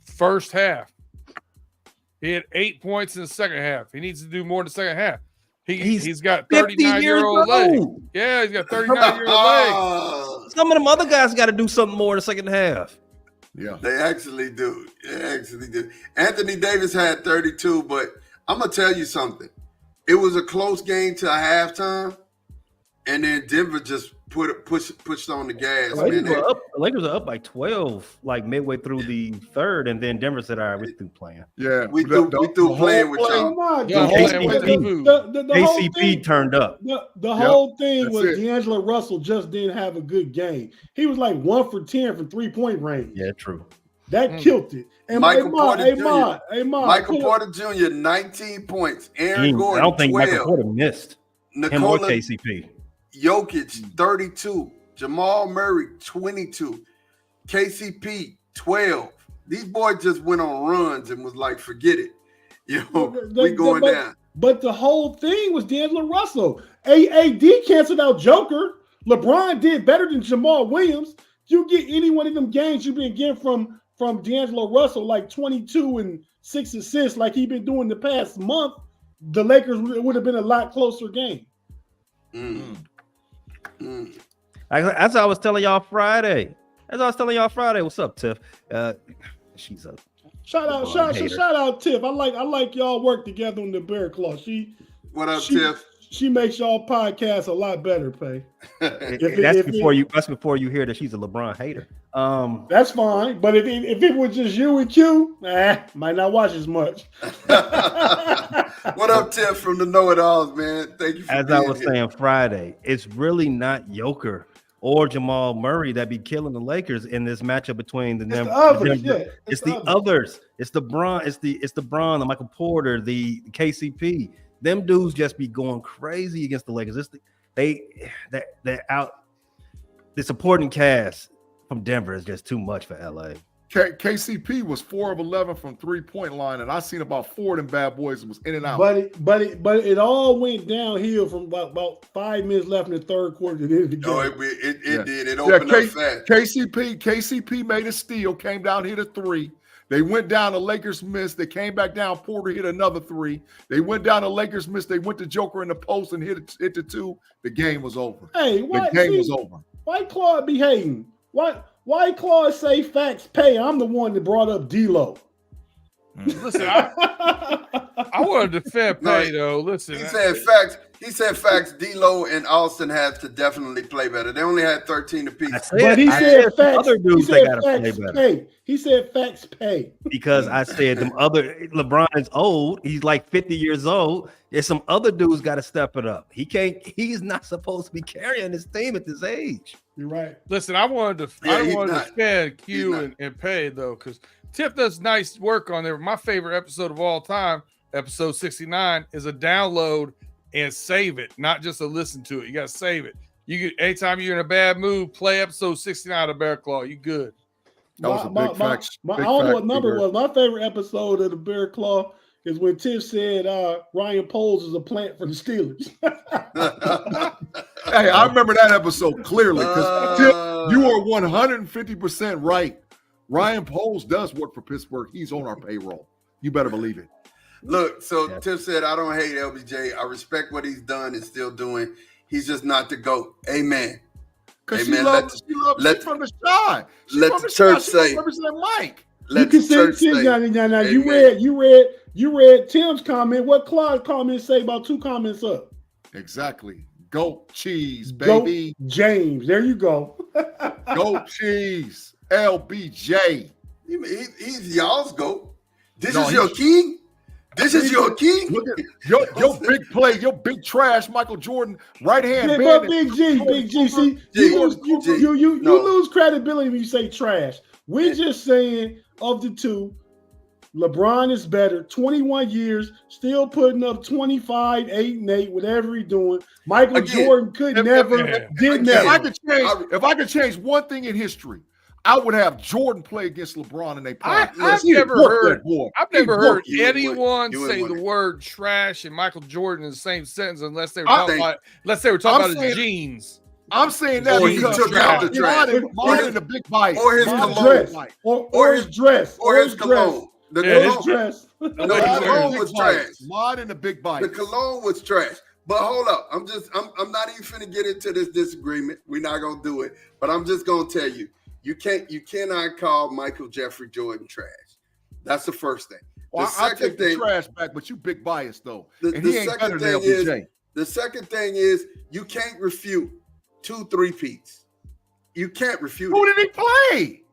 first half. He had 8 points in the second half. He needs to do more in the second half. He's got 39-year-old legs. Yeah, he's got 39-year-old legs. Some of them other guys got to do something more in the second half. Yeah, they actually do. Anthony Davis had 32, but I'm gonna tell you something. It was a close game to a halftime, and then Denver just pushed on the gas. The Lakers are up by 12, like midway through the third, and then Denver said, "All right, we're through playing." Yeah, we through playing with y'all. KCP turned up. The whole thing was D'Angelo Russell just didn't have a good game. He was like 1 for 10 from 3-point range. Yeah, true. That killed it. And Michael Porter Jr. 19 points. Aaron Gordon, I don't think 12. Michael Porter missed. Him or KCP. Jokic 32, Jamal Murray 22, KCP 12. These boys just went on runs and was like, forget it. We going down. But the whole thing was D'Angelo Russell. AD canceled out Joker. LeBron did better than Jamal Williams. You get any one of them games you've been getting from D'Angelo Russell, like 22 and 6 assists, like he been doing the past month, the Lakers would have been a lot closer game. As I was telling y'all Friday. What's up, Tiff? She's a shout out, Tiff. I like y'all work together on the Bear Claw. What up, Tiff? She makes y'all podcast a lot better, Pay. That's before you hear that she's a LeBron hater. That's fine, but if it was just you and Q, might not watch as much. What up, Tiff from the KNOitAllz, man? Thank you for as I was saying Friday, it's really not Joker or Jamal Murray that be killing the Lakers in this matchup between the others. It's the others. It's the Bron, the Michael Porter, the KCP. Them dudes just be going crazy against the Lakers. The supporting cast from Denver is just too much for LA. KCP was 4 of 11 from 3-point line, and I seen about 4 of them bad boys was in and out. But it all went downhill from about 5 minutes left in the third quarter. It did. It opened up fast. KCP made a steal, came down, hit a 3. They went down, the Lakers missed. They came back down. Porter hit another 3. They went down, the Lakers missed. They went to Joker in the post and hit the 2. The game was over. Hey, the game was over. Why Claude be hating? Why Claude say facts pay? I'm the one that brought up D-Lo. Listen, I want to defend Pay though. Listen, he said facts. He said facts. D'Lo and Austin have to definitely play better. They only had 13 apiece. But he said facts. Other dudes they gotta play better. Pay. He said facts pay. Because I said them other LeBron is old. He's like 50 years old. There's some other dudes got to step it up. He's not supposed to be carrying his team at this age. You're right. Listen, I wanted to defend Q and Pay though, because Tip does nice work on there. My favorite episode of all time, episode 69, is a download and save it, not just a listen to it. You got to save it. Anytime you're in a bad mood, play episode 69 of Bear Claw. You good. That was a big fact. I don't know what number it was. My favorite episode of the Bear Claw is when Tiff said Ryan Poles is a plant for the Steelers. Hey, I remember that episode clearly because you are 150% right. Ryan Poles does work for Pittsburgh. He's on our payroll. You better believe it. Look, so Tiff said, I don't hate LBJ. I respect what he's done and still doing. He's just not the GOAT. Amen. Because she loves from the shy. Let the church say. Mike. Let the church say. Now, you read Tim's comment. What Claude's comment say about 2 comments up? Exactly. Goat cheese, baby. Goat James. There you go. Goat cheese. LBJ. He's y'all's GOAT. This is your king? This is your king? Look at your big play, your big trash, Michael Jordan, right hand. But Big G. See, you lose credibility when you say trash. We're just saying of the two, LeBron is better. 21 years, still putting up 25, 8 and 8, whatever he's doing. Michael Jordan did never. If I could change one thing in history, I would have Jordan play against LeBron in a prime. I've never heard anyone say the word trash and Michael Jordan in the same sentence unless they were talking about his jeans. I'm saying that because he took out the trash. Mine in the big bite. Or his cologne. Or his dress. Or his cologne. The cologne was trash. Mine in the big bite. The cologne was trash. But hold up. I'm not even finna get into this disagreement. We're not gonna do it. But I'm just gonna tell you. You cannot call Michael Jeffrey Jordan trash. That's the first thing. Well, I take the trash back, but you big bias though. And he ain't better than LBJ. The second thing is you can't refute 2 3-peats. You can't refute. Who did he play?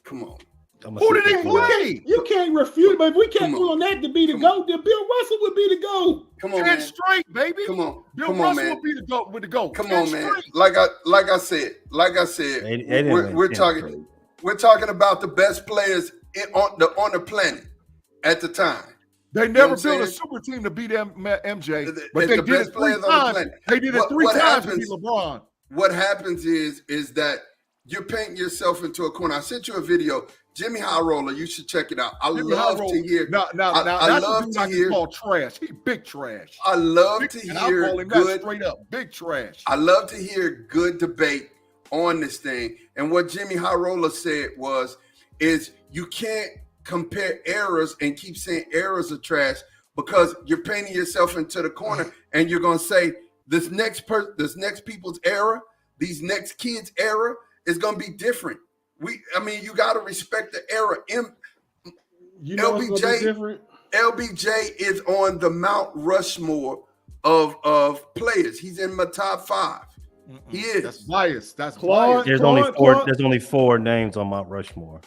Come on. Who did he play? You can't refute it, but if we kept on that to be the GOAT, then Bill Russell would be the GOAT. Come on, man. Straight, baby. Come on. Bill Russell would be the GOAT with the GOAT. Come on, man. Like I said, we're talking about the best players on the planet at the time. They never built a super team to beat MJ, but they did it 3 times. They did it 3 times to beat LeBron. What happens is that you're painting yourself into a corner. I sent you a video. Jimmy High Roller, you should check it out. I love to hear. I love to hear. Call trash. He big trash. I love to hear good. Straight up, big trash. I love to hear good debate on this thing. And what Jimmy Hirola said is you can't compare eras and keep saying eras are trash, because you're painting yourself into the corner, and you're going to say this next people's era, these next kids' era is going to be different. You got to respect the era. You know what's gonna be different? LBJ is on the Mount Rushmore of players. He's in my top 5. He is. That's biased. That's Claude, biased. There's only 4 names on Mount Rushmore.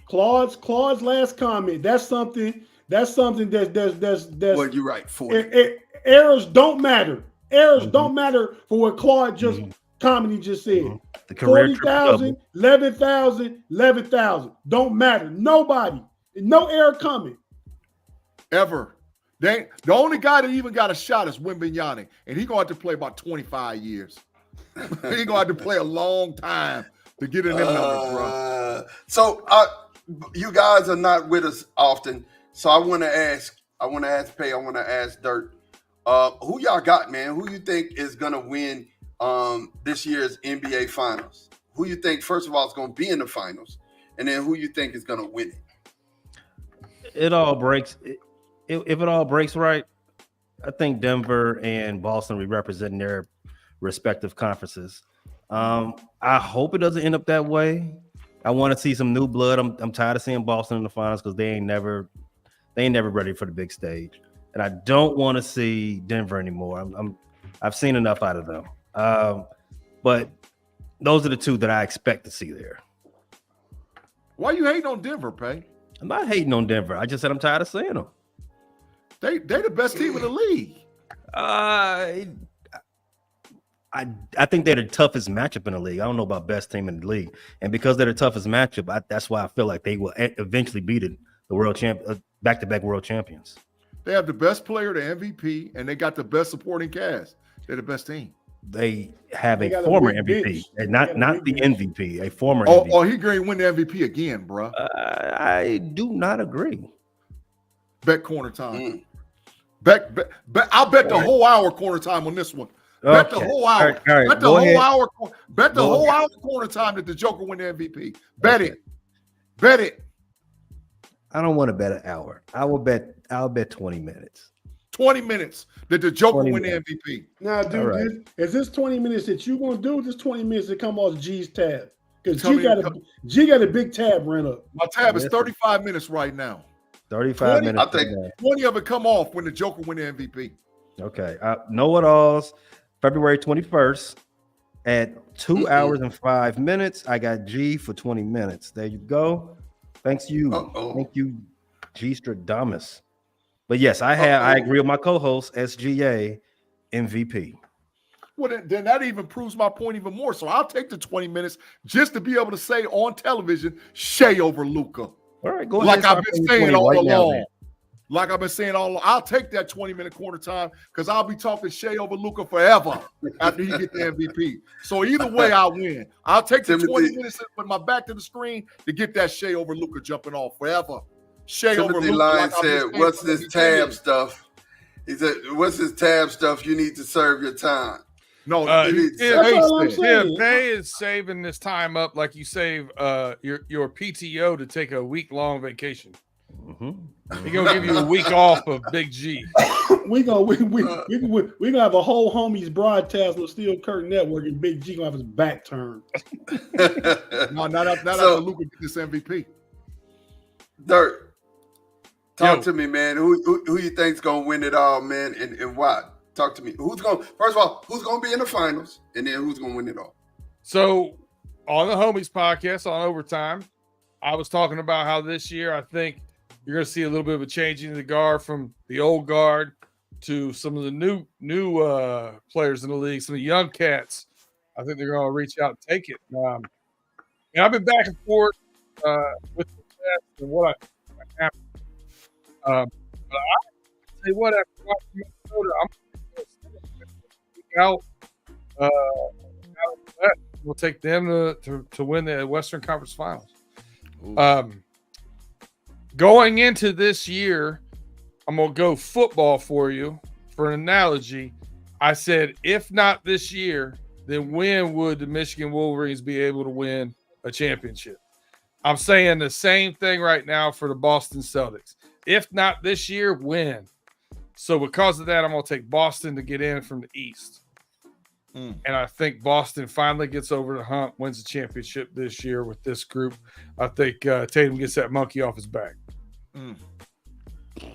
Claude's last comment. That's something that's well, you're right. 40. Errors don't matter. Errors don't matter for what Claude just commented just said. The career 40,000, 11,000, 11,000. Don't matter. Nobody. No error coming. Ever. The only guy that even got a shot is Wembanyama, and he's going to have to play about 25 years. He's going to have to play a long time to get in them numbers, bro. So you guys are not with us often, so I want to ask Pay, I want to ask Dirt, who y'all got, man? Who you think is going to win this year's NBA Finals? Who you think, first of all, is going to be in the finals, and then who you think is going to win it? It all breaks. If it all breaks right, I think Denver and Boston will be representing their respective conferences. I hope it doesn't end up that way. I want to see some new blood. I'm tired of seeing Boston in the finals because they ain't never ready for the big stage. And I don't want to see Denver anymore. I've seen enough out of them. But those are the two that I expect to see there. Why you hating on Denver, Pay? I'm not hating on Denver. I just said I'm tired of seeing them. They're the best team in the league. I think they're the toughest matchup in the league. I don't know about best team in the league, and because they're the toughest matchup, that's why I feel like they will eventually beat the world back-to-back world champions. They have the best player, the MVP, and they got the best supporting cast. They're the best team. They have a former MVP, and not the MVP, a former MVP. Oh, he going to win the MVP again, bro. I do not agree. Bet corner time. Bet. I'll bet the whole hour corner time on this one. Bet the whole hour. All right. Bet the whole hour. Bet the whole hour corner time that the Joker win the MVP. Bet it. Bet it. I don't want to bet an hour. I'll bet 20 minutes. 20 minutes that the Joker win the MVP. Now, dude, is this 20 minutes that you want to do? This 20 minutes that come off G's tab? Because G got a big tab ran up. My tab is 35 minutes right now. 35 minutes. I think 20 of it come off when the Joker win the MVP. Okay. KNOitAllz, February 21st at 2 hours and 5 minutes. I got G for 20 minutes. There you go. Thank you, G Stradamus. But yes, I agree with my co-host, SGA, MVP. Well, then that even proves my point even more. So I'll take the 20 minutes just to be able to say on television, Shea over Luka. All right, go ahead. Like I've been saying all along. I'll take that 20-minute corner time because I'll be talking Shea over Luka forever after he get the MVP. So either way, I win. I'll take the 20 minutes and put my back to the screen to get that Shea over Luka jumping off forever. Shea over Luka. Lion said, "What's this tab stuff?" He said, "What's this tab stuff? You need to serve your time." No, Pay is saving this time up like you save your PTO to take a week-long vacation. Mm-hmm. He's gonna give you a week off of Big G. we gonna have a whole homies broadcast with Steel Curtain Network, and Big G gonna have his back turned. No, not after Luka get this MVP. Dirt, talk to me, man. Who you think's gonna win it all, man, and why? Talk to me. First of all, who's gonna be in the finals, and then who's gonna win it all? So, on the Homies podcast on Overtime, I was talking about how this year I think you're going to see a little bit of a changing of the guard from the old guard to some of the new players in the league, some of the young cats. I think they're going to reach out and take it. And I've been back and forth with the cats and what I think might happen. But I say what, after watching Minnesota, I'm going to out. We'll take them to win the Western Conference Finals. Going into this year, I'm going to go football for you. For an analogy, I said, if not this year, then when would the Michigan Wolverines be able to win a championship? I'm saying the same thing right now for the Boston Celtics. If not this year, when? So because of that, I'm going to take Boston to get in from the East. And I think Boston finally gets over the hump, wins the championship this year with this group. I think Tatum gets that monkey off his back.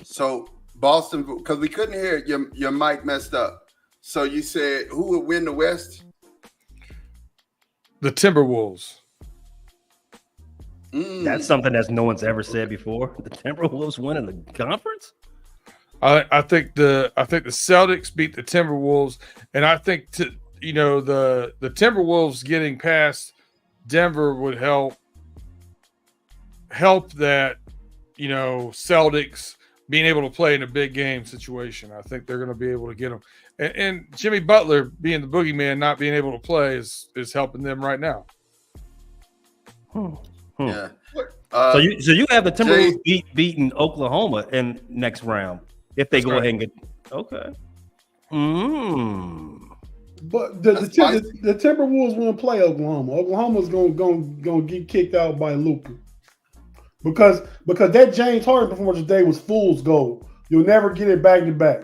So Boston, because we couldn't hear it, your mic messed up. So you said who would win the West? The Timberwolves. That's something that no one's ever said before. The Timberwolves winning the conference. I think the Celtics beat the Timberwolves, and I think the Timberwolves getting past Denver would help that Celtics being able to play in a big game situation. I think they're going to be able to get them, and Jimmy Butler being the boogeyman, not being able to play is helping them right now. Yeah. So you have the Timberwolves beating Oklahoma in next round if they go ahead and get okay. But the Timberwolves won't play Oklahoma. Oklahoma's gonna get kicked out by Luka because that James Harden performance today was fool's gold. You'll never get it back to back.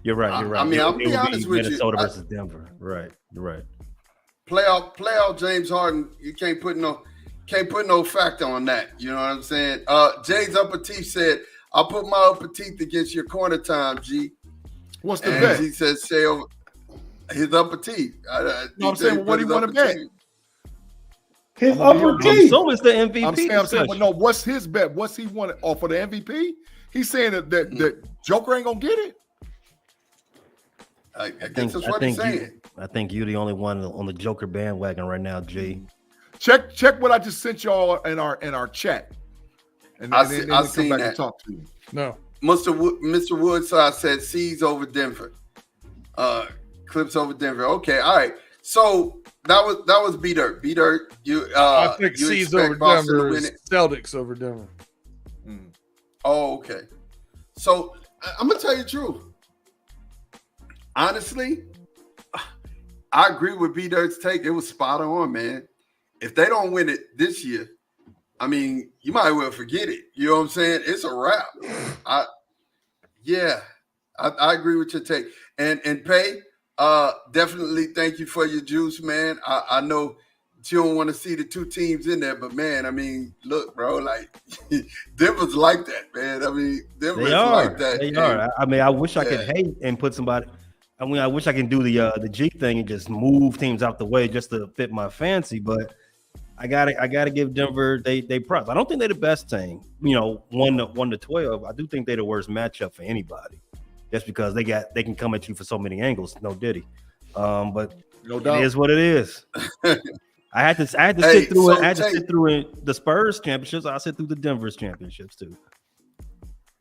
You're right. I mean, I'll be honest with you. Minnesota versus Denver. Right. You're right. Playoff James Harden. You can't put no factor on that. You know what I'm saying? Jay's upper teeth said, "I'll put my upper teeth against your corner time, G." What's the bet? He says, "Say over his upper teeth." I'm saying, what do you want to bet? His upper teeth. So is the MVP. I'm saying, but no. What's his bet? What's he want for the MVP? He's saying that Joker ain't gonna get it. I guess that's what he's saying. I think you're the only one on the Joker bandwagon right now, G. Check what I just sent y'all in our chat, and I then seen come back that. and talk to you. No, Mr. Woodside said C's over Denver, Clips over Denver. Okay, all right. So that was B Dirt. B Dirt. I think C's over Denver. Celtics over Denver. Oh, okay. So I'm gonna tell you the truth. Honestly, I agree with B Dirt's take. It was spot on, man. If they don't win it this year, I mean, you might well forget it. You know what I'm saying? It's a wrap. I agree with your take. And Pay, definitely thank you for your juice, man. I know you don't want to see the two teams in there, but man, I mean, look, bro, like Denver's like that, man. I mean, Denver's like that. They are. I mean, I wish I could hate and put somebody. I mean, I wish I can do the G thing and just move teams out the way just to fit my fancy, but I gotta give Denver they props. I don't think they're the best team. 1 to 12. I do think they're the worst matchup for anybody, just because they can come at you for so many angles. No diddy, but no doubt. It is what it is. I had to sit through it. I had to sit through the Spurs championships. I sit through the Denver's championships too.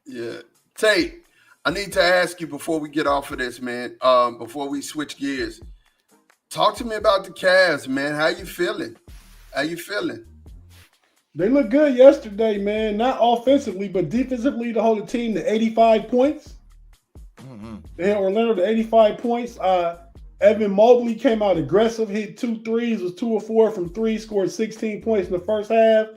Yeah, Tate. I need to ask you before we get off of this, man. Before we switch gears, talk to me about the Cavs, man. How you feeling? They look good yesterday, man. Not offensively, but defensively to hold the team to 85 points. They had Orlando to 85 points. Evan Mobley came out aggressive, hit 2 threes, was 2 of 4 from 3, scored 16 points in the first half.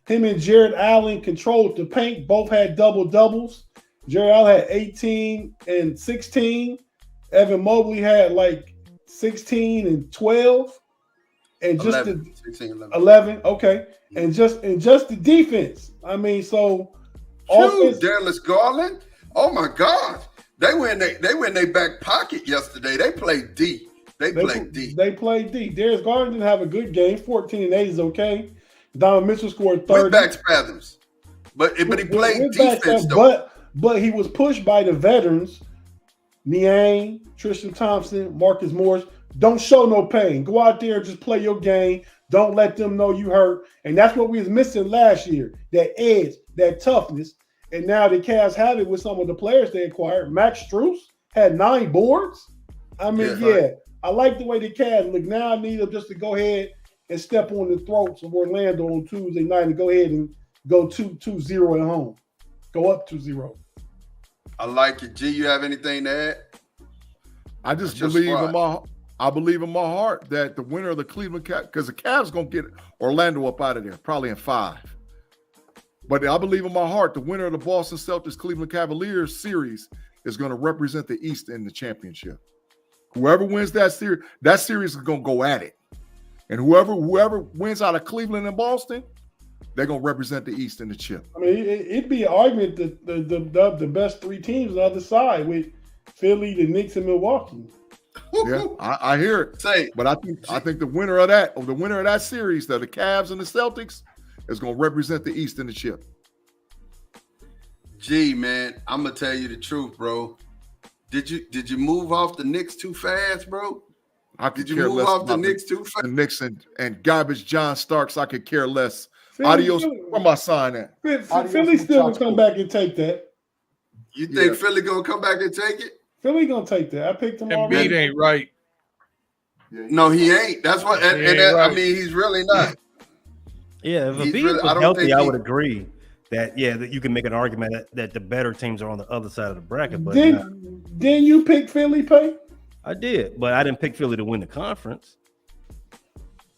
Him and Jared Allen controlled the paint. Both had double-doubles. Jared Allen had 18 and 16. Evan Mobley had like 16 and 12. And just 11, 16, 11. Okay. And just the defense. I mean, so Darius Garland. Oh my God. They went in their back pocket yesterday. They played D. They played D. Darius Garland didn't have a good game. 14 and 8 is okay. Donovan Mitchell scored 30. With back spasms. But he played defense though. But he was pushed by the veterans, Niang, Tristan Thompson, Marcus Morris. Don't show no pain. Go out there and just play your game. Don't let them know you hurt. And that's what we was missing last year, that edge, that toughness. And now the Cavs have it with some of the players they acquired. Max Strus had 9 boards. I mean, I like the way the Cavs look. Now I need them just to go ahead and step on the throats of Orlando on Tuesday night and go ahead and go 2-0 at home. Go up 2-0. I like it. G, you have anything to add? I just believe in my I believe in my heart that the winner of the Cleveland Cavs, because the Cavs going to get Orlando up out of there, probably in 5. But I believe in my heart the winner of the Boston Celtics Cleveland Cavaliers series is going to represent the East in the championship. Whoever wins that series is going to go at it. And whoever wins out of Cleveland and Boston, they're going to represent the East in the chip. I mean, it'd be an argument that the best 3 teams on the other side with Philly, the Knicks, and Milwaukee. Yeah, I hear it. But I think the winner of that series, the Cavs and the Celtics, is going to represent the East in the chip. Gee, man, I'm gonna tell you the truth, bro. Did you move off the Knicks too fast, bro? Did you move off the Knicks too fast? The Knicks and garbage John Starks, I could care less. Adios. Where my sign at? Philly still gonna come back and take that. You think Philly gonna come back and take it? Philly gonna take that. I picked them And already. Embiid ain't right. No, he ain't. That's what. He ain't right. I mean, he's really not. Yeah, if He's Embiid really- I was don't healthy, think I he- would agree that that you can make an argument that the better teams are on the other side of the bracket. But Didn't you pick Philly, Pay? I did, but I didn't pick Philly to win the conference.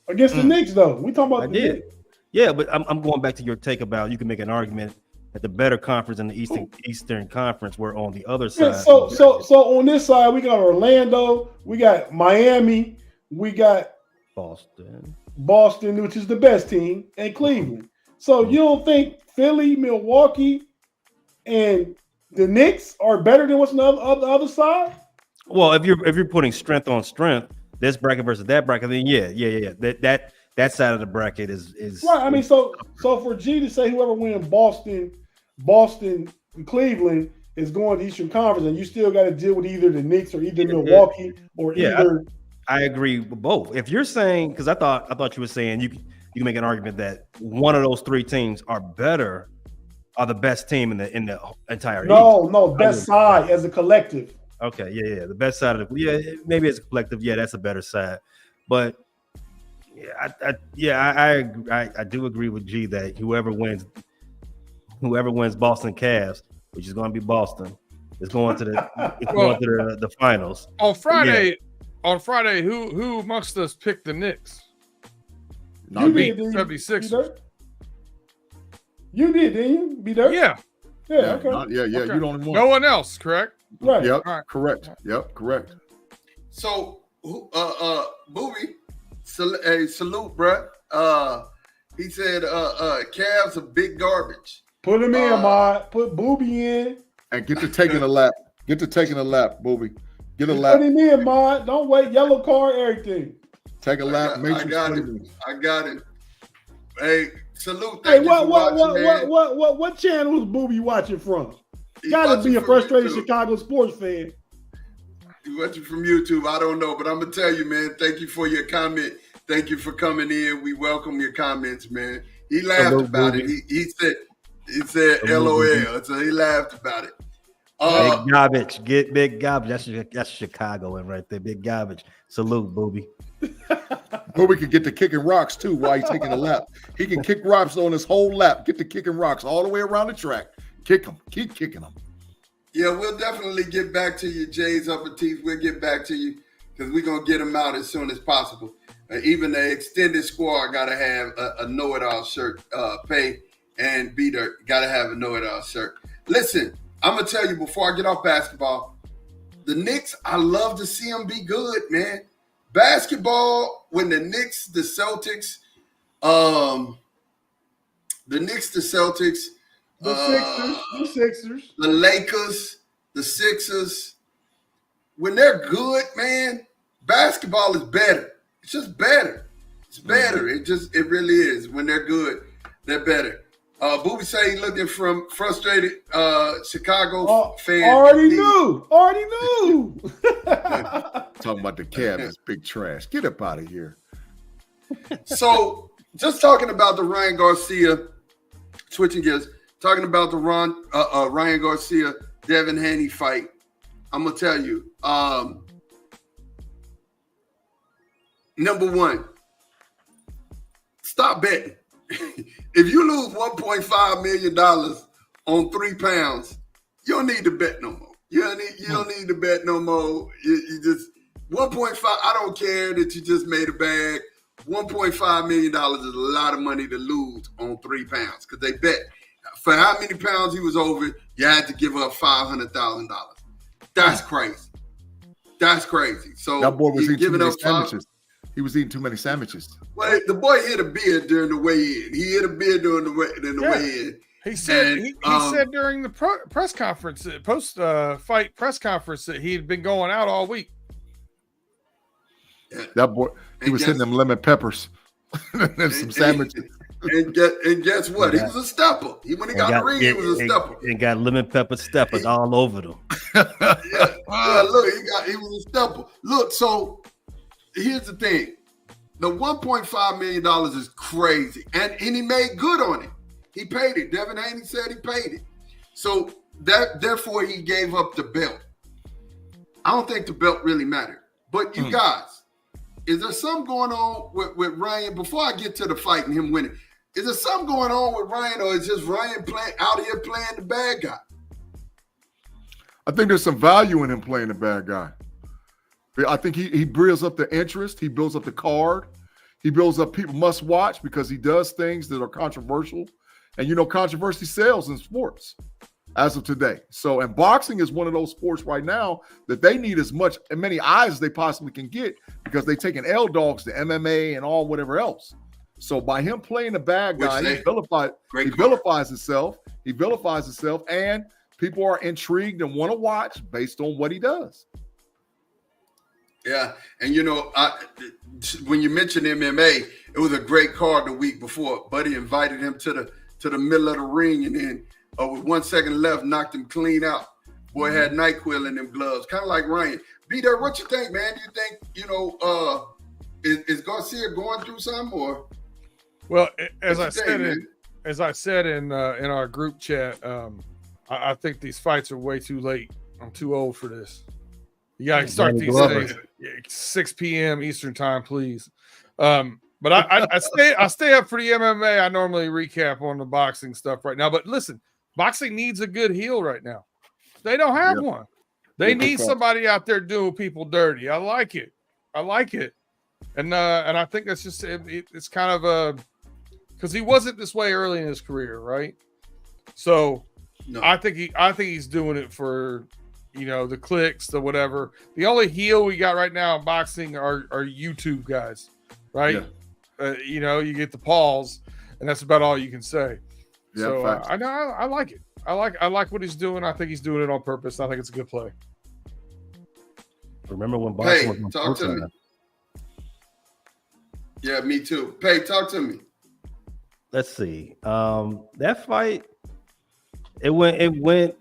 Against the Knicks, though. We talking about I the did. Knicks. Yeah, but I'm going back to your take about you can make an argument that the better conference in the Eastern Conference were on the other Yeah, side. so on this side, we got Orlando, we got Miami, we got Boston, which is the best team, and Cleveland. So you don't think Philly, Milwaukee, and the Knicks are better than what's on the other side? Well, if you're putting strength on strength, this bracket versus that bracket, then yeah. That side of the bracket is right. I mean, so for G to say whoever wins Boston, and Cleveland is going to Eastern Conference, and you still got to deal with either the Knicks or either Milwaukee or either. I agree with both. If you're saying, because I thought you were saying you can make an argument that one of those 3 teams are the best team in the entire East. No, best side as a collective. Okay, yeah, the best side of maybe as a collective, that's a better side. But I do agree with G that whoever wins Boston Cavs, which is going to be Boston, is going to the finals. On Friday, who amongst us picked the Knicks? You beat did, 76ers. You did, didn't you? Be there? Yeah. Okay. Okay. You're the only one. No one else, correct? Right. Yep. All right. Correct. Yep. Correct. So, Booby, salute, bruh. He said, Cavs are big garbage. Put him in, Mod. Put Booby in. And get to taking a lap. Booby. Get a lap. Put him in, Mod. Don't wait. Yellow card, everything. Take a lap. I got it. Hey, salute. Hey, Thank you for watching, man. what channel is Booby watching from? Got to be a frustrated Chicago sports fan. He's watching from YouTube. I don't know, but I'm gonna tell you, man. Thank you for your comment. Thank you for coming in. We welcome your comments, man. He laughed about it. He said LOL. So he laughed about it. Big garbage. Get big garbage. That's Chicagoan right there. Big garbage. Salute, Booby. Booby can get to kicking rocks too while he's taking a lap. He can kick rocks on his whole lap. Get to kicking rocks all the way around the track. Kick them. Keep kicking them. Yeah, we'll definitely get back to you, Jay's Upper Teeth. We'll get back to you because we're going to get them out as soon as possible. Even the extended squad got to have a know-it-all shirt. Pay and B-Dirt got to have a know-it-all shirt. Listen, I'm going to tell you before I get off basketball, the Knicks, I love to see them be good, man. Basketball, when the Knicks, the Celtics, The Sixers. the Lakers, the Sixers, when they're good, man, basketball is better. It's just better. It's better. It really is. When they're good, they're better. Booby say he looking from frustrated Chicago fan. Already knew. Talking about the Cavs, big trash. Get up out of here. So, just talking about the Ryan Garcia, switching gears, talking about the Ryan Garcia, Devin Haney fight. I'm gonna tell you, number one, stop betting. If you lose $1.5 million on 3 pounds, you don't need to bet no more. You don't need to bet no more. You just 1.5. I don't care that you just made a bag. $1.5 million is a lot of money to lose on 3 pounds because they bet for how many pounds he was over, you had to give up $500,000. That's crazy. That's crazy. So that boy was eating too many up sandwiches. He was eating too many sandwiches. Well, the boy hit a beer during the weigh-in. He hit a beer during the weigh-in. He said he said during the press conference, post-fight press conference, that he had been going out all week. Yeah. That boy, he was hitting them lemon peppers and some sandwiches. And guess what? He was a stepper. When he got the ring, he was a stepper. And got lemon pepper steppers all over them. Look, he was a stepper. Look, so here's the thing. The $1.5 million is crazy. And he made good on it. He paid it. Devin Haney said he paid it. So therefore he gave up the belt. I don't think the belt really mattered. But you guys, is there something going on with Ryan? Before I get to the fight and him winning, is there something going on with Ryan, or is just Ryan out here playing the bad guy? I think there's some value in him playing the bad guy. I think he builds up the interest. He builds up the card. He builds up people must watch because he does things that are controversial. And, controversy sells in sports as of today. So, and boxing is one of those sports right now that they need as many eyes as they possibly can get because they're taking L dogs to MMA and all whatever else. So by him playing the bad guy, he vilifies himself. He vilifies himself, and people are intrigued and want to watch based on what he does. Yeah, and when you mentioned MMA, it was a great card the week before. Buddy invited him to the middle of the ring, and then with 1 second left, knocked him clean out. Boy had NyQuil in them gloves, kind of like Ryan. B-Dirt, what you think, man? Do you think is Garcia going through something or? Well, as I said in our group chat, I think these fights are way too late. I'm too old for this. You got to start these things 6 p.m. Eastern time, please. But I stay up for the MMA. I normally recap on the boxing stuff right now. But listen, boxing needs a good heel right now. They don't have one. They need somebody out there doing people dirty. I like it. And I think that's just it's kind of a because he wasn't this way early in his career, right? So no. I think he's doing it for the clicks, the whatever. The only heel we got right now in boxing are YouTube guys, right? Yeah. You get the Pauls, and that's about all you can say. Yeah, so I like it. I like what he's doing. I think he's doing it on purpose. I think it's a good play. Remember when boxing was on talk to me. Yeah, me too. Pay, talk to me. Let's see. That fight, it went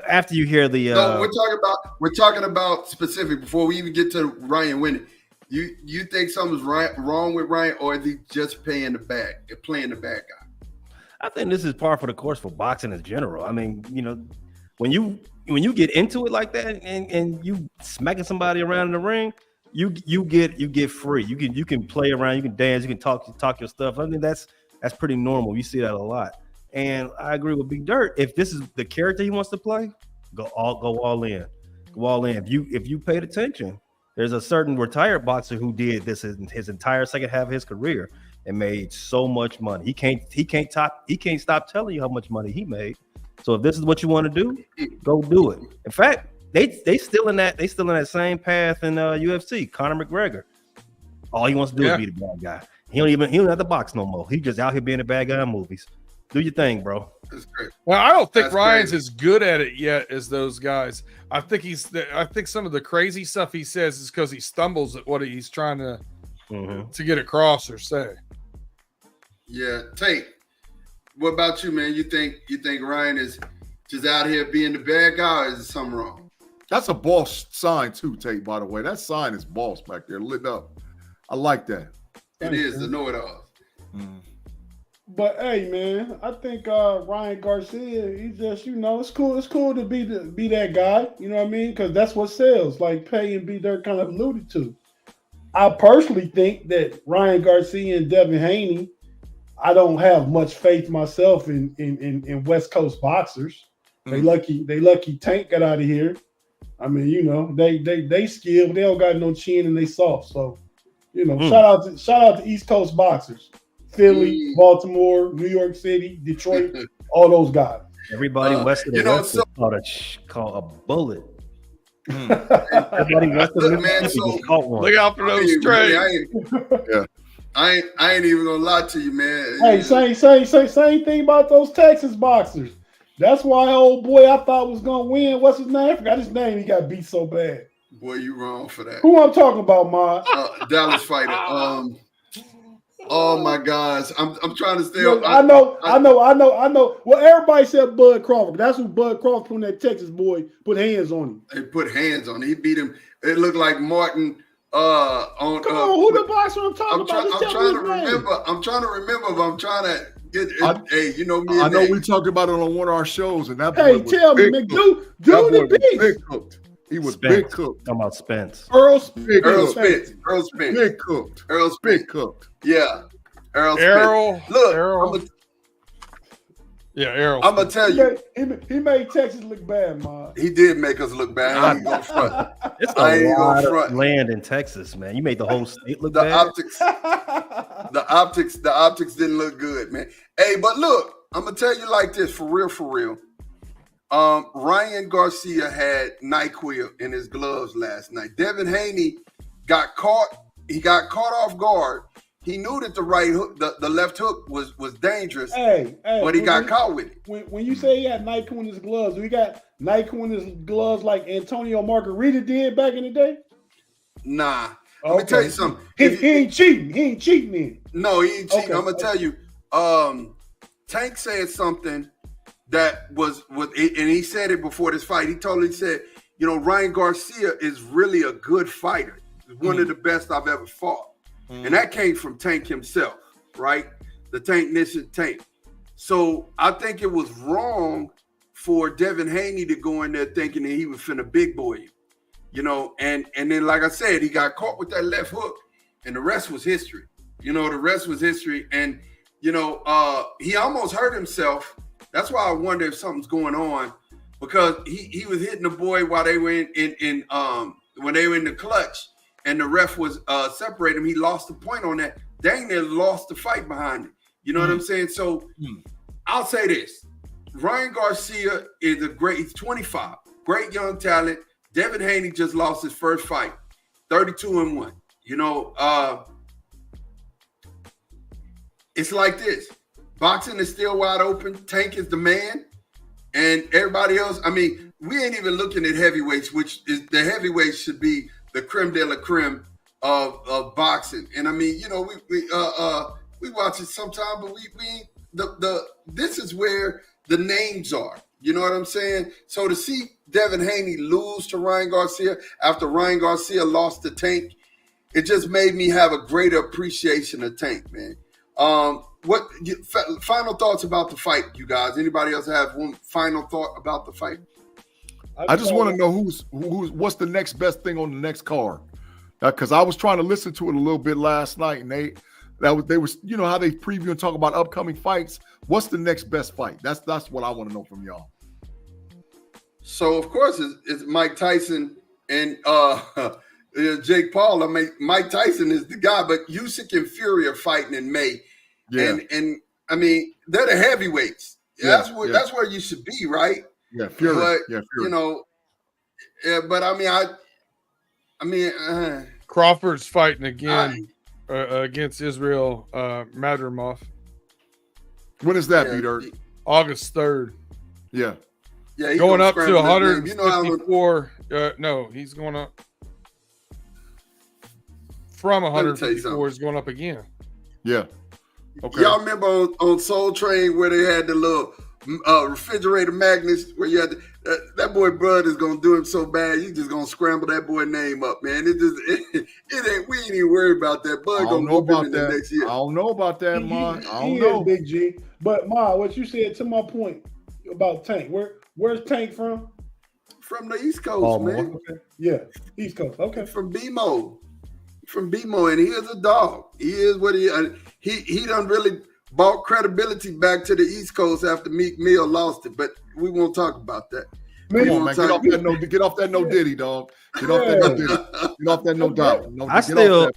after you hear the. No, we're talking about specific before we even get to Ryan winning. You think something's wrong with Ryan, or is he just playing the bad guy? I think this is par for the course for boxing in general. I mean, when you get into it like that and you smacking somebody around in the ring, you get free. You can play around, you can dance, you can talk your stuff. I mean, that's pretty normal. You see that a lot. And I agree with Big Dirt. If this is the character he wants to play, go all in. Go all in. If you paid attention, there's a certain retired boxer who did this his entire second half of his career and made so much money. He can't stop telling you how much money he made. So if this is what you want to do, go do it. In fact, they still in that same path in UFC. Conor McGregor, all he wants to do is be the bad guy. He don't have to box no more. He just out here being a bad guy in movies. Do your thing, bro. That's great. Well, I don't think Ryan's as good at it yet as those guys. I think some of the crazy stuff he says is because he stumbles at what he's trying to get across or say. Yeah, Tate. What about you, man? You think Ryan is just out here being the bad guy, or is there something wrong? That's a boss sign too, Tate. By the way, that sign is boss back there, lit up. I like that. It is the KNOitAllz. But hey, man, I think Ryan Garcia, he's just it's cool. It's cool to be that guy. You know what I mean? Because that's what sells. Like Pay and B Dirt kind of alluded to. I personally think that Ryan Garcia and Devin Haney, I don't have much faith myself in West Coast boxers. They lucky Tank got out of here. I mean, you know, they skilled, but they don't got no chin and they soft. So, you know, Mm. shout out to East Coast boxers, Philly, Baltimore, New York City, Detroit, all those guys. Everybody west of the you know, West so- is called a bullet. Everybody West of Look, the man, Mississippi so- just caught one. Look out for those trades. I ain't even gonna lie to you, man. Hey, same thing about those Texas boxers. That's why old boy I thought was gonna win. What's his name? I forgot his name. He got beat so bad. Boy, you wrong for that. Who I'm talking about, Ma? Dallas fighter. Oh my gosh, I'm trying to stay. I know. Well, everybody said Bud Crawford. That's who Bud Crawford, when that Texas boy put hands on him. They put hands on him. He beat him. It looked like Martin. On. Come on, who the boxer I'm talking about? I'm trying to remember. I'm trying to remember. But I'm trying to get. Hey, you know me. I know we talked about it on one of our shows, and that boy Hey, was tell me, big man, cooked. do That boy the was beast. big cooked. He was Spence. big cooked. Talking about Spence. Earl Big Earl cooked. Spence. Earl Spence. Big cooked. Earl Spence. Big cooked. Yeah. Earl Spence. Errol. Look, Errol. Errol. I'm gonna tell you. He made Texas look bad, Ma. He did make us look bad. I ain't gonna front. It's I ain't a gonna lot front. of land in Texas, man. You made the whole state look The bad. optics didn't look good, man. Hey, but look, I'm gonna tell you like this, for real. Ryan Garcia had NyQuil in his gloves last night. Devin Haney got caught. He got caught off guard. He knew that the right hook, the left hook was dangerous, but he got caught with it. When you say he had NyQuil in his gloves, we got NyQuil in his gloves like Antonio Margarita did back in the day? Nah. Let me tell you something. He ain't cheating. He ain't cheating then. No, he ain't cheating. Okay. I'm gonna tell you. Tank said something that was and he said it before this fight. He said, you know, Ryan Garcia is really a good fighter. He's one of the best I've ever fought. And that came from Tank himself, right? The Tanknician Tank. So I think it was wrong for Devin Haney to go in there thinking that he was finna big boy him, you know, and then, like I said, he got caught with that left hook, and the rest was history. You know, the rest was history. And, you know, he almost hurt himself. That's why I wonder if something's going on, because he was hitting the boy while they were in when they were in the clutch, and the ref was separating him. He lost the point on that. Dang near lost the fight behind it. You know what I'm saying? So I'll say this. Ryan Garcia is he's 25, great young talent. Devin Haney just lost his first fight, 32-1. You know, it's like this. Boxing is still wide open. Tank is the man. And everybody else, I mean, we ain't even looking at heavyweights, which is the heavyweights should be the creme de la creme of boxing. And I mean, you know, we watch it sometime, but this is where the names are. You know what I'm saying? So to see Devin Haney lose to Ryan Garcia after Ryan Garcia lost to Tank, it just made me have a greater appreciation of Tank, man. What final thoughts about the fight, you guys? Anybody else have one final thought about the fight? I just want to know what's the next best thing on the next card, because I was trying to listen to it a little bit last night, and they was you know how they preview and talk about upcoming fights. What's the next best fight? That's what I want to know from y'all. So of course it's Mike Tyson and Jake Paul. I mean, Mike Tyson is the guy, but Usyk and Fury are fighting in May. Yeah. And I mean, they're the heavyweights. That's where you should be, right? Yeah, Fury. But, Fury. You know, but I mean, Crawford's fighting again against Israel Madrimov. When is that, Peter? August 3rd. Yeah. Yeah, going up to 154. You know no, he's going up from 154. He's going up again. Yeah. Okay. Y'all remember on Soul Train where they had the little refrigerator magnets where you had that boy Bud is gonna do him so bad you just gonna scramble that boy name up, man. It ain't, we ain't even worried about that. Bud gonna go him in the next year. I don't know about that, Ma. I don't know, Big G. But Ma, what you said to my point about Tank, where's Tank from? From the East Coast, man. Okay. Yeah, East Coast. Okay. From BMO. From BMO, and he is a dog. He is what he done really brought credibility back to the East Coast after Meek Mill lost it, but we won't talk about that. Come on, man. Get off that no Diddy, dog. Get off that no Diddy. Get off that no doubt. I still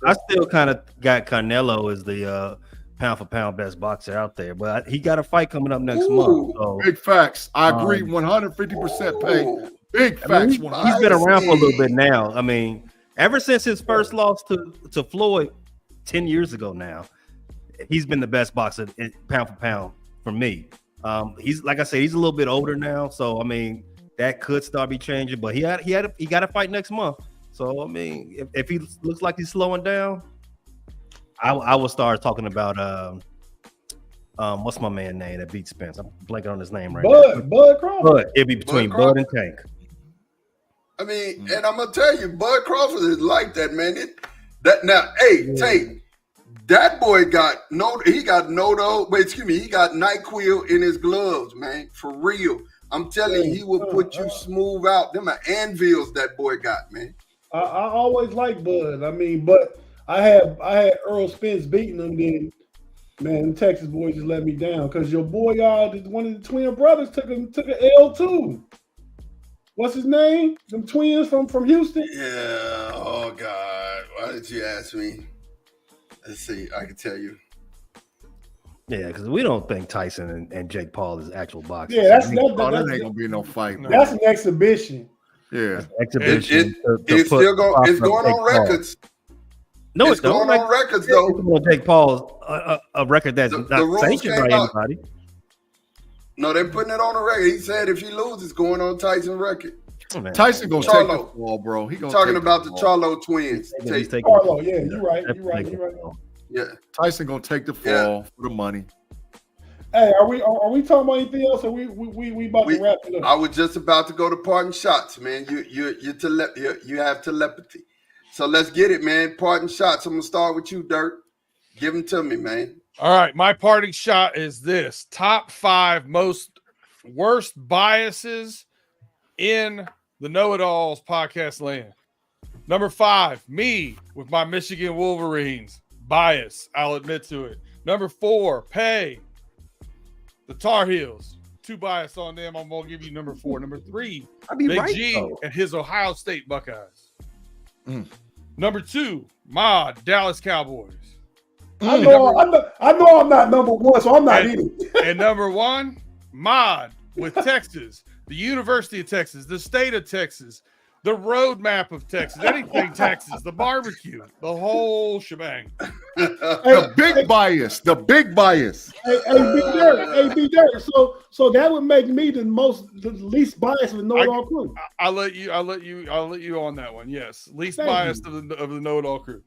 kind of got Canelo as the pound for pound best boxer out there, but he got a fight coming up next month. So. Big facts. I agree 150%. Pay big facts. He's been around for a little bit now. I mean, ever since his first loss to Floyd 10 years ago now, he's been the best boxer pound for pound for me. He's like I said, he's a little bit older now, so I mean that could start be changing. But he got a fight next month. So I mean, if he looks like he's slowing down, I will start talking about what's my man name that beat Spence? I'm blanking on his name right now. Bud Crawford. It'd be between Bud and Tank. I mean, and I'm gonna tell you, Bud Crawford is like that, man. Tank. That boy got he got NyQuil in his gloves, man. For real. I'm telling you, he will put you smooth out. Them are anvils that boy got, man. I always liked Bud. I mean, but I had Earl Spence beating him, then man, the Texas boys just let me down. Because your boy, one of the twin brothers took an L too. What's his name? Some twins from Houston? Yeah. Oh God. Why did you ask me? Let's see. I can tell you. Yeah, because we don't think Tyson and Jake Paul is actual boxers. Yeah, that ain't gonna be no fight. Man. That's an exhibition. Yeah, exhibition. It's going on records. No, it's going on records though. It's going to Jake Paul's a record that's not sanctioned by anybody. No, they're putting it on a record. He said if he loses, it's going on Tyson record. Oh, Tyson gonna take the ball, bro. He gonna talking about the Charlo twins. Charlo, yeah, you're right. Yeah, Tyson gonna take the fall for the money. Hey, are we talking about anything else? Or we about to wrap it up? I was just about to go to parting shots, man. You have telepathy, so let's get it, man. Parting shots. I'm gonna start with you, Dirt. Give them to me, man. All right, my parting shot is this: top 5 worst biases in the KNOitAllz podcast land. Number 5, me with my Michigan Wolverines. Bias, I'll admit to it. Number 4, Pay, the Tar Heels. Too biased on them. I'm gonna give you number 4. Number 3, Big G and his Ohio State Buckeyes. Number 2, Mod, Dallas Cowboys. I know I'm not number 1, so I'm not eating. And number 1, Mod with Texas, the University of Texas, the state of Texas, the roadmap of Texas, anything Texas, the barbecue, the whole shebang. The big bias. Hey, B Dirt. So that would make me the least biased of the KNOitAllz crew. I'll let you on that one. Yes, least biased of the KNOitAllz crew.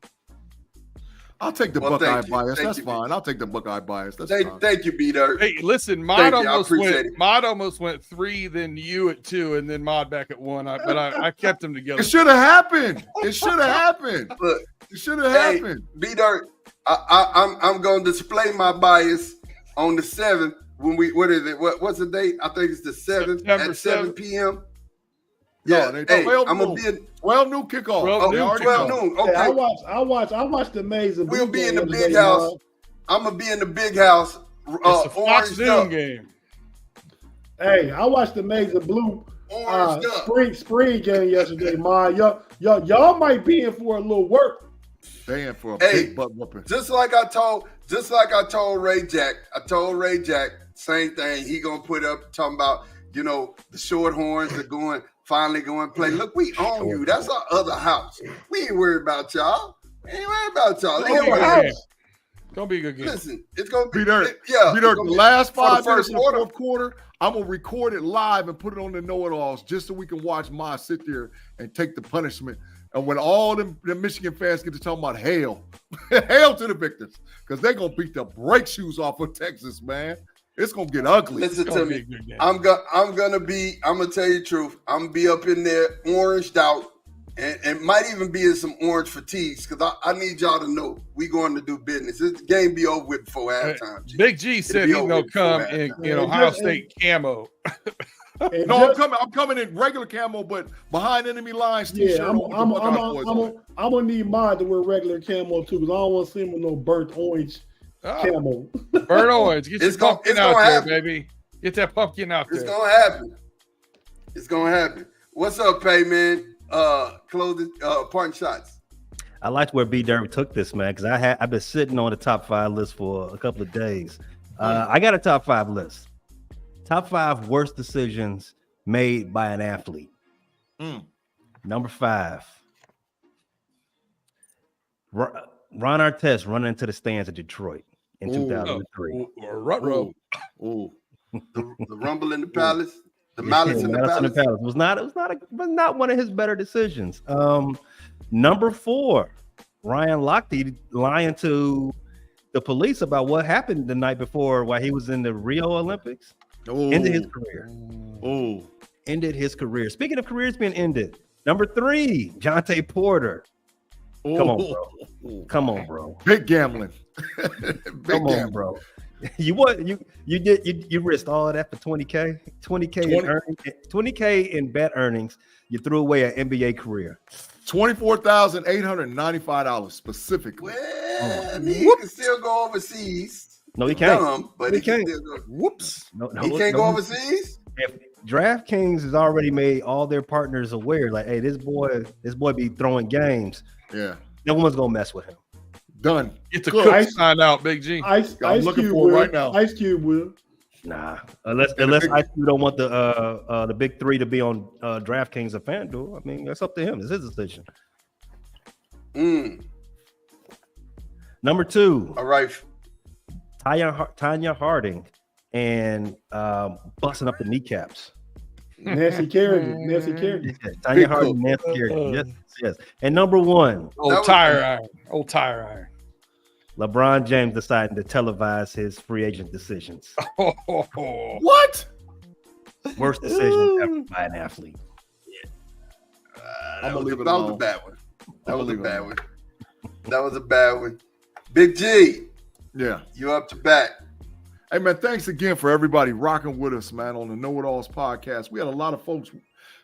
I'll take the Buckeye bias. That's fine. I'll take the Buckeye bias. That's fine. Thank you, B-Dirt. Hey, listen, Mod almost went 3, then you at 2, and then Mod back at 1. But I kept them together. It should have happened. Look, it should have happened. B-Dirt, I'm going to display my bias on the 7th. What is it? What's the date? I think it's the 7th September at 7 p.m. Yeah, I'm gonna be 12 noon kickoff. 12 noon. Okay, I watched the Amazing. We'll be in the big house. I'm gonna be in the big house. It's a Fox Noon game. Hey, I watched the Amazing Blue spring game yesterday, man. Y'all might be in for a little work. They in for a big butt whooping. Just like I told Ray Jack. I told Ray Jack same thing. He gonna put up talking about the short horns are finally going to play. Look, we own you. That's our other house. We ain't worried about y'all. It's gonna be a good game. Listen, it's gonna be the last 5 minutes of the fourth quarter. I'm gonna record it live and put it on the KNOitAllz just so we can watch Ma sit there and take the punishment. And when all the Michigan fans get to talk about hail to the victors, because they're gonna beat the brake shoes off of Texas, man. It's gonna get ugly. Listen to me. I'm gonna tell you the truth. I'm gonna be up in there oranged out and might even be in some orange fatigues because I need y'all to know we going to do business. This game be over with before halftime. Big G said he's gonna come in Ohio State camo. No, I'm coming in regular camo, but behind enemy lines. Yeah, I'm gonna need Mod to wear regular camo too because I don't want to see him with no burnt orange. Camo. Burnt orange. Get your pumpkin out there, baby. Get that pumpkin out there. It's gonna happen. It's gonna happen. What's up, Pay Man? Closing parting shots. I liked where B Derby took this, man, because I've been sitting on the top 5 list for a couple of days. I got a top 5 list. Top 5 worst decisions made by an athlete. Number 5. Ron Artest running into the stands of Detroit in 2003. The Rumble in the Palace. The Malice in the Palace. was not one of his better decisions. Number 4, Ryan Lochte lying to the police about what happened the night before while he was in the Rio Olympics. Ended his career. Ended his career. Speaking of careers being ended, number 3, Jonte Porter. Come on, bro. Big gambling. Come on, bro. You risked all of that for 20K? 20K in bet earnings. You threw away an NBA career. $24,895 specifically. Well, he can still go overseas. No, he can't. But he can't. Whoops. He can't go overseas. If DraftKings has already made all their partners aware, like, hey, this boy be throwing games. Yeah. No one's gonna mess with him. Done. Get the cook sign out, Big G. I'm looking for it right now. Ice Cube will. Nah, unless Ice Cube don't want the big 3 to be on DraftKings or FanDuel. I mean, that's up to him. It's his decision. Number 2. All right. Tanya Harding and busting up the kneecaps. Nancy Kerrigan. Tanya Harding, Nancy Kerrigan. Yes. And number 1. Old tire iron. LeBron James deciding to televise his free agent decisions. What? Worst decision ever by an athlete. That was a bad one. That was a bad one. Big G. Yeah. You up to bat. Hey, man, thanks again for everybody rocking with us, man, on the KNOitAllz podcast. We had a lot of folks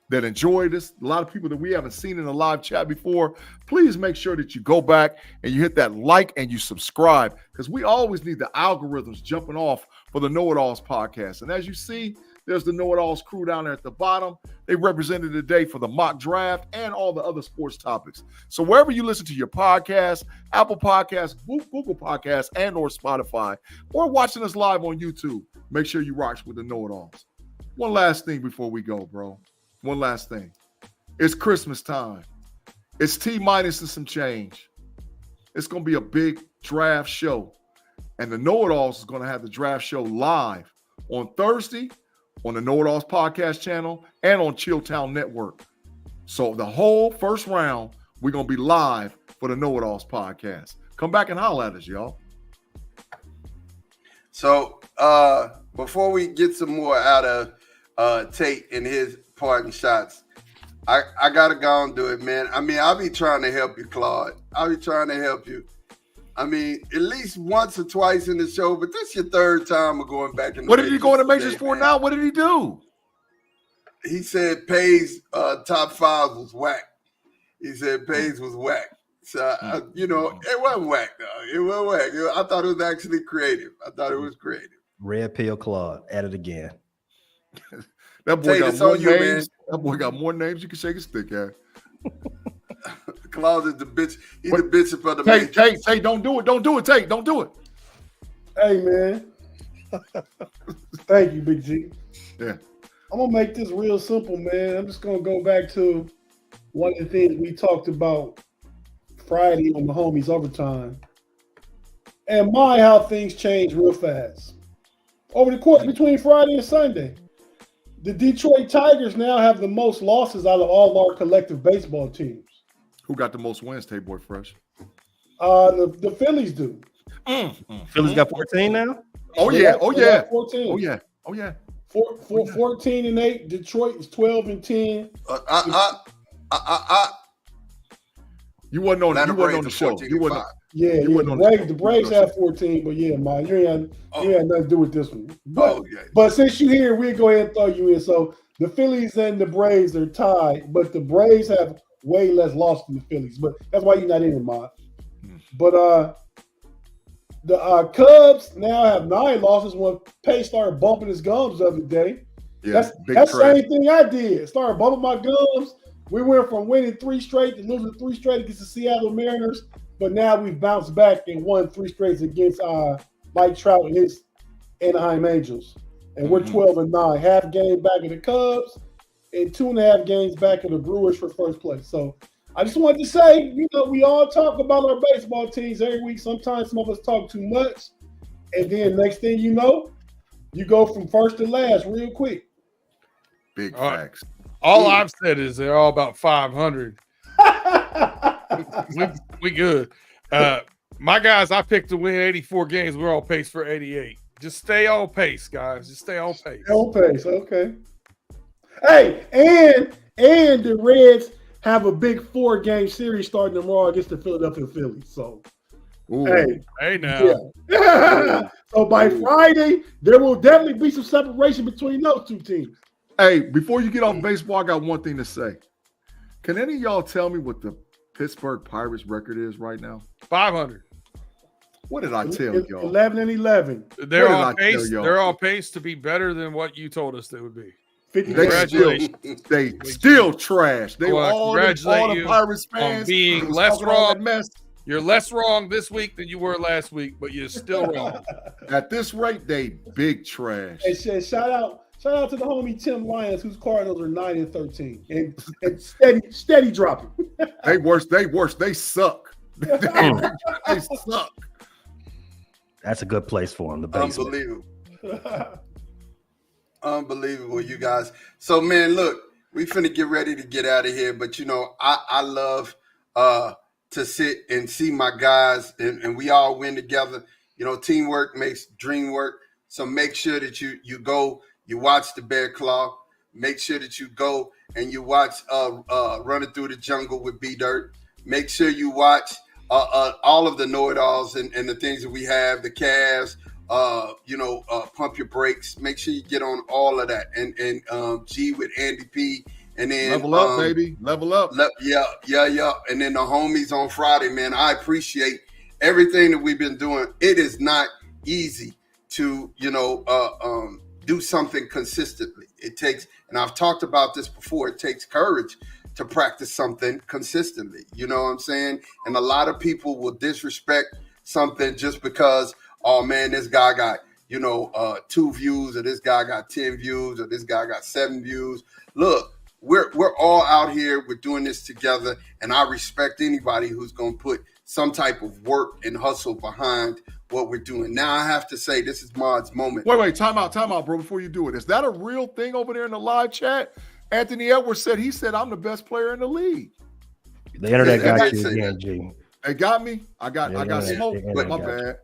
that enjoyed this, a lot of people that we haven't seen in a live chat before. Please make sure that you go back and you hit that like and you subscribe, because we always need the algorithms jumping off for the KNOitAllz podcast. And as you see, there's the KNOitAllz crew down there at the bottom. They represented today for the mock draft and all the other sports topics. So wherever you listen to your podcast, Apple Podcasts, Google Podcasts, and or Spotify, or watching us live on YouTube, make sure you rock with the KNOitAllz. One last thing before we go, bro. One last thing. It's Christmas time. It's T-minus and some change. It's going to be a big draft show. And the KNOitAllz is going to have the draft show live on Thursday on the KNOitAllz podcast channel and on Chilltown Network. So the whole first round, we're going to be live for the KNOitAllz podcast. Come back and holler at us, y'all. So before we get some more out of Tate and his parting shots, I got to go and do it, man. I mean, I'll be trying to help you, Claude. I'll be trying to help you. I mean, at least once or twice in the show, but this is your 3rd time of going back in the What did he go in the majors for now? What did he do? He said Pay's top 5 was whack. He said Pay's was whack. So, it wasn't whack, though. It wasn't whack. I thought it was actually creative. I thought it was creative. Red Pill Claude at it again. That boy got more names. That boy got more names you can shake a stick at. Claude is the bitch. He's the bishop of the Tate, don't do it. Don't do it, Tate. Don't do it. Hey, man. Thank you, Big G. Yeah. I'm going to make this real simple, man. I'm just going to go back to one of the things we talked about Friday on the Homies Overtime. And my, how things change real fast. Over the course between Friday and Sunday, the Detroit Tigers now have the most losses out of all our collective baseball teams. Who got the most wins, Tate Boy Fresh? The Phillies do. Phillies got 14 now? Oh, yeah. 14. Oh, yeah. 14-8. Detroit is 12-10. You wasn't on the show. You wasn't. The Braves have 14, but yeah, man, you ain't nothing to do with this one. But since you're here, we'll go ahead and throw you in. So the Phillies and the Braves are tied, but the Braves have way less loss than the Phillies. But that's why you're not in it, man. But the Cubs now have 9 losses when Pay started bumping his gums the other day. That's trash. same thing I did. Started bumping my gums. We went from winning 3 straight to losing 3 straight against the Seattle Mariners, but now we've bounced back and won 3 straight against Mike Trout and his Anaheim Angels. And we're 12-9, half game back of the Cubs and 2.5 games back of the Brewers for first place. So I just wanted to say, we all talk about our baseball teams every week. Sometimes some of us talk too much. And then next thing you know, you go from first to last real quick. Big facts. All I've said is they're all about 500. we good. My guys, I picked to win 84 games. We're on pace for 88. Just stay on pace, guys. Just stay on pace. Stay on pace, okay. Hey, and the Reds have a big 4-game series starting tomorrow against the Philadelphia Phillies. So, hey now. Yeah. So by Friday, there will definitely be some separation between those two teams. Hey, before you get off baseball, I got one thing to say. Can any of y'all tell me what the Pittsburgh Pirates record is right now? 500. What did I tell y'all? 11-11. They're on pace. They're on pace to be better than what you told us they would be. They still trash. They all the Pirates fans on being less wrong. You're less wrong this week than you were last week, but you're still wrong. At this rate, they big trash. Hey, shout out to the homie Tim Lyons, whose Cardinals are 9-13 and steady dropping. They worse. They suck. They suck. That's a good place for him. The basement. Unbelievable, you guys. So, man, look, we finna get ready to get out of here. But I love to sit and see my guys, and we all win together. Teamwork makes dream work. So make sure that you go, you watch the Bear Claw. Make sure that you go and you watch Running Through the Jungle with B Dirt. Make sure you watch all of the KNOitAllz and the things that we have, the Cavs, Pump Your Brakes. Make sure you get on all of that. And G with Andy P. And then level up, baby. Level up. Yeah. And then the homies on Friday, man. I appreciate everything that we've been doing. It is not easy to, do something consistently. It takes, and I've talked about this before, it takes courage to practice something consistently. You know what I'm saying? And a lot of people will disrespect something just because, oh man, this guy got, 2 views, or this guy got 10 views, or this guy got 7 views. Look, we're all out here. We're doing this together, and I respect anybody who's going to put some type of work and hustle behind what we're doing. Now, I have to say, this is Mod's moment. Wait, time out, bro, before you do it. Is that a real thing over there in the live chat? Anthony Edwards said I'm the best player in the league. The internet got you again, G. They got me. I got smoked, but my bad.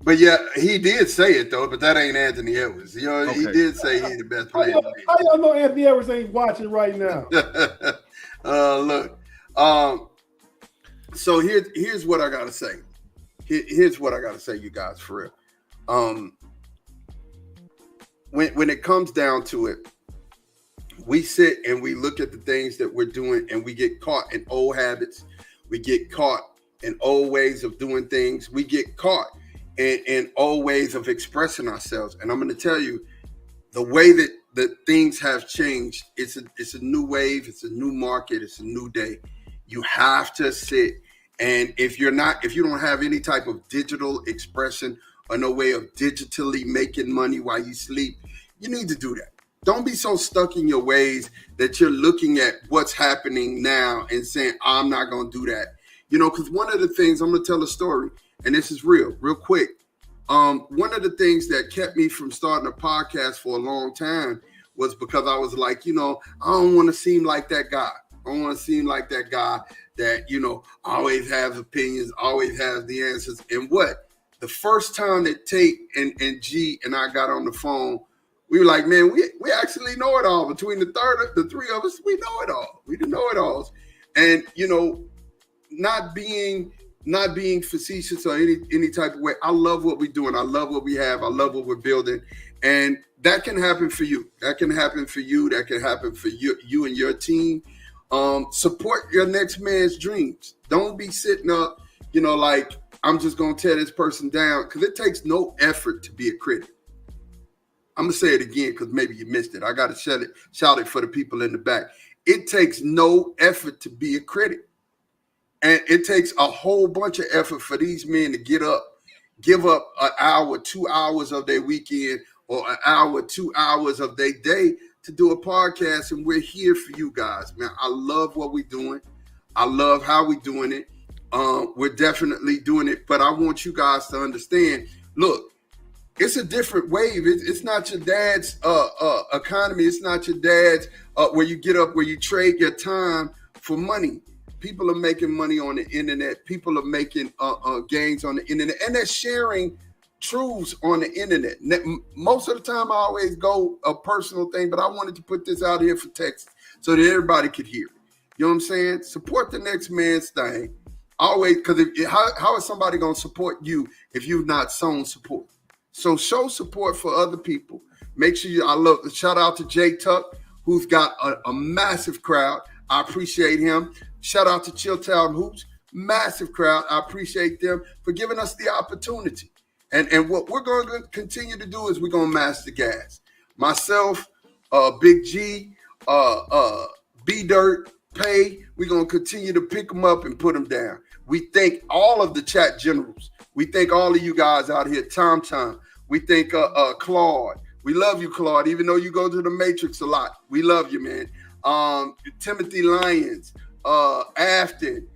But yeah, he did say it though. But that ain't Anthony Edwards. He did say he's the best player. How y'all know Anthony Edwards ain't watching right now? Look. So here's what I gotta say. Here's what I gotta say, you guys, for real. When it comes down to it, we sit and we look at the things that we're doing, and we get caught in old habits. We get caught in old ways of doing things. We get caught in old ways of expressing ourselves. And I'm going to tell you, the way that things have changed, it's a new wave, it's a new market, it's a new day. You have to sit, and if you don't have any type of digital expression or no way of digitally making money while you sleep, you need to do that. Don't be so stuck in your ways that you're looking at what's happening now and saying, I'm not going to do that. Because one of the things, I'm going to tell a story, and this is real quick. One of the things that kept me from starting a podcast for a long time was because I was like, I don't want to seem like that guy. I don't want to seem like that guy that, always has opinions, always has the answers. And the first time that Tate and G and I got on the phone, we were like, man, we actually know it all. Between the three of us, we know it all. We do know it all. And, not being facetious or any type of way. I love what we're doing. I love what we have. I love what we're building. And that can happen for you. That can happen for you. That can happen for you and your team. Support your next man's dreams. Don't be sitting up, like, I'm just going to tear this person down, because it takes no effort to be a critic. I'm gonna say it again because maybe you missed it. I gotta shout it for the people in the back. It takes no effort to be a critic. And it takes a whole bunch of effort for these men to give up an hour, 2 hours of their weekend or an hour, 2 hours of their day to do a podcast. And we're here for you guys, man. I love what we're doing. I love how we're doing it. We're definitely doing it. But I want you guys to understand, look, it's a different wave. It's not your dad's economy. It's not your dad's where you get up, where you trade your time for money. People are making money on the internet. People are making gains on the internet, and they're sharing truths on the internet. Most of the time, I always go a personal thing, but I wanted to put this out here for Texas so that everybody could hear it. You know what I'm saying? Support the next man's thing. Always, because how is somebody going to support you if you've not sown support? So show support for other people. Make sure shout out to Jay Tuck, who's got a massive crowd. I appreciate him. Shout out to Chilltown Hoops, massive crowd. I appreciate them for giving us the opportunity. And what we're going to continue to do is we're going to master gas. Myself, Big G, B Dirt, Pay, we're going to continue to pick them up and put them down. We thank all of the chat generals. We thank all of you guys out here. Tom. We thank Claude. We love you, Claude, even though you go to the Matrix a lot. We love you, man. Timothy Lyons, Afton,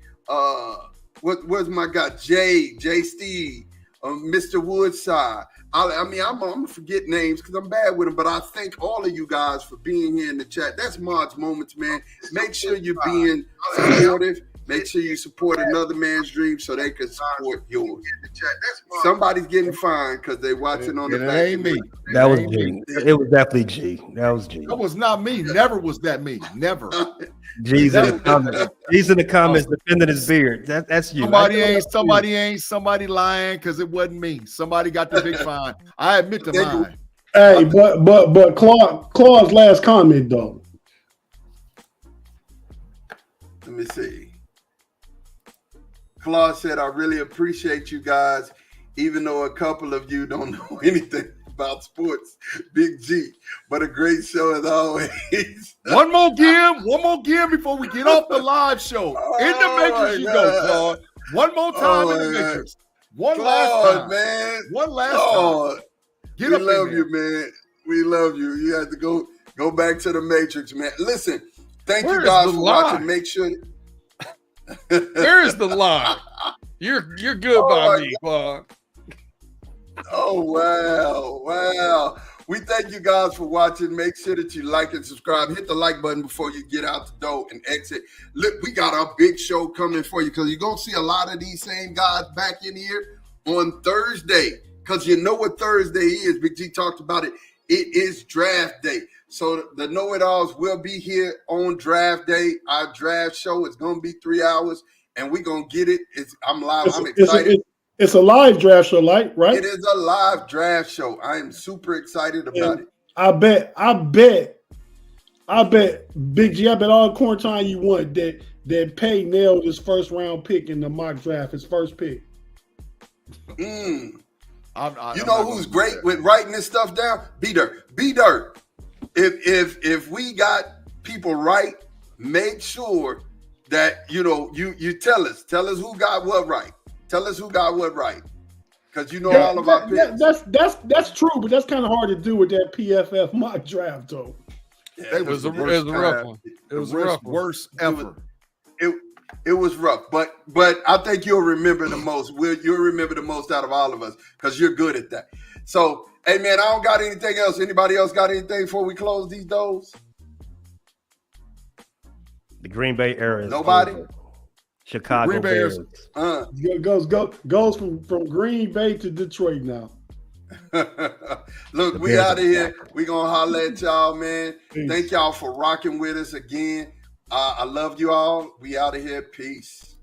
what's my guy? Jay Steve, Mr. Woodside. I'm gonna forget names because I'm bad with them, but I thank all of you guys for being here in the chat. That's Mod's Moments, man. Make sure you're being supportive. Make sure you support another man's dream so they can support yours. Somebody's getting fined because they're watching on the back. It ain't me. That was G. It was definitely G. That was G. That was not me. Never was that me. Never. G's in the comments. G's in the comments defending his beard. That's you. Somebody lying because it wasn't me. Somebody got the big fine. I admit to mine. Hey, but Claude's last comment though. Let me see. Claude said, I really appreciate you guys, even though a couple of you don't know anything about sports. Big G, but a great show as always. One more game before we get off the live show. In the Matrix you go, Claude. One more time in the Matrix. One last time. Man. One last time. We love you, man. We love you. You have to go back to the Matrix, man. Listen, thank you guys for watching. Make sure... Where's the line? You're good by me, Claude. Oh, wow. We thank you guys for watching. Make sure that you like and subscribe. Hit the like button before you get out the door and exit. Look, we got our big show coming for you because you're going to see a lot of these same guys back in here on Thursday because you know what Thursday is. Big G talked about it. It is draft day. So the KNOitAllz will be here on draft day. Our draft show is going to be 3 hours, and we're going to get it. I'm live. I'm excited. It's a live draft show, right? It is a live draft show. I am super excited about it. I bet, Big G, I bet all quarantine you want that Pay nailed his first round pick in the mock draft, his first pick. You know who's great with writing this stuff down? B Dirt. If we got people right, make sure that you tell us who got what right. Tell us who got what right, because all of our picks. That's true, but that's kind of hard to do with that PFF mock draft, though. Yeah, it was a rough one. It was the worst ever. It was rough, but I think you'll remember the most. You'll remember the most out of all of us because you're good at that. So, hey man, I don't got anything else. Anybody else got anything before we close these doors? The Green Bay era is nobody. Over. Chicago Green Bay Bears. Goes from Green Bay to Detroit now. Look, we out of here. We gonna holler at y'all, man. Peace. Thank y'all for rocking with us again. I love you all. We out of here. Peace.